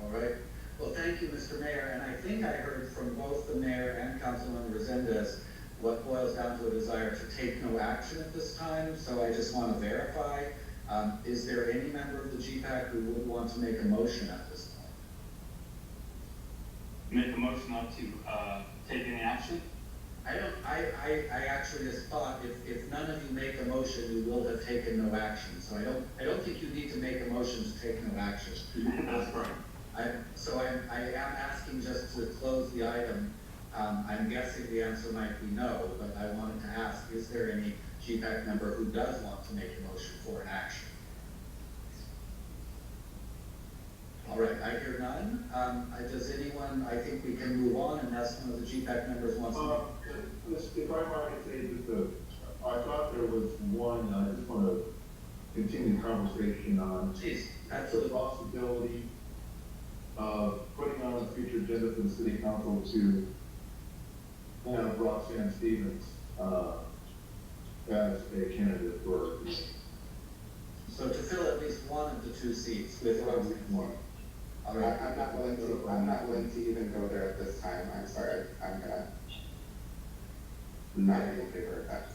All right. Well, thank you, Mr. Mayor. And I think I heard from both the mayor and Councilman Resendez what boils down to a desire to take no action at this time. So I just want to verify, is there any member of the GPAC who would want to make a motion at this make a motion not to, take any action? I actually just thought if none of you make a motion, you will have taken no action. So I don't think you need to make a motion to take no action. That's right. I am asking just to close the item. I'm guessing the answer might be no, but I wanted to ask, is there any GPAC member who does want to make a motion for an action? All right, I hear none. Does anyone, I think we can move on unless one of the GPAC members wants to. If I might say I thought there was one, I just want to continue the conversation on the possibility of putting on a future agenda for the city council to have Roxanne Stevens as a candidate for. So to fill at least one of the two seats with Roxanne. One. All right. I'm not willing to even go there at this time. I'm sorry. I'm gonna not be in favor of that.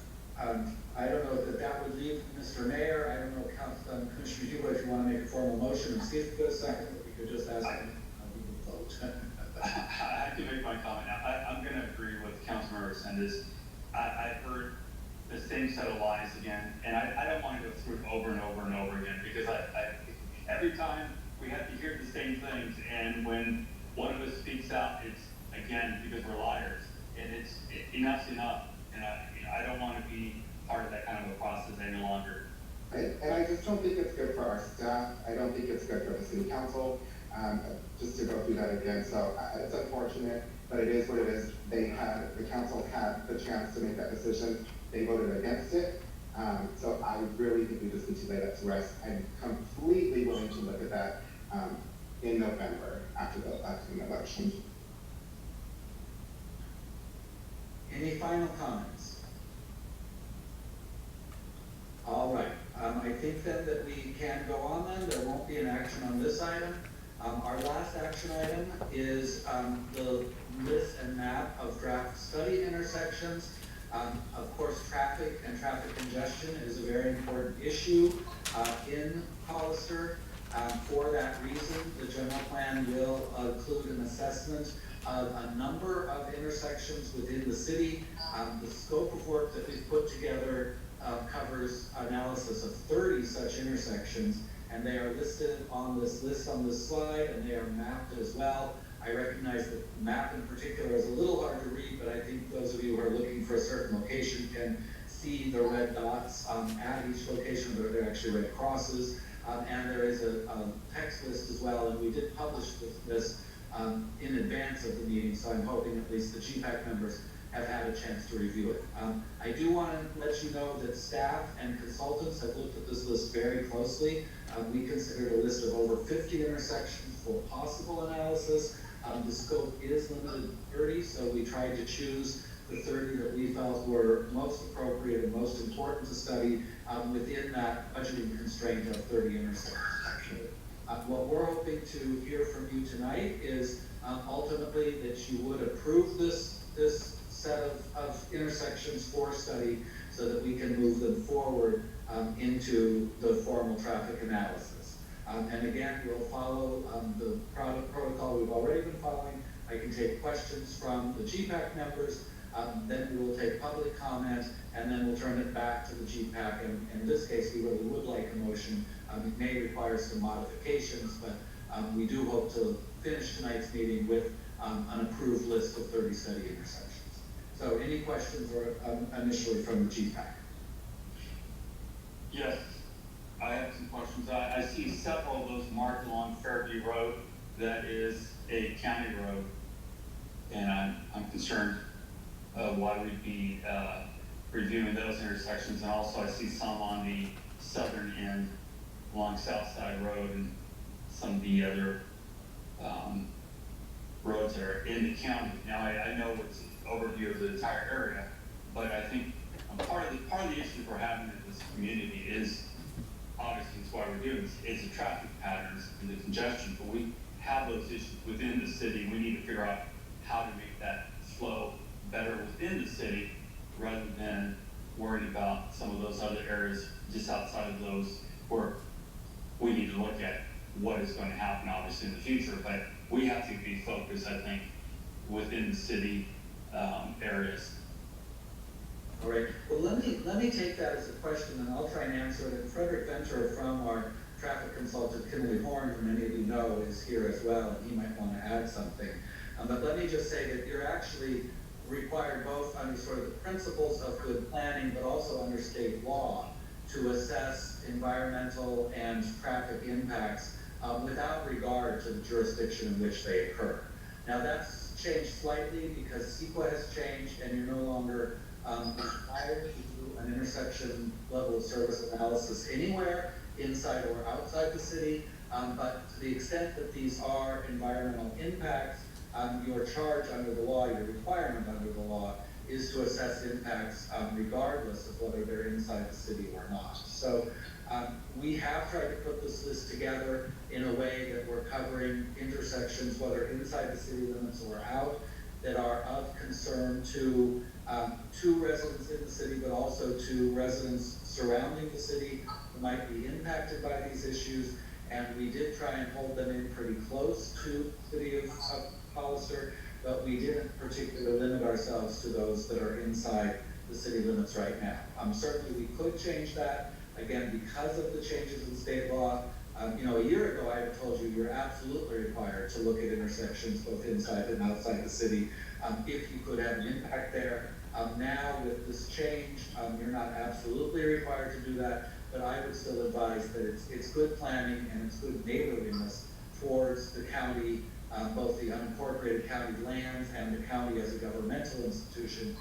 I don't know that would leave Mr. Mayor. I don't know, Commissioner Huber, if you want to make a formal motion and see if we get a second, we could just ask him how we would vote. I can make my comment now. I'm going to agree with Councilmember Sendis. I've heard the same set of lies again, and I don't want to go through it over and over and over again, because every time we have to hear the same things, and when one of us speaks out, it's again because we're liars, and enough's enough, and I don't want to be part of that kind of a process any longer. And I just don't think it's good for our staff. I don't think it's good for the city council. Just to go through that again, so it's unfortunate, but it is what it is. The council had the chance to make that decision. They voted against it. So I really think we just need to lay that to rest. I'm completely willing to look at that in November after the election. Any final comments? All right. I think then that we can go on then. There won't be an action on this item. Our last action item is the list and map of draft study intersections. Of course, traffic and traffic congestion is a very important issue in Hollister. For that reason, the general plan will include an assessment of a number of intersections within the city. The scope of work that we've put together covers analysis of 30 such intersections, and they are listed on this list on this slide, and they are mapped as well. I recognize that the map in particular is a little hard to read, but I think those of you who are looking for a certain location can see the red dots at each location, but they're actually red crosses. And there is a text list as well, and we did publish this in advance of the meeting, so I'm hoping at least the GPAC members have had a chance to review it. I do want to let you know that staff and consultants have looked at this list very closely. We considered a list of over 50 intersections for possible analysis. The scope is limited to 30, so we tried to choose the 30 that we felt were most appropriate and most important to study within that budgeting constraint of 30 intersections. What we're hoping to hear from you tonight is ultimately that you would approve this set of intersections for study so that we can move them forward into the formal traffic analysis. And again, we'll follow the protocol we've already been following. I can take questions from the GPAC members, then we will take public comment, and then we'll turn it back to the GPAC. And in this case, we really would like a motion. It may require some modifications, but we do hope to finish tonight's meeting with an approved list of 30 study intersections. So any questions or initially from the GPAC? Yes, I have some questions. I see several of those marked along Fairview Road. That is a county road, and I'm concerned why we'd be reviewing those intersections. And also I see some on the southern end along Southside Road and some of the other roads that are in the county. Now I know it's an overview of the entire area, but I think part of the issue we're having in this community is obviously it's why we're doing this. It's the traffic patterns and the congestion, but we have those issues within the city. We need to figure out how to make that flow better within the city rather than worrying about some of those other areas just outside of those where we need to look at what is going to happen obviously in the future. But we have to be focused, I think, within the city areas. All right, well, let me take that as a question, and I'll try and answer it. And Frederick Venter from our traffic consultant, Kimberly Horn, who many of you know, is here as well, and he might want to add something. But let me just say that you're actually required both under sort of the principles of good planning, but also under state law to assess environmental and traffic impacts without regard to the jurisdiction in which they occur. Now that's changed slightly because CEQA has changed, and you're no longer required to do an intersection level of service analysis anywhere inside or outside the city, but to the extent that these are environmental impacts, your charge under the law, your requirement under the law, is to assess impacts regardless of whether they're inside the city or not. So we have tried to put this list together in a way that we're covering intersections, whether inside the city limits or out, that are of concern to residents in the city, but also to residents surrounding the city who might be impacted by these issues. And we did try and hold them in pretty close to the city of Hollister, but we didn't particularly limit ourselves to those that are inside the city limits right now. Certainly we could change that, again, because of the changes in state law. A year ago, I had told you you're absolutely required to look at intersections both inside and outside the city if you could have an impact there. Now with this change, you're not absolutely required to do that, but I would still advise that it's good planning and it's good neighborliness towards the county, both the unincorporated county lands and the county as a governmental institution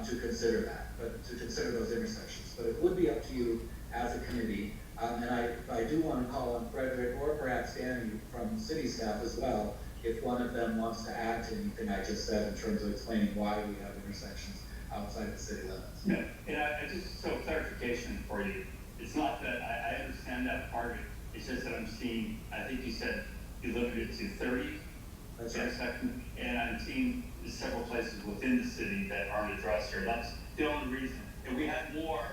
to consider that, but to consider those intersections. But it would be up to you as a committee. And I do want to call on Frederick or perhaps Danny from city staff as well, if one of them wants to add to anything I just said in terms of explaining why we have intersections outside the city limits. Yeah, and I just, so clarification for you, it's not that I understand that part of it, it's just that I'm seeing, I think you said you limited it to 30 intersections, and I'm seeing several places within the city that aren't addressed here. That's the only reason. If we had more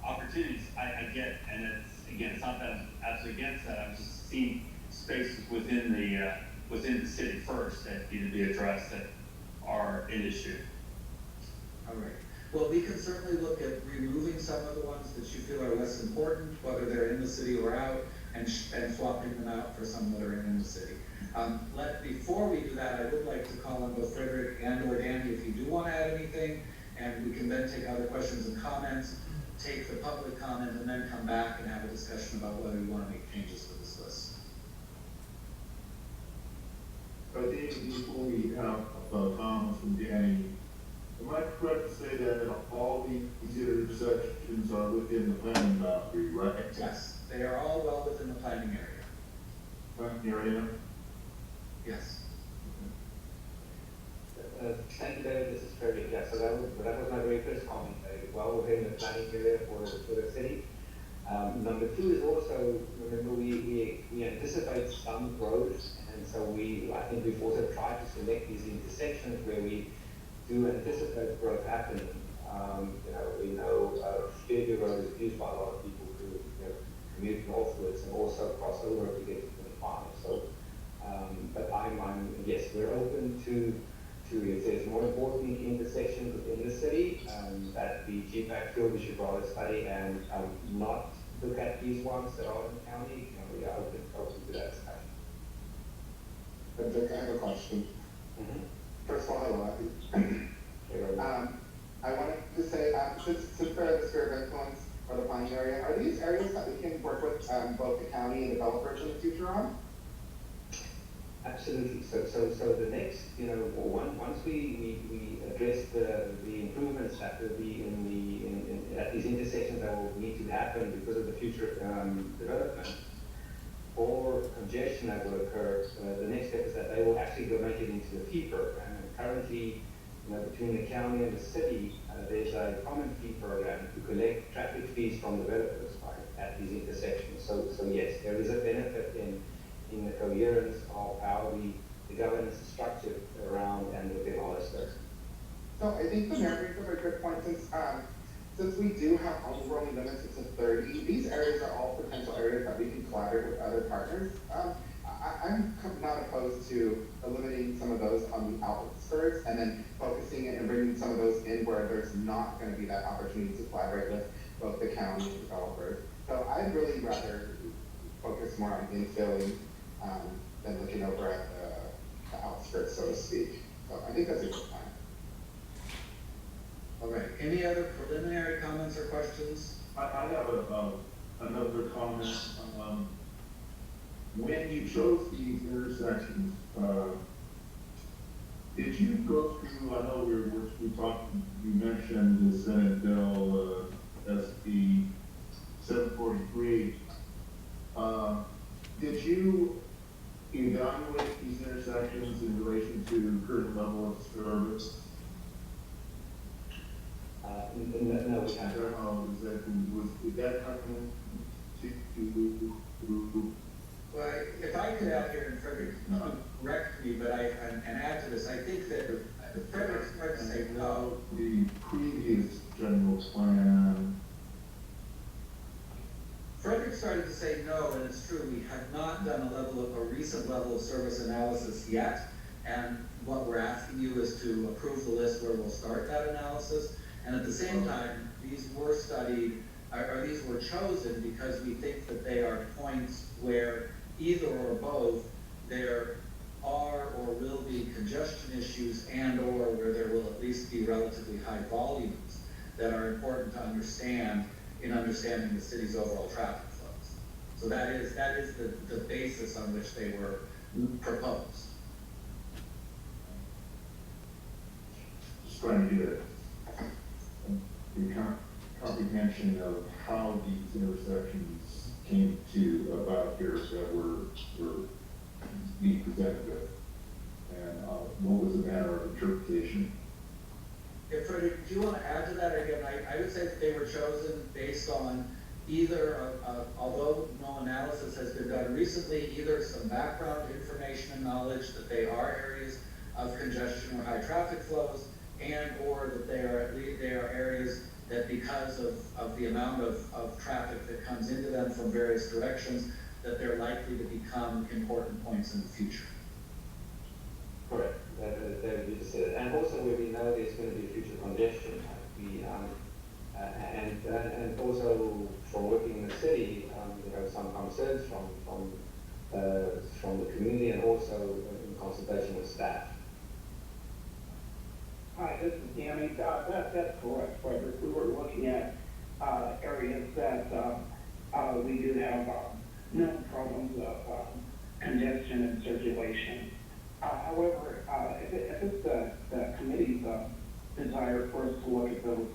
opportunities, I get, and it's not that I'm absolutely against that. I'm just seeing spaces within the city first that need to be addressed that are an issue. All right. Well, we can certainly look at removing some of the ones that you feel are less important, whether they're in the city or out, and swapping them out for some that are in the city. Before we do that, I would like to call on both Frederick and or Danny if you do want to add anything, and we can then take other questions and comments, take the public comment, and then come back and have a discussion about whether we want to make changes to this list. David, before we have comments from Danny, am I correct to say that all these intersections are within the planning boundary, right? Yes, they are all well within the planning area. Planning area? Yes. Thank you, David. This is Frederick. Yeah, so that was my very first comment. Well within the planning area for the city. Number two is also, remember, we anticipate some growth, and so I think we've also tried to select these intersections where we do anticipate growth happening. We know Fairview Road is used by a lot of people who commute northwards and also cross over to get to 25. So, but yes, we're open to if there's more important intersections within the city that the GPAC field we should rather study and not look at these ones that are in the county. We are open to that discussion. I have a question. First of all, I wanted to say, since we're in the sphere of influence or the planning area, are these areas that we can work with both the county and developers in the future on? Absolutely. So the next, once we address the improvements that will be at these intersections that will need to happen because of the future development or congestion that will occur, the next step is that they will actually go make it into the fee program. And currently, between the county and the city, there's a common fee program to collect traffic fees from developers at these intersections. So yes, there is a benefit in the coherence of how the governance is structured around and within Hollister. So I think the mayor brings up a good point, since we do have only limited to 30, these areas are all potential areas that we can collaborate with other partners. I'm not opposed to eliminating some of those on the outskirts and then focusing it and bringing some of those in where there's not going to be that opportunity to collaborate with both the county and developers. So I'd really rather focus more on infilling than looking over at the outskirts, so to speak. So I think that's a good plan. All right, any other preliminary comments or questions? I have another comment. When you chose these intersections, did you go through, I know we talked, you mentioned the Senate Bill SB 743. Did you evaluate these intersections in relation to current level of service? No, we can't. Did that come to Well, if I could add here, and Frederick, correct me, but and add to this, I think that Frederick started to say no. The previous general plan. Frederick started to say no, and it's true, we have not done a recent level of service analysis yet, and what we're asking you is to approve the list where we'll start that analysis, and at the same time, these were studied, or these were chosen because we think that they are points where either or both there are or will be congestion issues and or where there will at least be relatively high volumes that are important to understand in understanding the city's overall traffic flows. So that is the basis on which they were proposed. Just trying to get a comprehension of how these intersections came to about here that were being presented with, and what was the manner of interpretation? Yeah, Frederick, do you want to add to that? Again, I would say that they were chosen based on either, although no analysis has been done recently, either some background information and knowledge that they are areas of congestion or high traffic flows, and or that they are areas that because of the amount of traffic that comes into them from various directions, that they're likely to become important points in the future. Correct. That would be considered. And also where we know there's going to be future congestion, and also from working in the city, some concerns from the community and also in consultation with staff. Hi, this is Danny. That's correct, Frederick. We were looking at areas that we do have known problems of congestion and circulation. However, if it's the committee's desire for us to look at those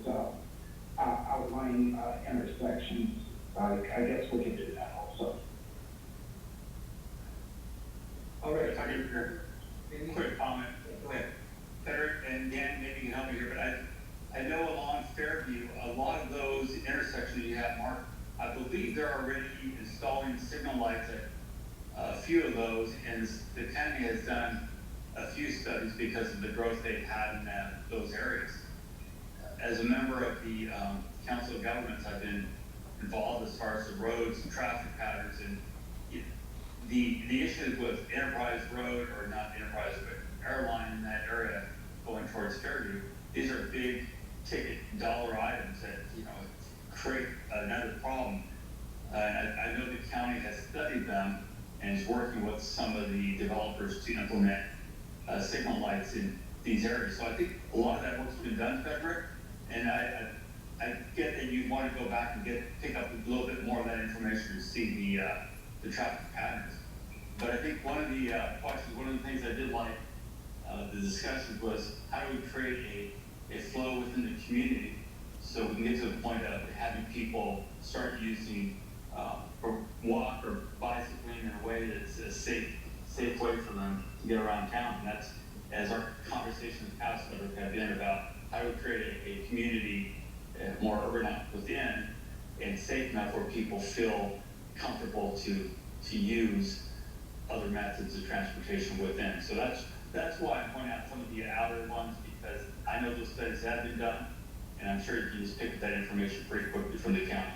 outlying intersections, I guess we can do that also. All right. If I can, quick comment. Go ahead. Frederick and Dan, maybe you can help me here, but I know along Fairview, a lot of those intersections you have marked, I believe they're already installing signal lights at a few of those, and the county has done a few studies because of the growth they've had in those areas. As a member of the Council of Governments, I've been involved as far as the roads and traffic patterns, and the issues with Enterprise Road, or not Enterprise, but Airline in that area going towards Fairview, these are big ticket dollar items that create another problem. I know the county has studied them and is working with some of the developers to implement signal lights in these areas. So I think a lot of that work's been done, Frederick, and I get that you want to go back and pick up a little bit more of that information to see the traffic patterns. But I think one of the questions, one of the things I did like the discussion was how do we create a flow within the community so we can get to the point of having people start using or walk or bicycling in a way that's a safe way for them to get around town. And that's, as our conversations past have been about how do we create a community more urban within and safe enough where people feel comfortable to use other methods of transportation within. So that's why I point out some of the outer ones, because I know those studies have been done, and I'm sure you can just pick up that information pretty quickly from the county.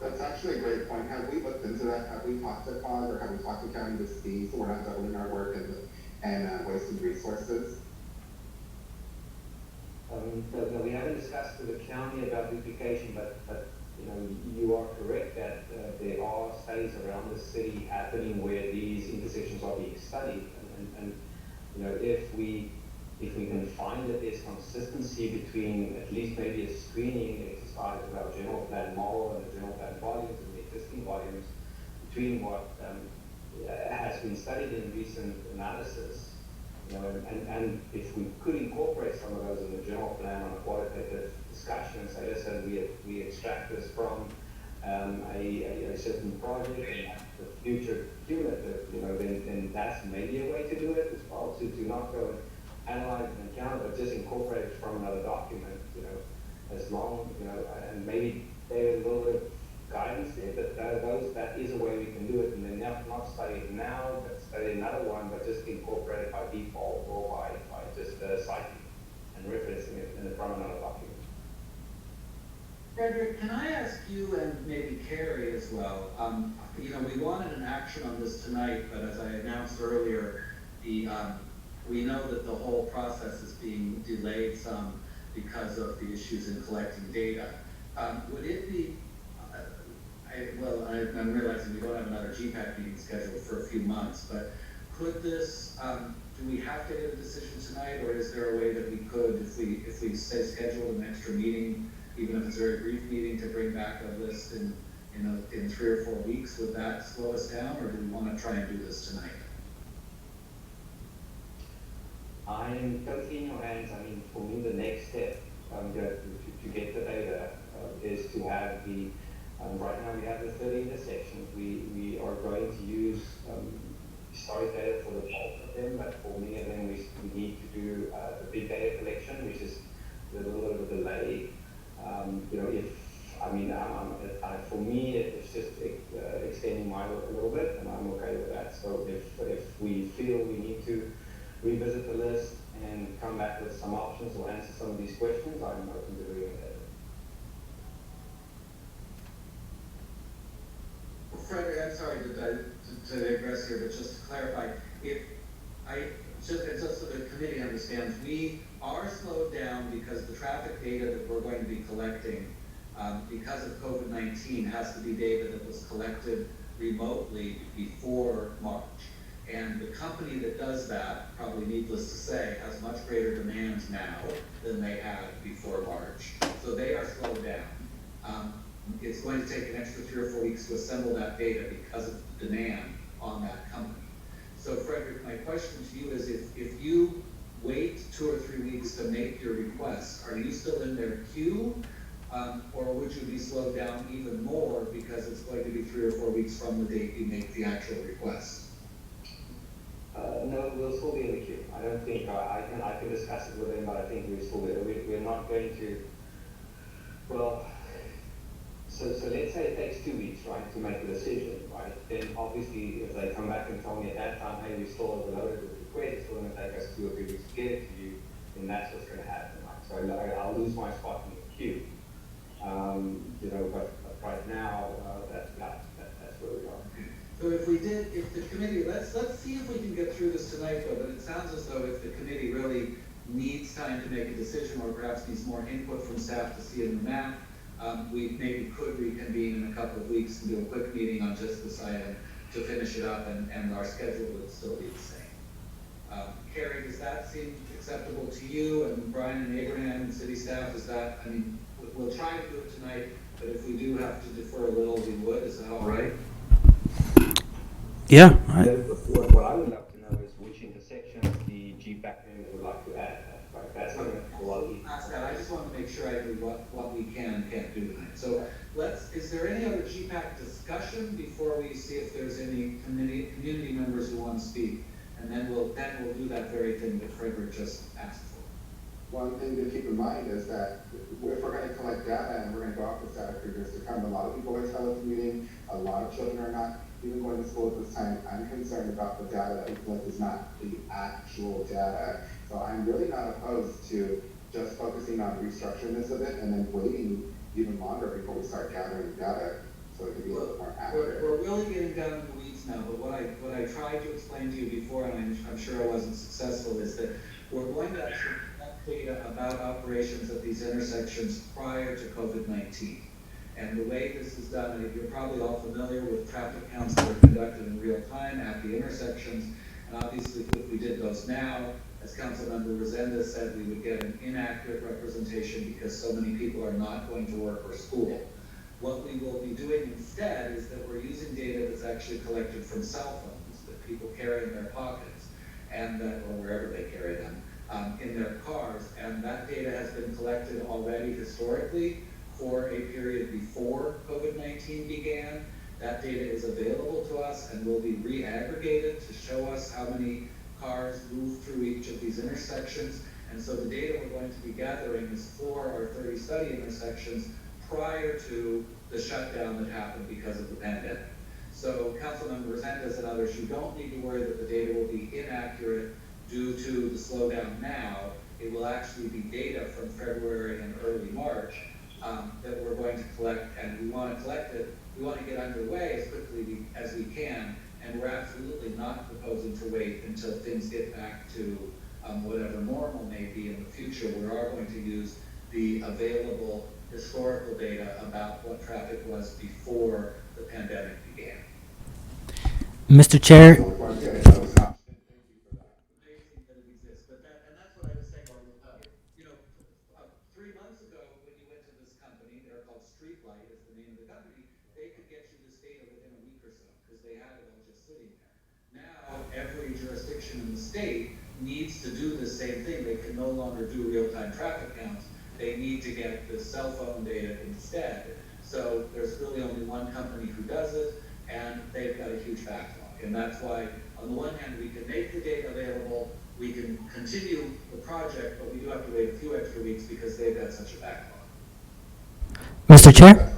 That's actually a great point. Have we looked into that? Have we talked to COG or have we talked to county to see so we're not doubling our work and wasting resources? No, we haven't discussed with the county about duplication, but you know, you are correct that there are studies around the city happening where these intersections are being studied, and you know, if we can find that there's consistency between at least maybe a screening exercise of our general plan model and the general plan volumes and the existing volumes between what has been studied in recent analysis, you know, and if we could incorporate some of those in the general plan on a qualitative discussion and say, listen, we extract this from a certain project and the future cumulative, you know, then that's maybe a way to do it as well, to not go and analyze and account, but just incorporate it from another document, you know, as long, you know, and maybe there's a little bit of guidance there, but that is a way we can do it, and then not study it now, but study another one, but just incorporate it by default or by just citing and referencing it from another document. Frederick, can I ask you and maybe Carrie as well? You know, we wanted an action on this tonight, but as I announced earlier, we know that the whole process is being delayed some because of the issues in collecting data. Would it be, I'm realizing we don't have another GPAC meeting scheduled for a few months, but could this, do we have to get a decision tonight, or is there a way that we could, if we say schedule an extra meeting, even if it's a very brief meeting, to bring back a list in 3 or 4 weeks? Would that slow us down, or do we want to try and do this tonight? I'm totally in your hands. I mean, for me, the next step to get the data is to have the, right now we have the 30 intersections. We are going to use historic data for the bulk of them, but for many of them we need to do the big data collection, which is a little bit of a delay. You know, for me, it's just extending my work a little bit, and I'm okay with that. So if we feel we need to revisit the list and come back with some options or answer some of these questions, I'm open to doing that. Frederick, I'm sorry to digress here, but just to clarify, just so the committee understands, we are slowed down because the traffic data that we're going to be collecting, because of COVID-19, has to be data that was collected remotely before March. And the company that does that, probably needless to say, has much greater demand now than they had before March. So they are slowed down. It's going to take an extra 3 or 4 weeks to assemble that data because of the demand on that company. So Frederick, my question to you is, if you wait 2 or 3 weeks to make your request, are you still in their queue? Or would you be slowed down even more because it's going to be 3 or 4 weeks from the date you make the actual request? No, we'll still be in the queue. I don't think I can discuss it with them, but I think we're not going to. Well, so let's say it takes 2 weeks, right, to make a decision, right? Then obviously, if they come back and tell me at that time, hey, we still overloaded with request, it's still going to take us 2 or 3 weeks to get it to you, then that's what's going to happen, right? So I'll lose my spot in the queue. You know, but right now, that's where we are. So if the committee, let's see if we can get through this tonight, though, but it sounds as though if the committee really needs time to make a decision, or perhaps needs more input from staff to see it in the map, we maybe could reconvene in a couple of weeks and do a quick meeting on just this item to finish it up, and our schedule would still be the same. Carrie, does that seem acceptable to you, and Brian and Abraham and city staff? Is that, I mean, we'll try to do it tonight, but if we do have to defer a little, we would. Is that all right? Yeah. What I would love to know is which intersections the GPAC members would like to add. Right? That's not a lot of ask that. I just want to make sure I do what we can and can't do tonight. So is there any other GPAC discussion before we see if there's any community members who want to speak? And then we'll do that very thing that Frederick just asked for. One thing to keep in mind is that if we're going to collect data and we're going to go off this data for years to come, a lot of people are telecommuting, a lot of children are not even going to school at this time. I'm concerned about the data that we collect is not the actual data. So I'm really not opposed to just focusing on restructuring this a bit and then waiting even longer before we start gathering data so it could be a little more We're accurate. really getting down in the weeds now, but what I tried to explain to you before, and I'm sure I wasn't successful, is that we're going to actually collect data about operations at these intersections prior to COVID-19. And the way this is done, and you're probably all familiar with traffic counts that are conducted in real time at the intersections. And obviously, if we did those now, as Councilmember Resendez said, we would get an inaccurate representation because so many people are not going to work or school. What we will be doing instead is that we're using data that's actually collected from cell phones that people carry in their pockets, and that, or wherever they carry them, in their cars. And that data has been collected already historically for a period before COVID-19 began. That data is available to us and will be re-aggregated to show us how many cars move through each of these intersections. And so the data we're going to be gathering is for our 30 study intersections prior to the shutdown that happened because of the pandemic. So Councilmember Resendez and others, you don't need to worry that the data will be inaccurate due to the slowdown now. It will actually be data from February and early March that we're going to collect, and we want to collect it. We want to get underway as quickly as we can, and we're absolutely not proposing to wait until things get back to whatever normal may be in the future. We are going to use the available historical data about what traffic was before the pandemic began. Mr. Chair, Amazing that it exists, but that's what I was saying. 3 months ago, when you went to this company, they're called Streetlight, is the name of the company. They could get you this data within a week or so because they had it all just sitting there. Now, every jurisdiction in the state needs to do the same thing. They can no longer do real-time traffic counts. They need to get the cell phone data instead. So there's really only one company who does it, and they've got a huge backlog. And that's why, on the one hand, we can make the data available, we can continue the project, but we do have to wait a few extra weeks because they've got such a backlog. Mr. Chair?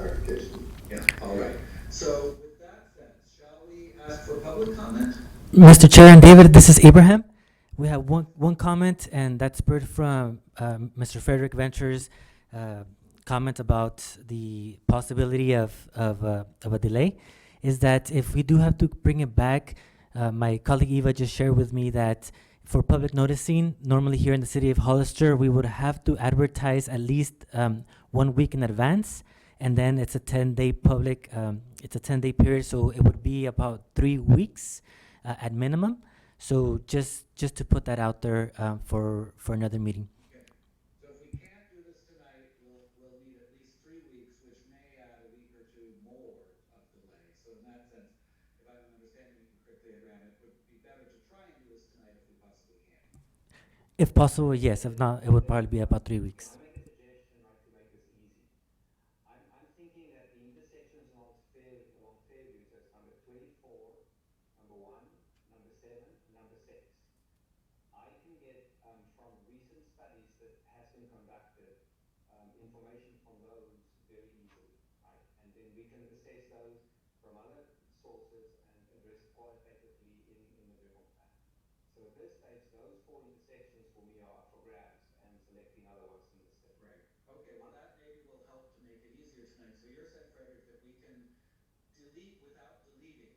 Yeah, all right. So with that said, shall we ask for public comment? Mr. Chair and David, this is Abraham. We have one comment, and that's spurred from Mr. Frederick Venture's comment about the possibility of a delay. Is that if we do have to bring it back, my colleague Eva just shared with me that for public noticing, normally here in the city of Hollister, we would have to advertise at least 1 week in advance, and then it's a 10-day public, it's a 10-day period, so it would be about 3 weeks at minimum. So just to put that out there for another meeting. Okay. So if we can't do this tonight, we'll need at least 3 weeks, which may add a week or two more of delay. So in that sense, if I'm understanding you correctly, Abraham, it would be better to try and do this tonight if we possibly can. If possible, yes. If not, it would probably be about 3 weeks. I make a suggestion, like, to make this easy. I'm thinking that the intersections along Fairview, so it's number 24, number 1, number 7, and number 6. I can get from recent studies that has been conducted information from those very easily, right? And then we can assess those from other sources and address it qualitatively in the general plan. So at this stage, those 4 intersections for me are up for grabs, and selecting other ones in the state. Right. Okay, well that maybe will help to make it easier tonight. So you're saying, Frederick, that we can delete without deleting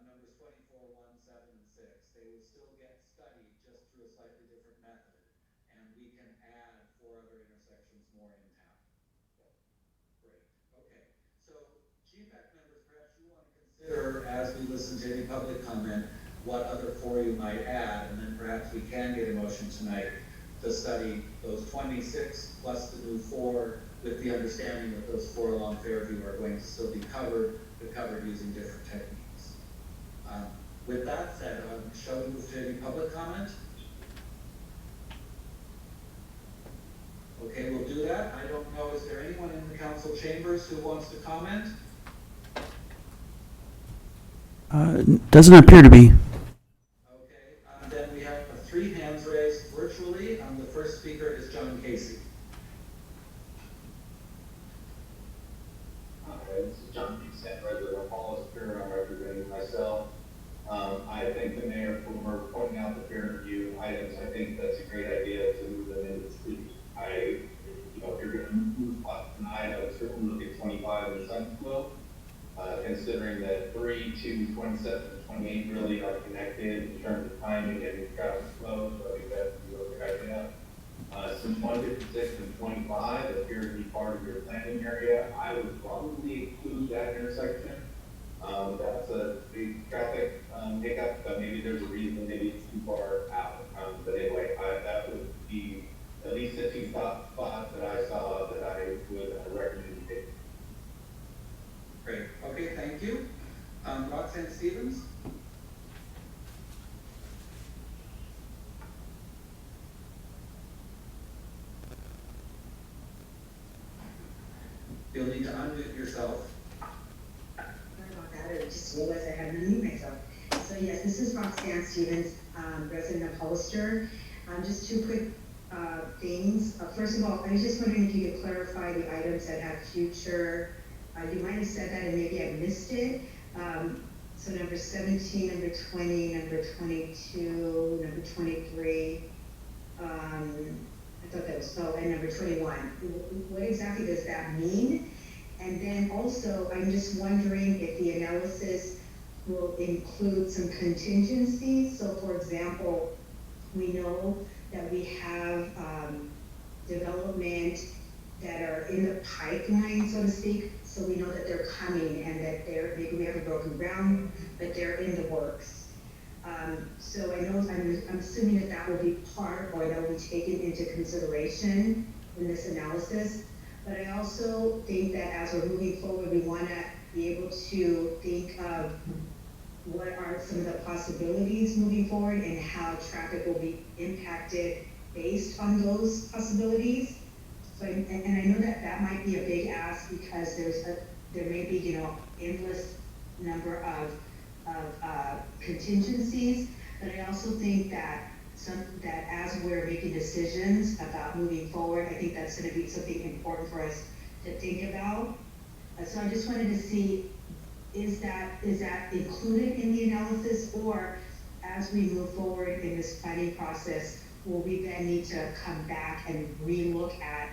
numbers 24, 1, 7, and 6. They will still get studied just through a slightly different method, and we can add 4 other intersections more in town. Great. Okay. So GPAC members, perhaps you want to consider, as we listen to any public comment, what other 4 you might add, and then perhaps we can get a motion tonight to study those 26 plus the new 4, with the understanding that those 4 along Fairview are going to still be covered, but covered using different techniques. With that said, shall we move to any public comment? Okay, we'll do that. I don't know, is there anyone in the council chambers who wants to comment? Doesn't appear to be. Okay, then we have 3 hands raised virtually. The first speaker is John Casey. Hi, this is John Casey, resident of Hollister. I'm representing myself. I thank the mayor for pointing out the peer review items. I think that's a great idea to move them into the city. If you're going to move tonight, I would certainly look at 25 and Sunflow. considering that 3, 2, 27, and 28 really are connected in terms of timing and traffic flow, so I think that's a really good idea. Since 156 and 25 appear to be part of your planning area, I would probably include that intersection. That's a big traffic hiccup, but maybe there's a reason, maybe it's too far out. But anyway, that would be at least the two spots that I saw that I would recommend you take. Great. Okay, thank you. Roxanne Stevens? You'll need to unmute yourself. Sorry about that, I just realized I hadn't unmuted myself. So yes, this is Roxanne Stevens, resident of Hollister. Just two quick things. First of all, I was just wondering if you could clarify the items that have future, you might have said that and maybe I missed it. So number 17, number 20, number 22, number 23, I thought that was, and number 21. What exactly does that mean? And then also, I'm just wondering if the analysis will include some contingencies. So for example, we know that we have development that are in the pipeline, so to speak. So we know that they're coming and that maybe we haven't broken ground, but they're in the works. So I know, I'm assuming that will be part, or that will be taken into consideration in this analysis. But I also think that as we're moving forward, we want to be able to think of what are some of the possibilities moving forward and how traffic will be impacted based on those possibilities. So, and I know that that might be a big ask because there may be, endless number of contingencies, but I also think that that as we're making decisions about moving forward, I think that's going to be something important for us to think about. So I just wanted to see, is that included in the analysis, or as we move forward in this planning process, will we then need to come back and relook at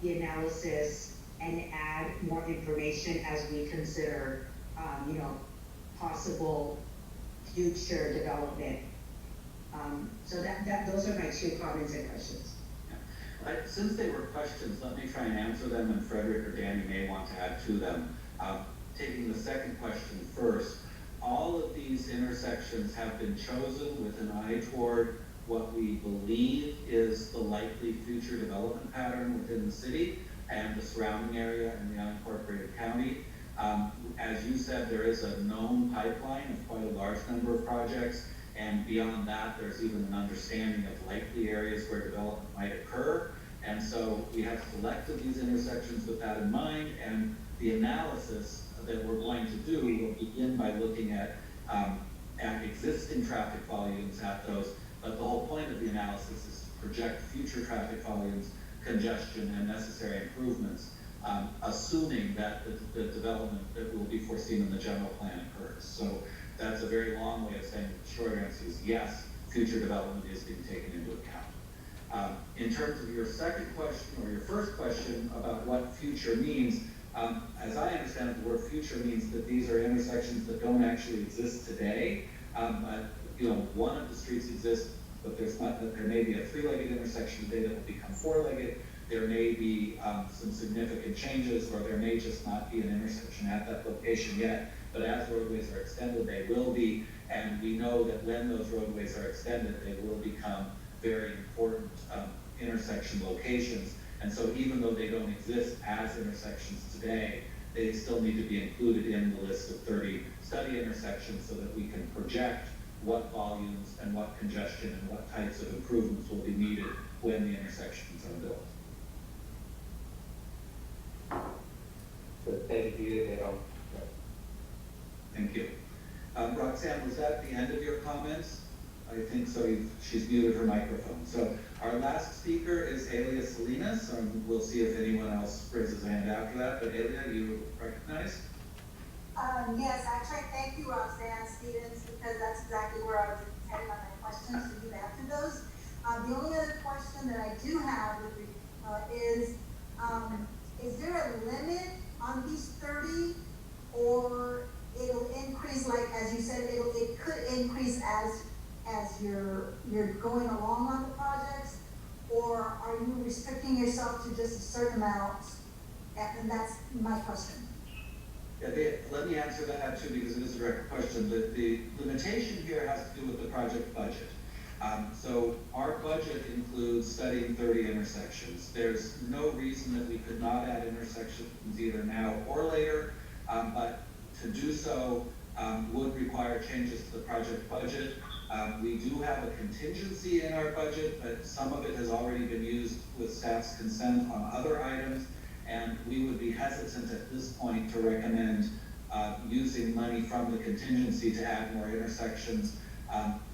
the analysis and add more information as we consider, possible future development? So those are my two comments and questions. Since they were questions, let me try and answer them, and Frederick or Danny may want to add to them. Taking the second question first, all of these intersections have been chosen with an eye toward what we believe is the likely future development pattern within the city and the surrounding area and the unincorporated county. As you said, there is a known pipeline of quite a large number of projects, and beyond that, there's even an understanding of likely areas where development might occur. And so we have selected these intersections with that in mind, and the analysis that we're going to do will begin by looking at existing traffic volumes at those, but the whole point of the analysis is to project future traffic volumes, congestion, and necessary improvements, assuming that the development that will be foreseen in the general plan occurs. So that's a very long way of saying the short answer is yes, future development is being taken into account. In terms of your second question, or your first question about what future means, as I understand it, the word future means that these are intersections that don't actually exist today. One of the streets exists, but there may be a three-legged intersection today that will become four-legged. There may be some significant changes, or there may just not be an intersection at that location yet. But as roadways are extended, they will be, and we know that when those roadways are extended, they will become very important intersection locations. And so even though they don't exist as intersections today, they still need to be included in the list of 30 study intersections so that we can project what volumes and what congestion and what types of improvements will be needed when the intersections are built. Thank you. Thank you. Roxanne, was that the end of your comments? I think so. She's muted her microphone. So our last speaker is Elia Salinas. We'll see if anyone else raises a hand after that. But Elia, you recognize? Yes, actually, thank you, Roxanne Stevens, because that's exactly where I was heading on my questions, so you've answered those. The only other question that I do have is there a limit on these 30, or it increase as you're going along on the projects? Or are you restricting yourself to just a certain amount? And that's my question. Yeah, let me answer that too, because it is a direct question. The limitation here has to do with the project budget. So our budget includes studying 30 intersections. There's no reason that we could not add intersections either now or later, but to do so would require changes to the project budget. We do have a contingency in our budget, but some of it has already been used with staff's consent on other items, and we would be hesitant at this point to recommend using money from the contingency to add more intersections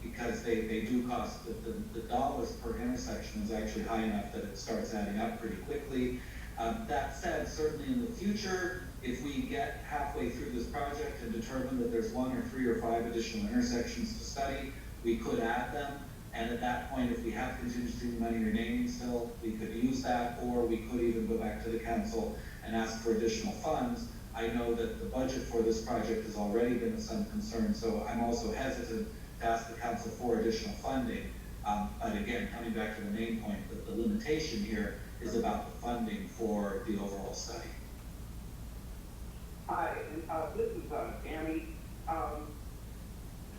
because they do cost, the dollars per intersection is actually high enough that it starts adding up pretty quickly. That said, certainly in the future, if we get halfway through this project and determine that there's 1 or 3 or 5 additional intersections to study, we could add them. And at that point, if we have contingency money remaining still, we could use that, or we could even go back to the council and ask for additional funds. I know that the budget for this project has already been of some concern, so I'm also hesitant to ask the council for additional funding. But again, coming back to the main point, that the limitation here is about the funding for the overall study. Hi, this is Annie.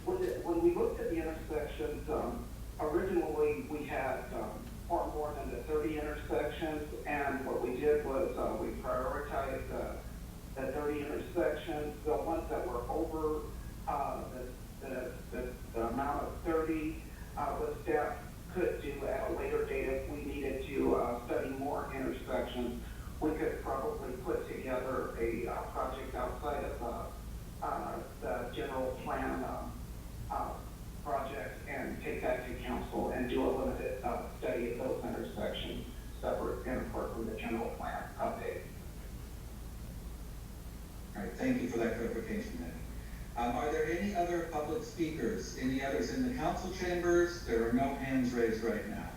When we looked at the intersections, originally we had far more than the 30 intersections, and what we did was we prioritized the 30 intersections. The ones that were over the amount of 30, what staff could do at a later date if we needed to study more intersections. We could probably put together a project outside of the general plan project and take that to council and do a limited study of those intersections separate and apart from the general plan update. All right, thank you for that clarification, Eddie. Are there any other public speakers? Any others in the council chambers? There are no hands raised right now.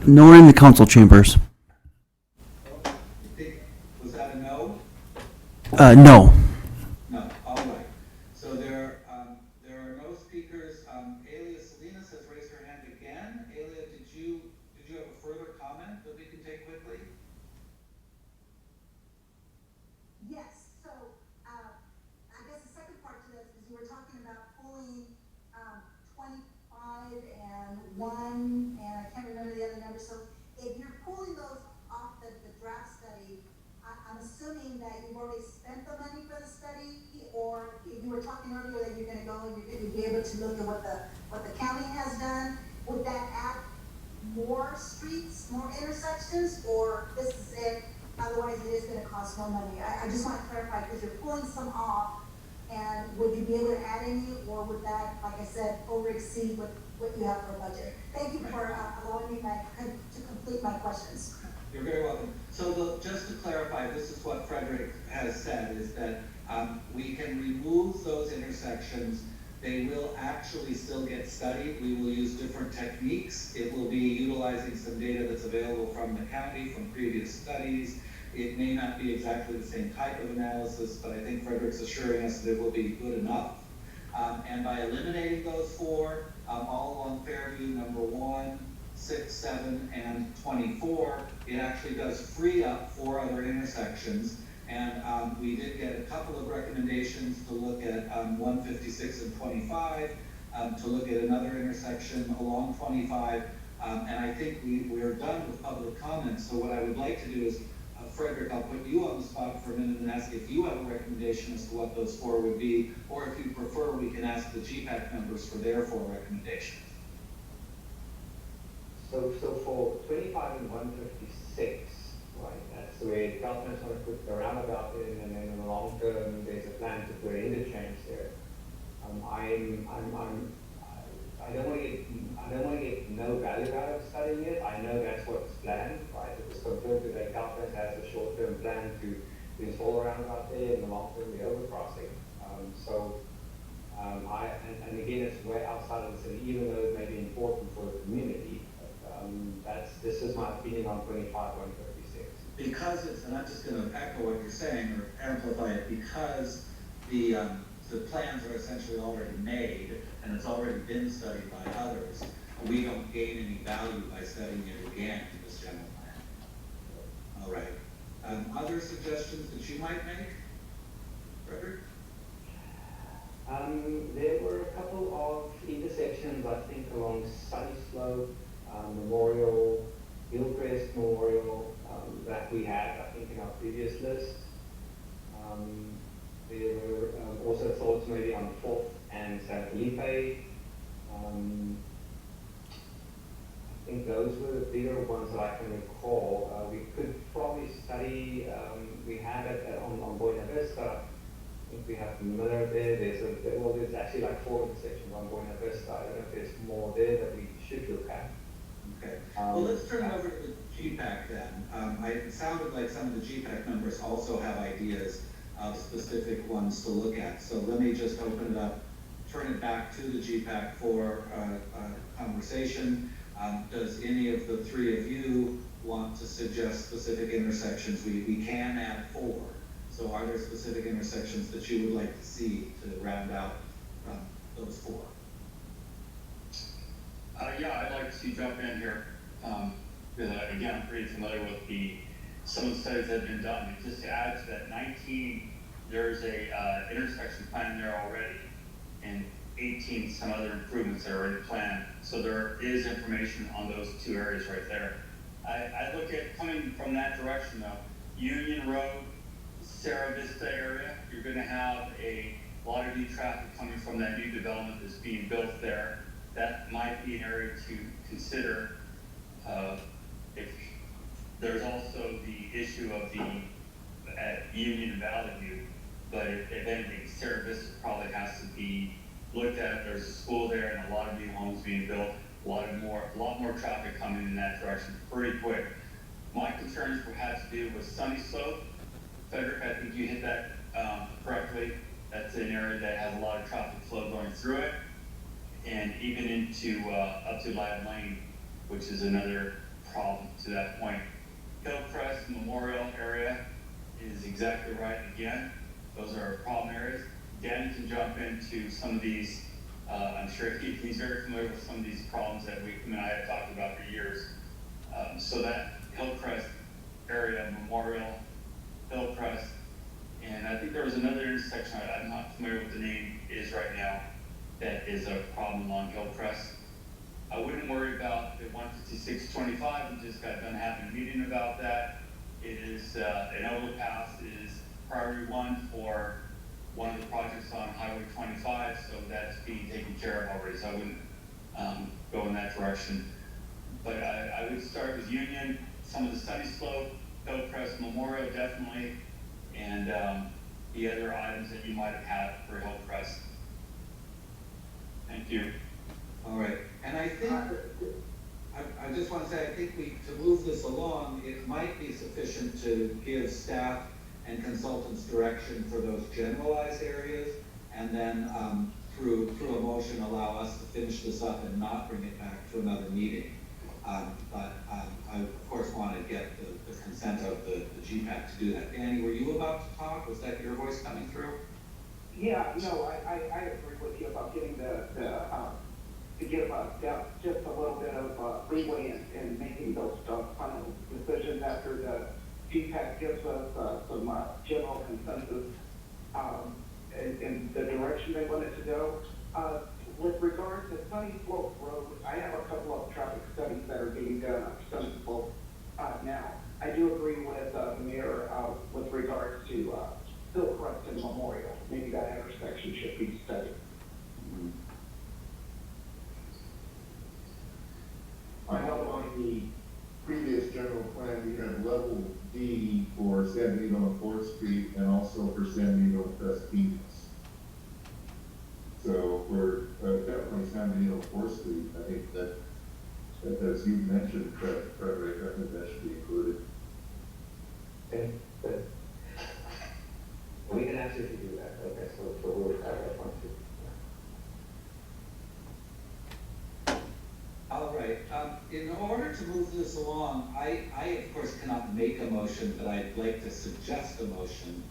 Nor in the council chambers. Was that a no? No. No. All right. So there are no speakers. Alia Salinas has raised her hand again. Alia, did you have a further comment that we can take quickly? Yes. So I guess the second part to this is you were talking about pulling 25 and 1, and I can't remember the other number. So if you're pulling those off the draft study, I'm assuming that you've already spent the money for the study, or if you were talking earlier that you're going to go and you're going to be able to look at what the county has done. Would that add more streets, more intersections, or this is it? Otherwise, it is going to cost more money. I just want to clarify because you're pulling some off, and would you be able to add any, or would that, like I said, over exceed what you have for budget? Thank you for allowing me to complete my questions. You're very welcome. So just to clarify, this is what Frederick has said, is that we can remove those intersections. They will actually still get studied. We will use different techniques. It will be utilizing some data that's available from the county, from previous studies. It may not be exactly the same type of analysis, but I think Frederick's assuring us that it will be good enough. And by eliminating those 4, all along Fairview, number 1, 6, 7, and 24, it actually does free up 4 other intersections. And we did get a couple of recommendations to look at 156 and 25, to look at another intersection along 25. And I think we're done with public comments. So what I would like to do is, Frederick, I'll put you on the spot for a minute and ask if you have a recommendation as to what those 4 would be, or if you prefer, we can ask the GPAC members for their 4 recommendations. So for 25 and 156, right, that's where government's going to put the roundabout in, and then in the long term, there's a plan to put an interchange there. I don't want to get no value out of studying it. I know that's what's planned, right? It was confirmed that government has a short-term plan to install a roundabout there, and the long-term the overcrossing. And again, it's way outside of the city, even though it may be important for the community. This is my opinion on 25, 156. Because it's, and I'm just going to echo what you're saying or amplify it, because the the plans are essentially already made and it's already been studied by others. We don't gain any value by studying it again in this general plan. All right. Other suggestions that you might make, Frederick? There were a couple of intersections, I think, along Sunny Slope, Memorial, Hillcrest Memorial, that we had, I think, in our previous list. There were also thoughts maybe on 4th and San Felipe. I think those were the bigger ones that I can recall. We could probably study, we had it on Buena Vista. I think we have Miller there. There's actually like 4 intersections on Buena Vista. I don't know if there's more there that we should look at. Okay. Well, let's turn it over to the GPAC then. It sounded like some of the GPAC members also have ideas of specific ones to look at. So let me just open it up, turn it back to the GPAC for conversation. Does any of the 3 of you want to suggest specific intersections? We can add 4. So are there specific intersections that you would like to see to round out those 4? Yeah, I'd like to jump in here. Because again, I'm pretty familiar with some of the studies that have been done. And just to add to that, 19, there's a intersection plan there already, and 18, some other improvements that are already planned. So there is information on those 2 areas right there. I look at coming from that direction though, Union Road, Sierra Vista area, you're going to have a lot of new traffic coming from that new development that's being built there. That might be an area to consider. If there's also the issue of at Union and Valley View, but if anything, Sierra Vista probably has to be looked at. There's a school there and a lot of new homes being built, a lot more traffic coming in that direction pretty quick. My concerns had to do with Sunny Slope. Frederick, I think you hit that correctly. That's an area that has a lot of traffic flow going through it, and even into up to Live Lane, which is another problem to that point. Hillcrest Memorial area is exactly right again. Those are problem areas. Dan can jump into some of these. I'm sure he's very familiar with some of these problems that him and I have talked about for years. So that Hillcrest area, Memorial, Hillcrest, and I think there was another intersection I'm not familiar with the name is right now that is a problem along Hillcrest. I wouldn't worry about the 15625. We just got done having a meeting about that. It is an overpass is priority 1 for one of the projects on Highway 25, so that's being taken care of already. So I wouldn't go in that direction. But I would start with Union, some of the Sunny Slope, Hillcrest Memorial definitely, and the other items that you might have had for Hillcrest. Thank you. All right, and I think, I just want to say, I think to move this along, it might be sufficient to give staff and consultants direction for those generalized areas, and then through a motion allow us to finish this up and not bring it back to another meeting. But I of course want to get the consent of the GPAC to do that. Danny, were you about to talk? Was that your voice coming through? Yeah, no, I agree with you about getting to give just a little bit of leeway in making those final decisions after the GPAC gives us some general consensus in the direction they want it to go. With regard to Sunny Slope Road, I have a couple of traffic studies that are being done on Sunny Slope now. I do agree with the mayor with regards to Hillcrest and Memorial. Maybe that intersection should be studied. I know on the previous general plan, we had level D for San Benito and 4th Street and also for San Benito and Festivus. So we're definitely San Benito and 4th Street. I think that as you mentioned, Frederick, I think that should be included. Okay, good. We can absolutely do that. Okay, so we'll have that one too. All right. In order to move this along, I of course cannot make a motion, but I'd like to suggest a motion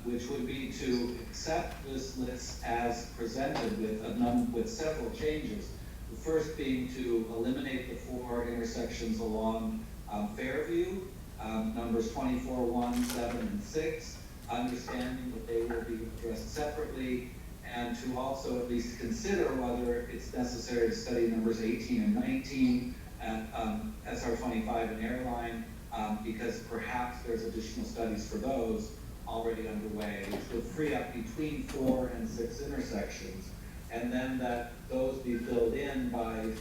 which would be to accept this list as presented with several changes. The first being to eliminate the 4 intersections along Fairview, numbers 24, 1, 7, and 6, understanding that they will be addressed separately, and to also at least consider whether it's necessary to study numbers 18 and 19 at SR 25 and airline, because perhaps there's additional studies for those already underway, which would free up between 4 and 6 intersections, and then that those be filled in by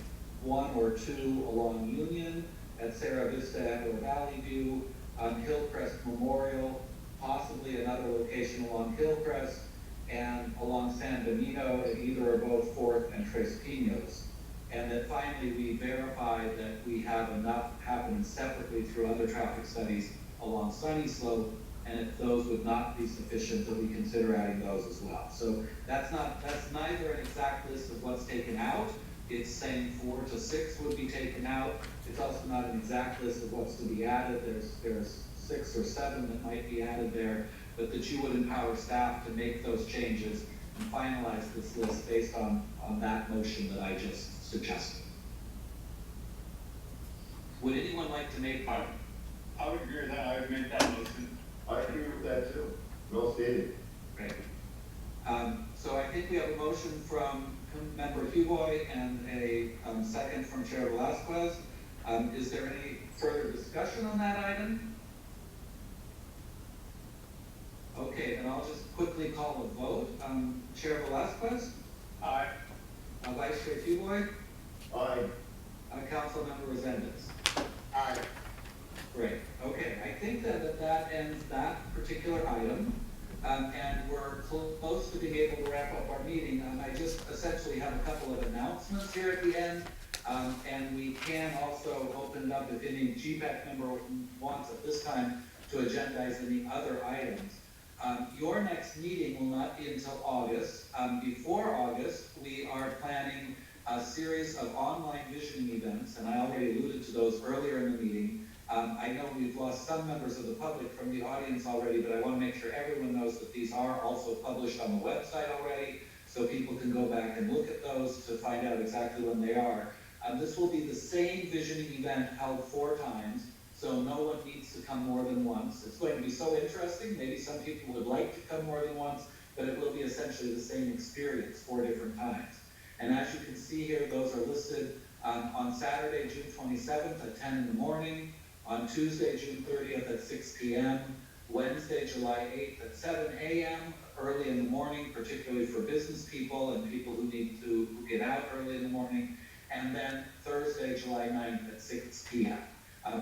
1 or 2 along Union, at Sarah Vista and or Valley View, Hillcrest Memorial, possibly another location along Hillcrest, and along San Benito at either or both 4th and Tres Pinos. And that finally we verify that we have enough happening separately through other traffic studies along Sunny Slope, and if those would not be sufficient, that we consider adding those as well. So that's neither an exact list of what's taken out. It's saying 4 to 6 would be taken out. It's also not an exact list of what's to be added. There's 6 or 7 that might be added there, but that you would empower staff to make those changes and finalize this list based on that motion that I just suggested. Would anyone like to make part? I would agree with that. I would make that motion. I agree with that too. Well stated. Great. So I think we have a motion from Member Huboy and a second from Chair Velasquez. Is there any further discussion on that item? Okay, and I'll just quickly call a vote. Chair Velasquez? Aye. Vice Chair Huboy? Aye. Councilmember Resendez? Aye. Great. Okay, I think that ends that particular item. And we're close to being able to wrap up our meeting. I just essentially have a couple of announcements here at the end. And we can also open it up if any GPAC member wants at this time to agendize any other items. Your next meeting will not be until August. Before August, we are planning a series of online visioning events, and I already alluded to those earlier in the meeting. I know we've lost some members of the public from the audience already, but I want to make sure everyone knows that these are also published on the website already, so people can go back and look at those to find out exactly when they are. This will be the same visioning event held 4 times, so no one needs to come more than once. It's going to be so interesting. Maybe some people would like to come more than once, but it will be essentially the same experience 4 different times. And as you can see here, those are listed on Saturday, June 27th at 10 in the morning, on Tuesday, June 30th at 6 p.m., Wednesday, July 8th at 7 a.m., early in the morning, particularly for business people and people who need to get out early in the morning, and then Thursday, July 9th at 6 p.m.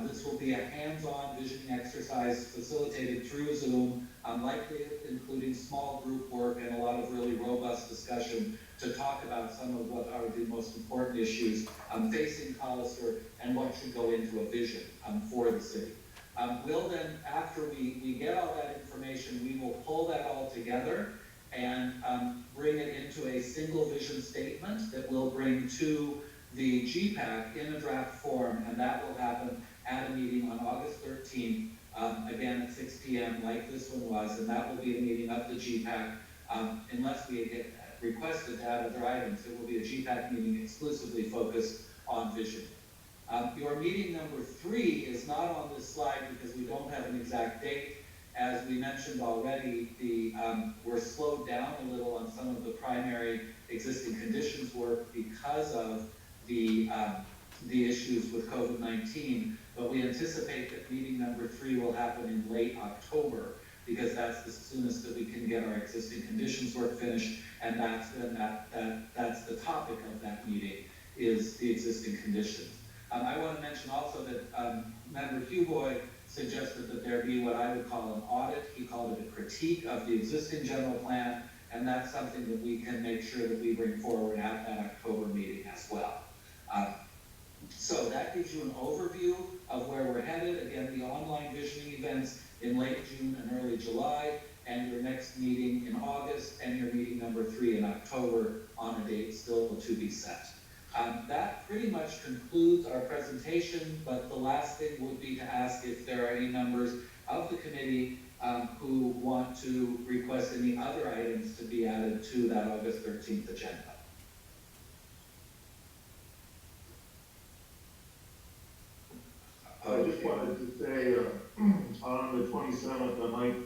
This will be a hands-on visioning exercise facilitated through Zoom, likely including small group work and a lot of really robust discussion to talk about some of what are the most important issues facing Hollister and what should go into a vision for the city. We'll then, after we get all that information, we will pull that all together and bring it into a single vision statement that we'll bring to the GPAC in a draft form, and that will happen at a meeting on August 13th, again at 6 p.m. like this one was, and that will be a meeting of the GPAC. Unless we get requested to add other items, it will be a GPAC meeting exclusively focused on vision. Your meeting number 3 is not on this slide because we don't have an exact date. As we mentioned already, we're slowed down a little on some of the primary existing conditions work because of the issues with COVID-19, but we anticipate that meeting number 3 will happen in late October because that's the soonest that we can get our existing conditions work finished, and that's the topic of that meeting is the existing conditions. I want to mention also that Member Huboy suggested that there be what I would call an audit. He called it a critique of the existing general plan, and that's something that we can make sure that we bring forward at that October meeting as well. So that gives you an overview of where we're headed. Again, the online visioning events in late June and early July, and your next meeting in August, and your meeting number 3 in October on a date still to be set. That pretty much concludes our presentation, but the last thing would be to ask if there are any members of the committee who want to request any other items to be added to that August 13th agenda. I just wanted to say, on the 27th, I might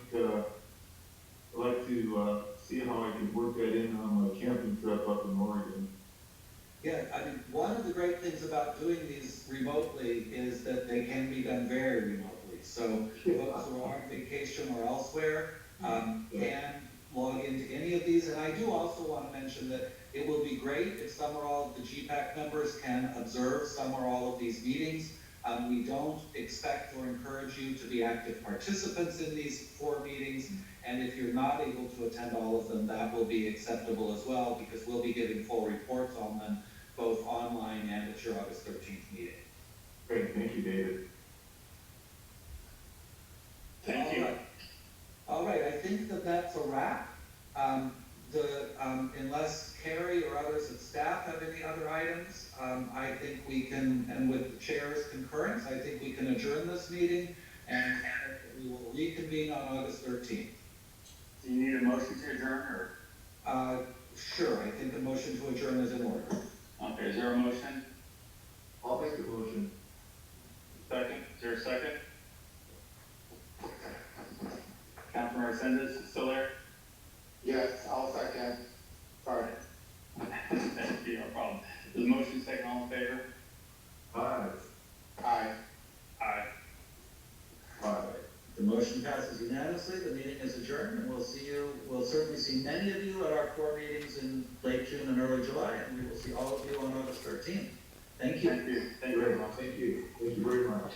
like to see how I can work that in on my camping trip up in Oregon. Yeah, I mean, one of the great things about doing these remotely is that they can be done very remotely. So folks who are on vacation or elsewhere can log into any of these. And I do also want to mention that it will be great if some or all of the GPAC members can observe some or all of these meetings. We don't expect or encourage you to be active participants in these 4 meetings, and if you're not able to attend all of them, that will be acceptable as well, because we'll be giving full reports on them, both online and at your August 13th meeting. Great, thank you, David. Thank you. All right, I think that that's a wrap. Unless Carrie or others at staff have any other items, I think we can, and with the chair's concurrence, I think we can adjourn this meeting, and we will reconvene on August 13th. Do you need a motion to adjourn, or? Sure, I think a motion to adjourn is in order. Okay, is there a motion? I'll make the motion. Second, is there a second? Councilmember Sendis, still there? Yes, I'll second. Sorry. Thank you, no problem. Is the motion second, all in favor? Aye. Aye. Aye. All right. The motion passes unanimously. The meeting is adjourned, and we'll certainly see many of you at our core meetings in late June and early July, and we will see all of you on August 13th. Thank you. Thank you. Thank you very much. Thank you. Thank you very much.